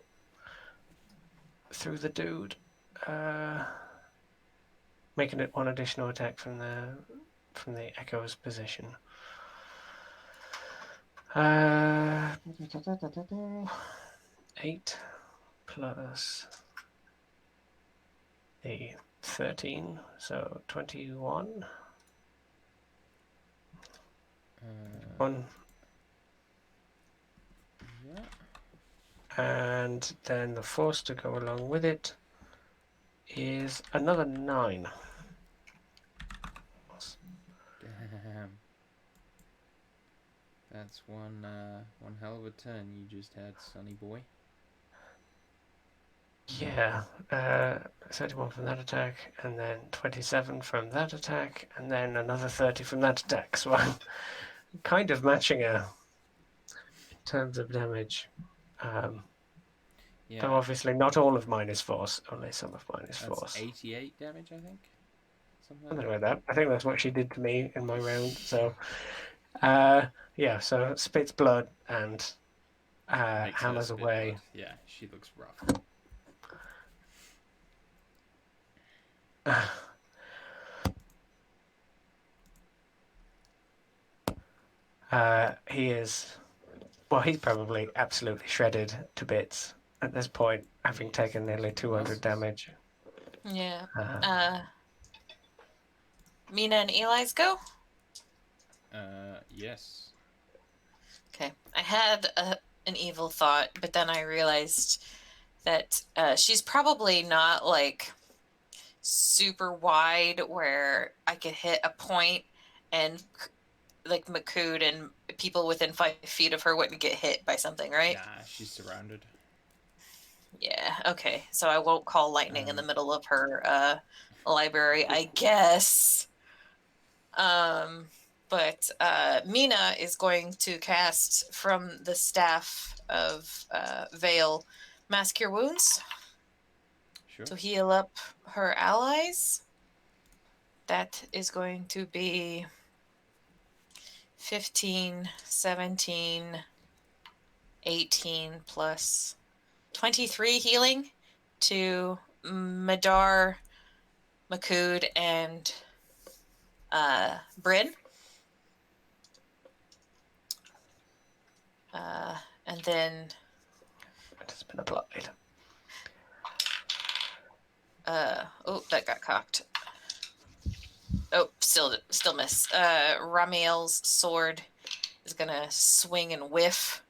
the dude, making it one additional attack from the echo's position. 8 plus the 13, so 21. 1. Yeah. And then the force to go along with it is another 9. Damn. That's one hell of a turn you just had, sonny boy. Yeah, 31 from that attack, and then 27 from that attack, and then another 30 from that attack. So I'm kind of matching her in terms of damage. Yeah. Though obviously not all of mine is force, only some of mine is That's force. 88 damage, I think. Something like that. I think that's what she did to me in my round. So, yeah, so spits blood and Makes her hammers spit away. blood. Yeah, she looks rough. He is. Well, he's probably absolutely shredded to bits at this point, having Yes, taken nearly it's 200 muscles. damage. Yeah. Uh, Mina and Eli's go. Yes. Okay. I had an evil thought, but then I realized that she's probably not like super wide where I could hit a point and like Makud and people within 5 feet of her wouldn't get hit by something, right? Nah, she's surrounded. Yeah, okay. So I won't call lightning in the middle of her library, I guess. But Mina is going to cast from the staff of Vale Mass Cure Wounds Sure. to heal up her allies. That is going to be 15, 17, 18 plus 23 healing to Madar, Makud, and Bryn. And then it has been applied. oh, that got cocked. Oh, still miss. Ramiel's sword is gonna swing and whiff.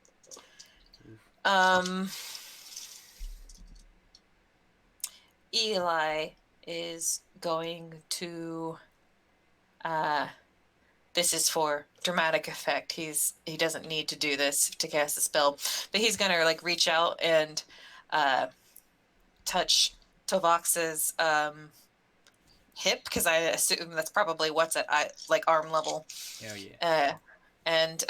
Eli is going to this is for dramatic effect. He doesn't need to do this to cast a spell, but he's gonna like reach out and touch Tovaxa's hip, because I assume that's probably what's at like arm level. Hell yeah. And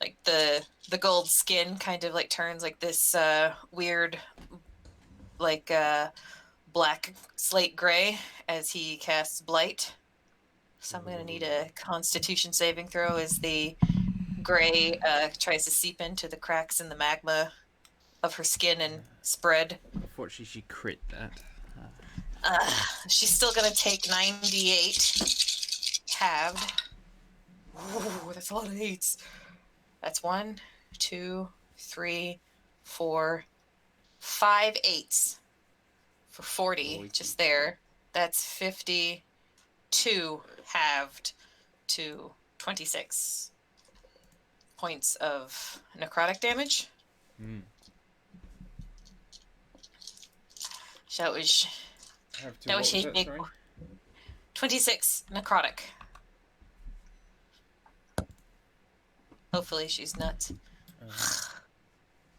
like the gold skin kind of like turns like this weird like black slate gray as he casts blight. So I'm gonna need a Constitution saving throw as the gray tries to seep into the cracks in the magma of her skin and spread. Unfortunately, she crit that. She's still gonna take 98 halved. Ooh, that's a lot of 8s. That's 1, 2, 3, 4, 5 8s for 40 just there. That's 52 halved to 26 points of necrotic damage. So that was What was that, big. sorry? 26 necrotic. Hopefully she's not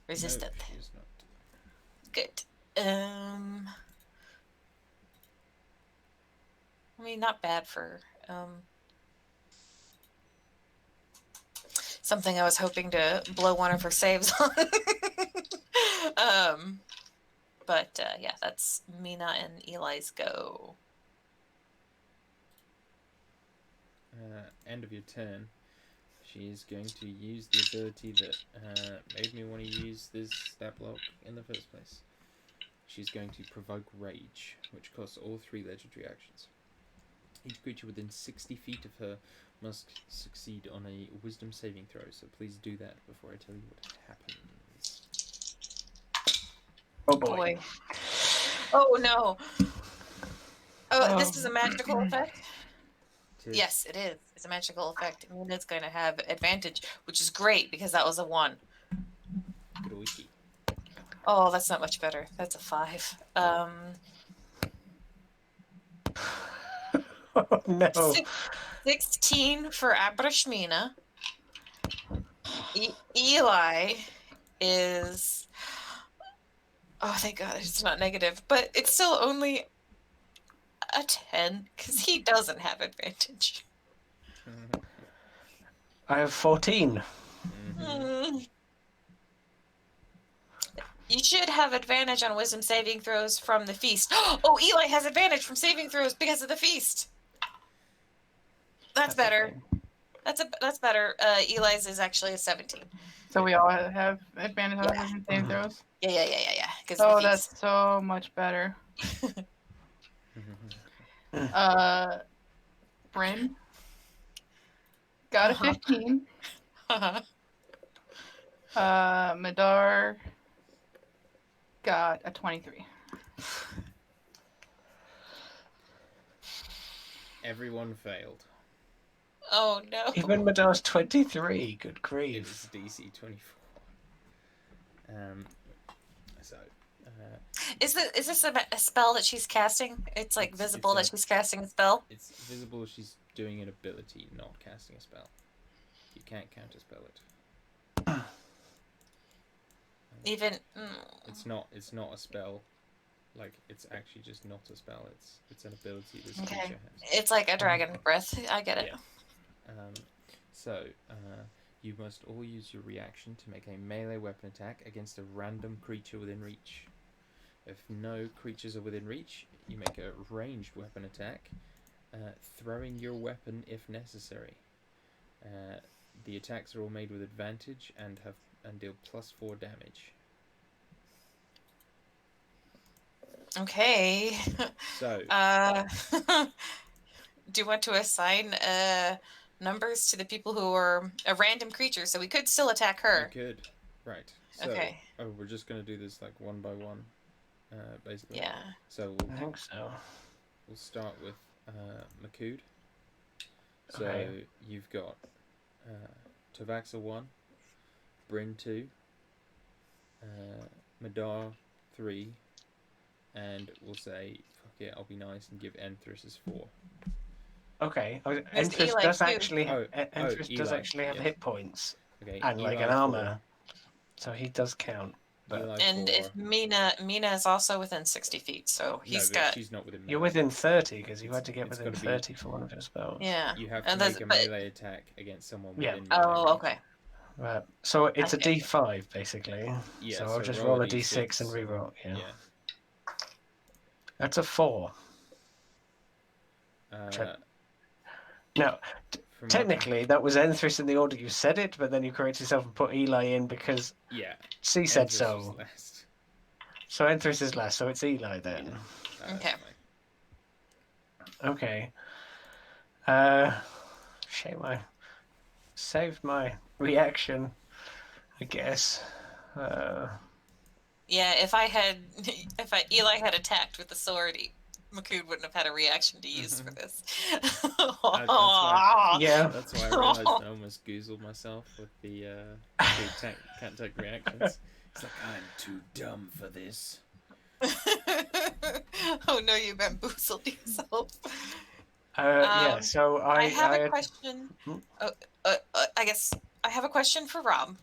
resistant. No, she is not. Good. I mean, not bad for something I was hoping to blow one of her saves on. But yeah, that's Mina and Eli's go. End of your turn. She is going to use the ability that made me want to use this stat block in the first place. She's going to provoke rage, which costs all 3 legendary actions. Each creature within 60 feet of her must succeed on a wisdom saving throw, so please do that before I tell you what happens. Oh boy. Oh no. Oh, this is a magical effect? Tis. Yes, it is. It's a magical effect. Mina's going to have advantage, which is great because that was a 1. Good wiki. Oh, that's not much better. That's a 5. Oh no. 16 for Abrashmina. Eli is... Oh, thank God, it's not negative. But it's still only a 10, because he doesn't have advantage. I have 14. You should have advantage on wisdom saving throws from the feast. Oh, Eli has advantage from saving throws because of the feast. That's better. That's better. Eli's is actually a 17. So we all have advantage on wisdom saving throws? Yeah. Oh, that's so much better. Bryn got a 15. Madar got a 23. Everyone failed. Oh no. Even Madar's 23. Good It grief. is DC 24. So. Is this a spell that she's casting? It's like visible that she's casting a spell? It's visible she's doing an ability, not casting a spell. You can't counterspell it. Even... It's not a spell. Like, it's actually just not a spell. It's an ability this creature has. It's like a dragon breath. I get it. Yeah. You must all use your reaction to make a melee weapon attack against a random creature within reach. If no creatures are within reach, you make a ranged weapon attack, throwing your weapon if necessary. The attacks are all made with advantage and deal +4 damage. Okay. So. Do you want to assign numbers to the people who are a random creature, so we could still attack her? You could, right? So, okay. Oh, we're just gonna do this like one by one, basically. Yeah. So I think so. We'll start with Makud. So Okay. you've got Tovaxa 1, Bryn 2, Madar 3, and we'll say, fuck it, I'll be nice and give Enthris 4. Okay. There's Enthris Eli does too. actually Eli, actually have yeah. hit points Okay. and like Eli an 4. armor, so he does count. But Eli And 4. if Mina is also within 60 feet, so he's but got. she's not within melee. you're within 30 because you had to get It's within gotta be- 30 for one of your spells. Yeah. You have to And make a but- melee attack against someone Yeah. within melee Oh, range. okay. Right. So it's a Okay. D5 basically. Yeah, So I'll just roll roll a a D6 and reroll. Yeah. Yeah. That's a 4. No, From technically that was Enthris in the order you said it, but then you correct yourself and put Eli in because yeah, C said Enthris was so. last. So Enthris is last, so it's Eli then. Yeah. That's Okay. fine. Okay. Shame I saved my reaction, I guess. Yeah, if Eli had attacked with the sword, Makud wouldn't have had a reaction to use for this. Yeah. That's why I realized I almost goozled myself with the can't take reactions. It's like, I'm too dumb for this. Oh no, you bamboozled yourself. Yeah, so I have a had- question. Hmm? I guess I have a question for Rob,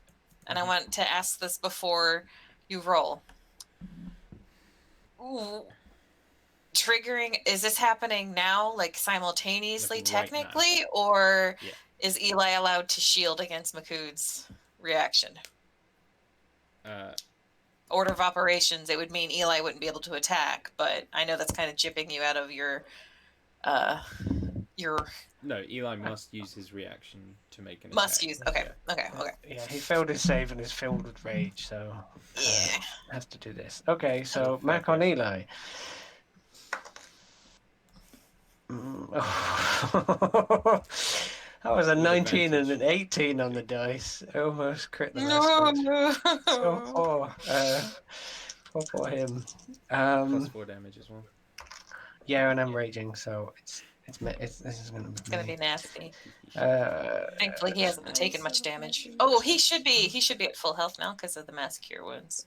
and I want to ask this before you roll. Ooh. Triggering, is this happening now, like simultaneously, Like right technically, or Yeah. is Eli allowed to shield against Makud's reaction? Order of operations, it would mean Eli wouldn't be able to attack, but I know that's kind of jipping you out of your. No, Eli must use his reaction to make an Must attack. use. Okay. Yeah. Okay. Yeah, he failed his save and is filled with rage, so Yeah. has to do this. Okay, so fair Mac on question. Eli. That was a With 19 and advantage. an 18 on the dice. I almost crit the last one. So poor him. +4 damage as well. Yeah, and I'm raging, so this is gonna be. It's gonna be nasty. Uh, Thankfully, he hasn't been taking much damage. Oh, he should be. He should be at full health now because of the mass cure wounds.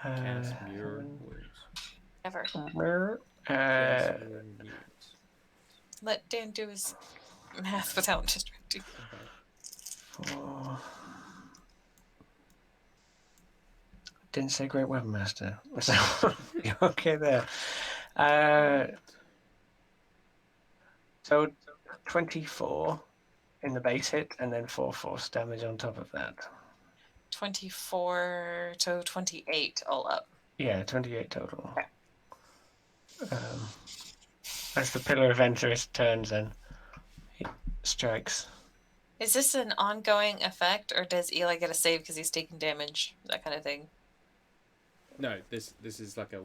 Cast Mirror Wounds. Ever. Cast Mirror Wounds. Let Dan do his math without distracting. Okay. Didn't say Great Weapon Master. So you're okay there. So 24 in the base hit, and then 4 force damage on top of that. 24 to 28 all up. Yeah, 28 total. Okay. As the Pillar of Enthris turns and he strikes. Is this an ongoing effect, or does Eli get a save because he's taking damage? That kind of thing. No, this is like a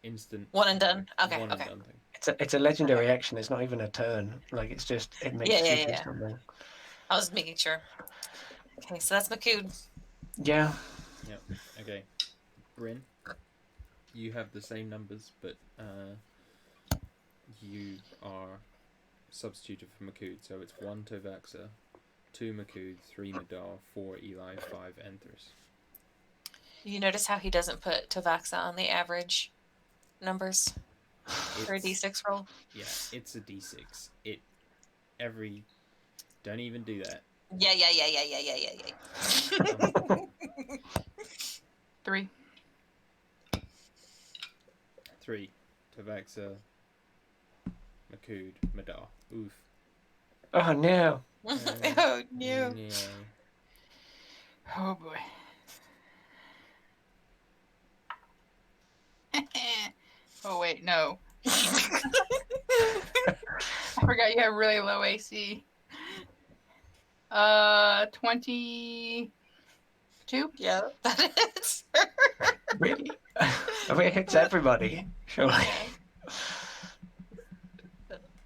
instant One and done? Okay, one okay. and done thing. It's a legendary action. It's not even a turn. Like it's just it makes Yeah, you yeah, do yeah. something. I was making sure. Okay, so that's Makud. Yeah. Yep. Okay. Bryn, you have the same numbers, but you are substituted for Makud, so it's 1 Tovaxa, 2 Makud, 3 Madar, 4 Eli, 5 Enthers. You notice how he doesn't put Tovaxa on the average numbers for a D6 roll? Yeah, it's a D6. Don't even do that. Yeah. 3. 3 Tovaxa, Makud, Madar. Oof. Oh no. Oh, no. Yeah. Oh boy. Oh wait, no. I forgot you have really low AC. 22. Yeah, that is. Really? I mean, it hits everybody. Surely.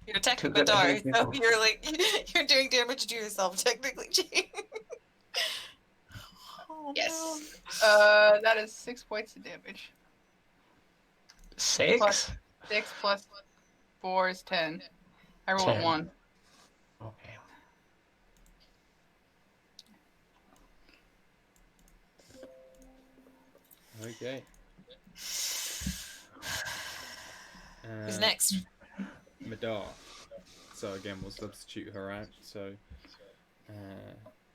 You're attacking Too good at Madar, hitting so people. you're like you're doing damage to yourself technically, Jane. Oh, Yes. no. That is 6 points of damage. 6? 6 plus 4 is 10. I rolled 10. a 1. Okay. Okay. Who's next? Madar. So again, we'll substitute her out. So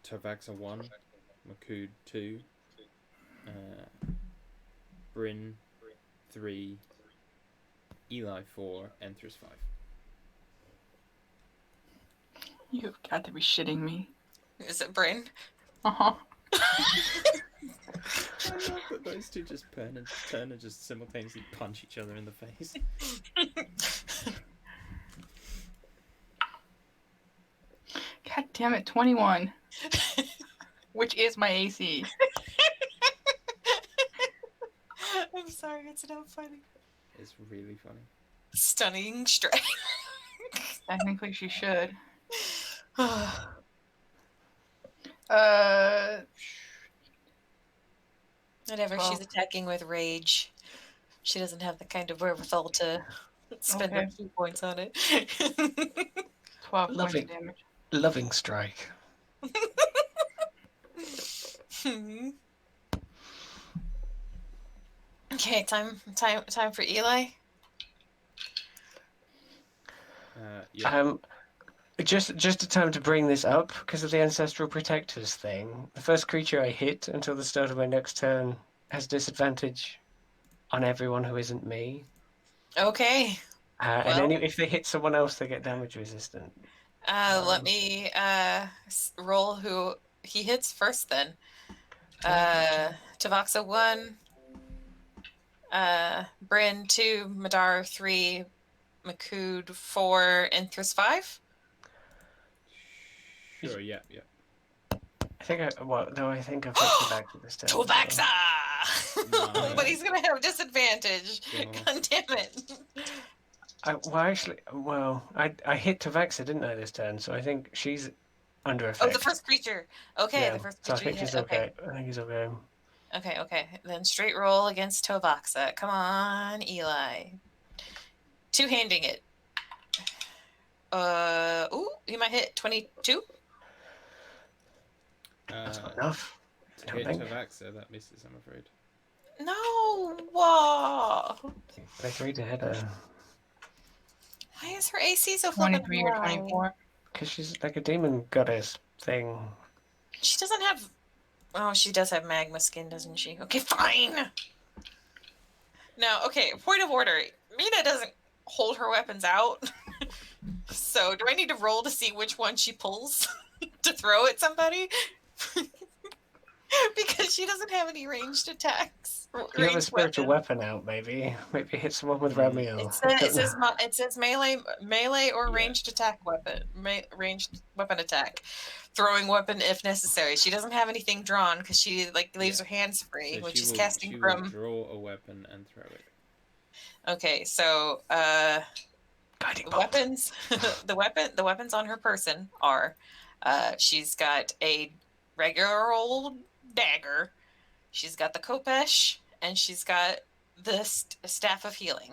Tovaxa 1, Makud 2, Bryn 3, Eli 4, Enthers 5. You've got to be shitting me. Is it Bryn? Uh-huh. I love that those two just turn and just simultaneously punch each other in the face. God damn it, 21. Which is my AC. I'm sorry, it's not funny. It's really funny. Stunning strike. Technically, she should. Whenever she's 12. attacking with rage, she doesn't have the kind of wherewithal to spend Okay. a few points on it. 12 points Loving. of damage. Loving strike. Okay, time for Eli. Yeah. Just a time to bring this up because of the ancestral protectors thing. The first creature I hit until the start of my next turn has disadvantage on everyone who isn't me. Okay. And if they hit someone else, they get damage resistant. Let me roll who he hits first then. Tovaxa 1, Bryn 2, Madar 3, Makud 4, Enthris 5. Sure, yeah. I think I think I've hit the back of this turn. Tovaxa! No. But he's gonna have disadvantage. Go on. God damn it. I hit Tovaxa, didn't I, this turn? So I think she's under effect. Oh, the first creature. Okay, Yeah, the first so I creature. think you he's hit. okay. I think he's okay. Okay. Then straight roll against Tovaxa. Come on, Eli. Two-handing it. You might hit 22. That's not enough. To I don't hit think. Tovaxa, that misses, I'm afraid. No. Whoa. By 3 to hit her. Why is her AC so fucking 23 or high? 24. Because she's like a demon goddess thing. She doesn't have. Oh, she does have magma skin, doesn't she? Okay, fine. Now, okay, point of order. Mina doesn't hold her weapons out. So, do I need to roll to see which one she pulls to throw at somebody? Because she doesn't have any ranged attacks. You have a spiritual weapon out, maybe. Maybe hit someone with Ramiel. It says melee or Yeah. ranged attack weapon. Ranged weapon attack. Throwing weapon if necessary. She doesn't have anything drawn because she leaves her hands free, So which she is will, casting she from. will draw a weapon and throw it. Okay, so Guiding bolt. weapons. the weapons on her person are She's got a regular old dagger. She's got the khopesh, and she's got the staff of healing.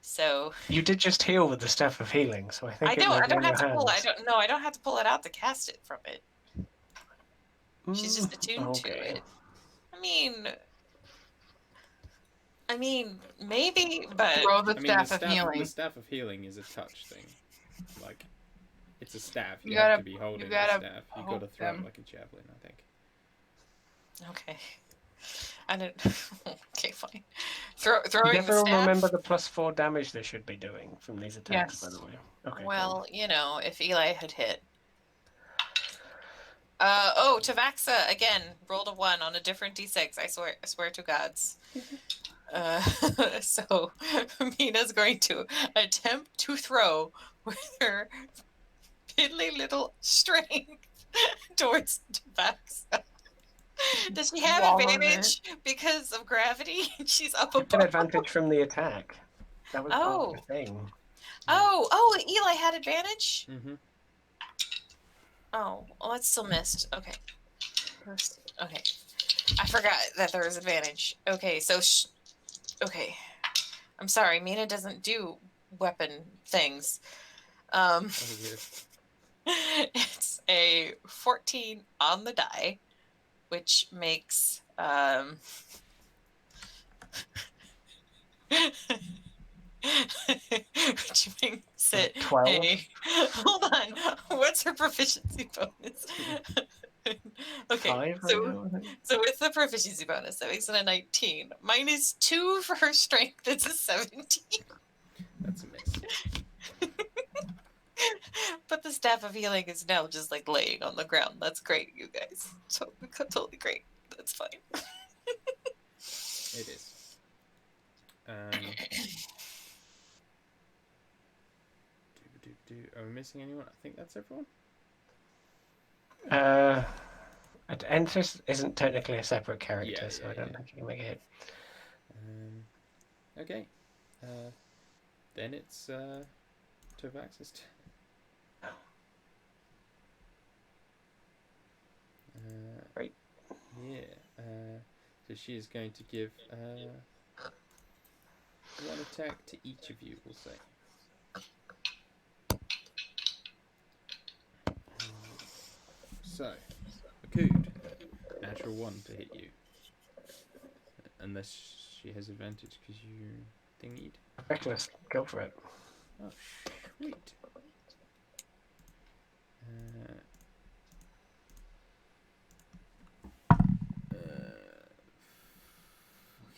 So You did just heal with the Staff of Healing, so I think it may I be don't in have your to pull. hands. I don't have to pull it out to cast it from it. She's just attuned to Okay. it. I mean, maybe, but Roll the I mean, staff of healing. the staff of healing is a touch thing. Like, it's a staff. You, You have gotta- to be holding you the gotta staff. You got hope to throw them. it like a javelin, I think. okay. I didn't. Okay, fine. Did Throwing the everyone staff. remember the +4 damage they should be doing from these attacks, by Yes. the way? Okay. Well, you know, if Eli had hit. Oh, Tovaxa again rolled a 1 on a different d6. I swear to gods. So Mina's going to attempt to throw with her piddly little strength towards Tovaxa. Does she have Wall of advantage because of gravity? She's up You get above. advantage from the attack. That was part of Oh. the thing. Oh, Eli had advantage? Mm-hmm. Oh, well, that's still missed. Okay. Okay. I forgot that there was advantage. Okay, so okay. I'm sorry, Mina doesn't do weapon things. Oh, weird. It's a 14 on the die, which makes which makes it 12? hold on. What's her proficiency bonus? Okay, 5 right now, I think. so with the proficiency bonus, that makes it a 19. Mine is 2 for her strength. That's a 17. That's a miss. But the staff of healing is now just like laying on the ground. That's great, you guys. Totally great. That's fine. It is. Are we missing anyone? I think that's everyone. Entis isn't technically a separate character, Yeah, so yeah, I don't yeah. think you can make it. Okay. Then it's Tovax's turn. Right. Yeah. So she is going to give one attack to each of you, we'll say. So, Akud, natural 1 to hit you. Unless she has advantage because you thingied. Reckless, go for it. Oh, sweet.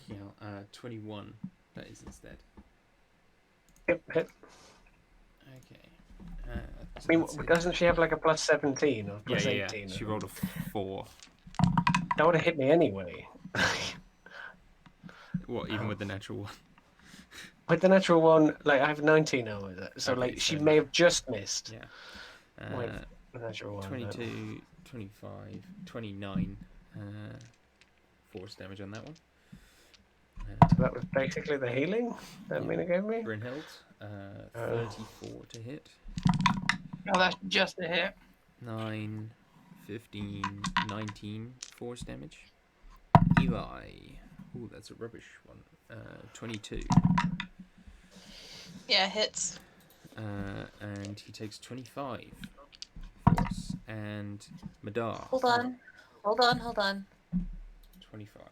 Yeah, 21. That is instead. Yep, hit. Okay. I mean, doesn't she have like a +17 or +18? She rolled a 4. That would have hit me anyway. What, even with the natural 1? With the natural 1, like I have 19 now with it, so Okay, like she so may no. have just missed Yeah. with the natural 1. 22, 25, 29 force damage on that one. So that was basically the healing that Mina gave me. Brynhild, 34 to hit. Oh, that's just a hit. 9, 15, 19 force damage. Eli. Ooh, that's a rubbish one. 22. Yeah, hits. And he takes 25 force. And Madar. Hold on. 25.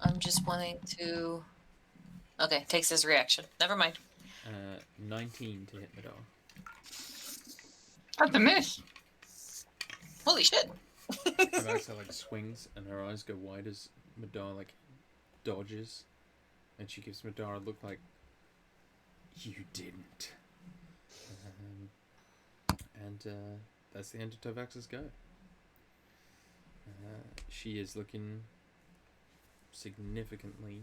I'm just wanting to. Okay, takes his reaction. Never mind. 19 to hit Madar. That's a miss. Holy shit. Tovaxa like swings and her eyes go wide as Madar like dodges, and she gives Madar a look like you didn't. And that's the end of Tovaxa's go. She is looking significantly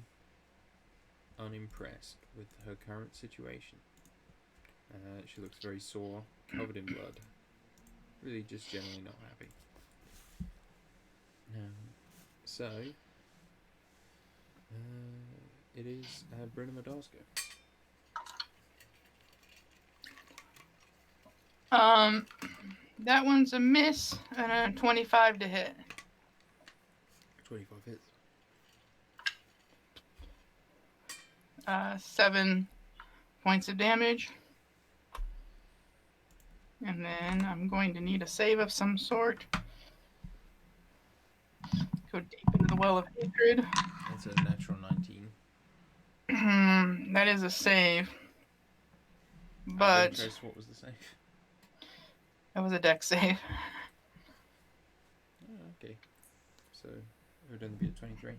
unimpressed with her current situation. She looks very sore, covered in blood. Really just generally not happy. So, it is Bruna Madar's go. That one's a miss and a 25 to hit. 25 hits. 7 points of damage. And then I'm going to need a save of some sort. Go deep into the well of hatred. That's a natural 19. That is a save. Out of But interest, what was the save? that was a dex save. Oh, okay. So it would only be a 23.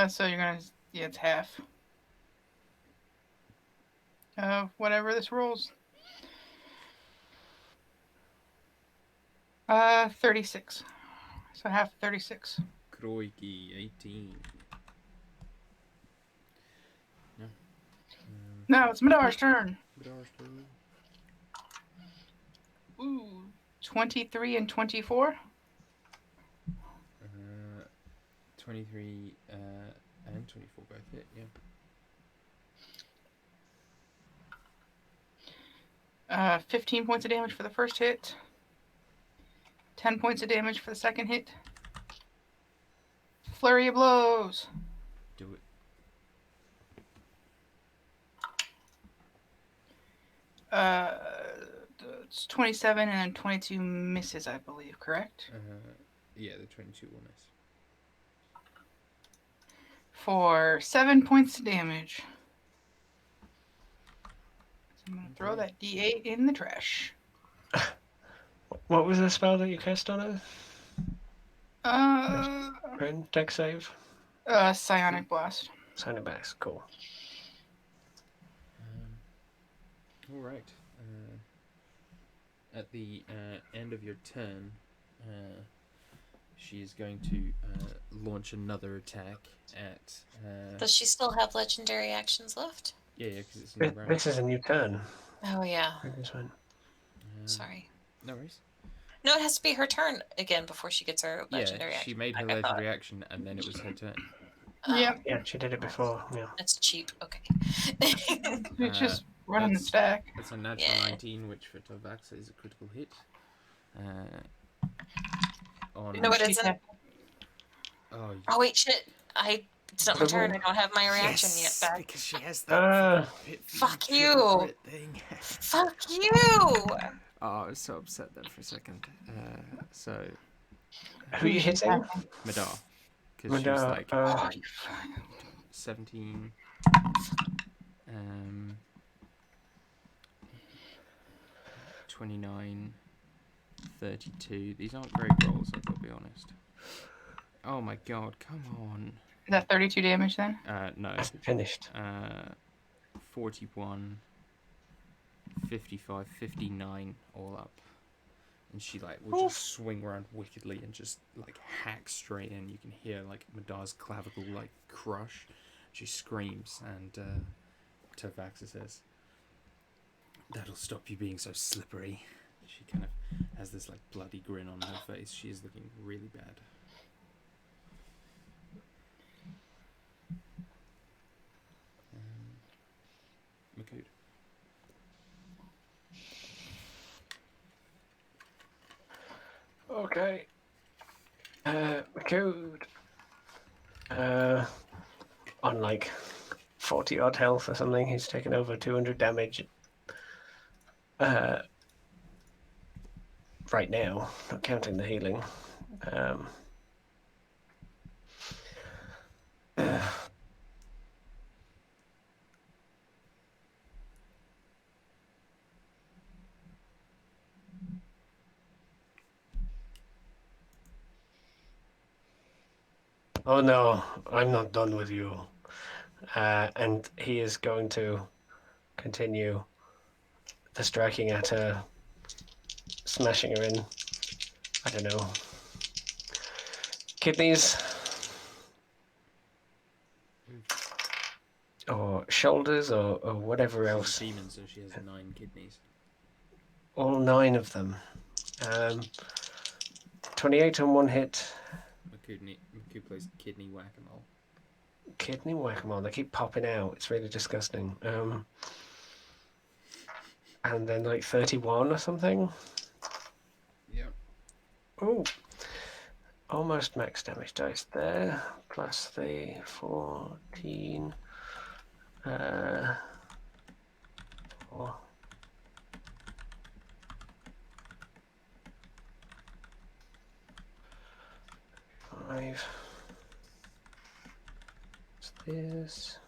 So you're gonna, yeah, it's half of whatever this rolls. 36. So half 36. Kroiki, 18. No. No, it's Midar's turn. Midar's turn. Ooh, 23 and 24. 23 and 24 both hit, yeah. 15 points of damage for the first hit. 10 points of damage for the second hit. Flurry of blows. Do it. It's 27 and 22 misses, I believe, correct? Yeah, the 22 will miss. For 7 points of damage. So I'm going to throw that D8 in the trash. What was the spell that you cast on it? Uh, Dex save? Psionic Blast. Sign it back. Cool. All right. At the end of your turn, she is going to launch another attack at. Does she still have legendary actions left? Yeah, because it's a new round. This is a new turn. Oh, yeah. This one. Sorry. No worries. No, it has to be her turn again before she gets her legendary Yeah, action. she made her like I thought. legendary action, and then it was her turn. Oh, Yeah, Yeah, she did it before. Yeah. that's cheap. Okay. it's just running the that's- stack. That's a natural Yeah. 19, which for Tovaxa is a critical hit. On No, it She'd isn't. have- oh, Oh, wait, shit. It's not my turn. I don't have my reaction yes, yet back. because she has Fuck triple you. crit thing. Fuck you! Oh, I was so upset there for a second. So Who are you hitting? Madar, because she was Madar, like Oh, 17. 29, 32. These aren't great rolls, I've got to be honest. Oh my god, come on. Is that 32 damage then? No. That's finished. 41, 55, 59 all up. And she like will just swing around wickedly and just like hack straight in. You can hear like Madar's clavicle like crush. She screams and Tovaxa says, "That'll stop you being so slippery." She kind of has this like bloody grin on her face. She is looking really bad. Makood. Okay. Code. On like 40 odd health or something, he's taken over 200 damage. Right now, not counting the healing. Oh no, I'm not done with you. And he is going to continue the striking at her, smashing her in, I don't know, kidneys or shoulders or whatever She's else. a demon, so she has 9 kidneys. All 9 of them. 28 on one hit. Makood plays kidney whack-a-mole. Kidney whack-a-mole. They keep popping out. It's really disgusting. and then like 31 or something. Yep. Oh, almost max damage dice there. Plus the 14. 4. 5. What's this?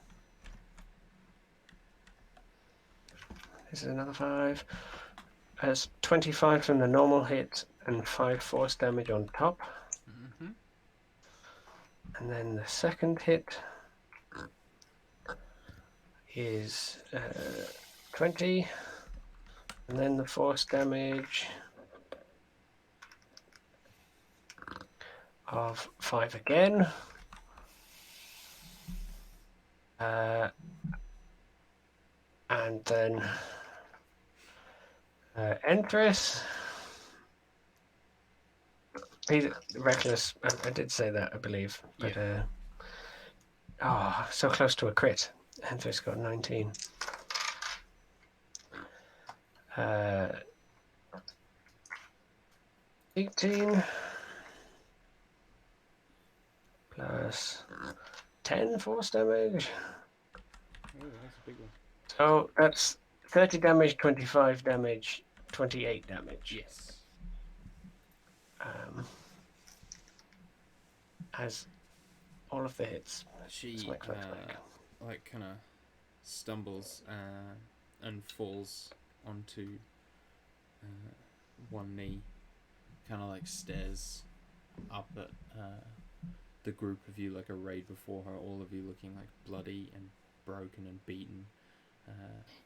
This is another 5. Has 25 from the normal hit and 5 force damage on top. Mm-hmm. And then the second hit is 20. And then the force damage of 5 again. And then Entrus. He's reckless. I did say that, I believe. But so close to a crit. Entrus got 19. 18 plus 10 force damage. Oh, that's a big one. So that's 30 damage, 25 damage, 28 damage. Yes. As all of the hits. She like kind of stumbles and falls onto one knee, kind of like stares up at the group of you like arrayed before her, all of you looking like bloody and broken and beaten,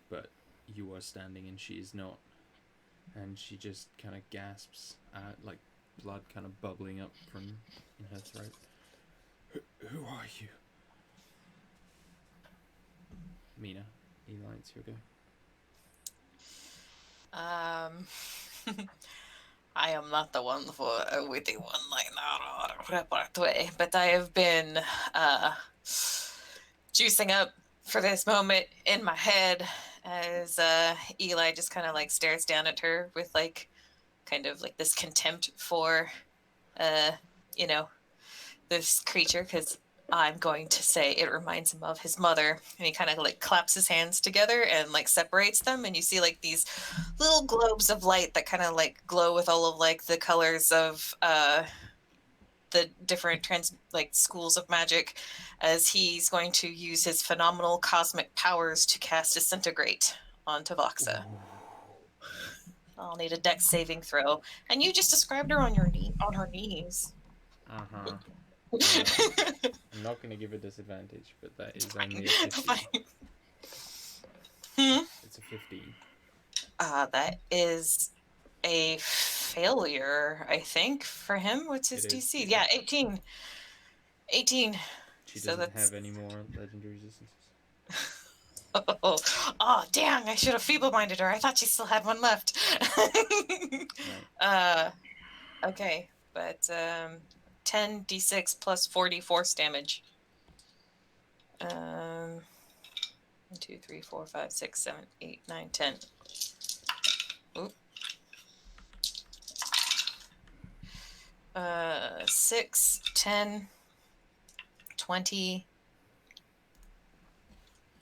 but you are standing and she is not, and she just kind of gasps out, like blood kind of bubbling up from in her throat. Who are you? Mina, Eli, it's your go. I am not the one for a witty one-liner repertoire, but I have been juicing up for this moment in my head as Eli just kind of like stares down at her with like kind of like this contempt for this creature, because I'm going to say it reminds him of his mother, and he kind of like claps his hands together and like separates them, and you see like these little globes of light that kind of like glow with all of like the colors of the different schools of magic, as he's going to use his phenomenal cosmic powers to cast Disintegrate on Tovaxa. I'll need a dex saving throw, and you just described her on her knees. Uh-huh. I'm not going to give a disadvantage, but that is only a 15. It's a 15. That is a failure, I think, for him. What's his DC? Yeah, 18. 18. She doesn't have any more legendary resistances. Oh, dang, I should have feeble-minded her. I thought she still had one left. Right. Okay, but 10 d6 plus 40 force damage. 1, 2, 3, 4, 5, 6, 7, 8, 9, 10. Oop. 6, 10, 20,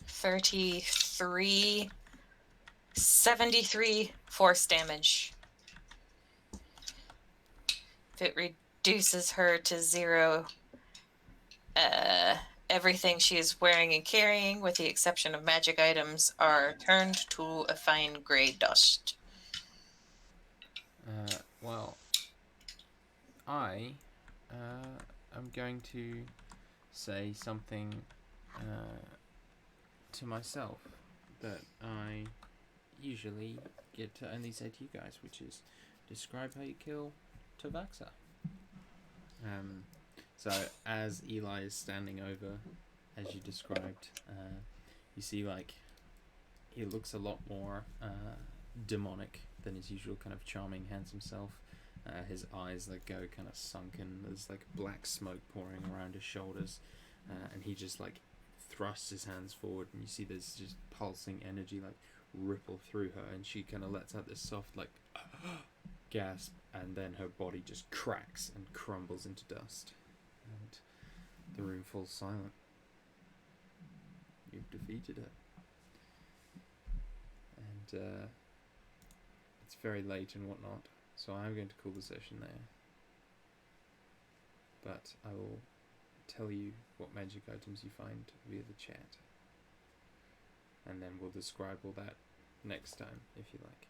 33, 73 force damage. If it reduces her to 0, everything she is wearing and carrying, with the exception of magic items, are turned to a fine gray dust. Well, I am going to say something to myself that I usually get to only say to you guys, which is describe how you kill Tovaxa. So as Eli is standing over, as you described, you see like he looks a lot more demonic than his usual kind of charming, handsome self. His eyes like go kind of sunken. There's like black smoke pouring around his shoulders, and he just like thrusts his hands forward, and you see there's just pulsing energy like ripple through her, and she kind of lets out this soft like gasp, and then her body just cracks and crumbles into dust, and the room falls silent. You've defeated her, and it's very late and whatnot, so I'm going to call the session there. But I will tell you what magic items you find via the chat, and then we'll describe all that next time if you like.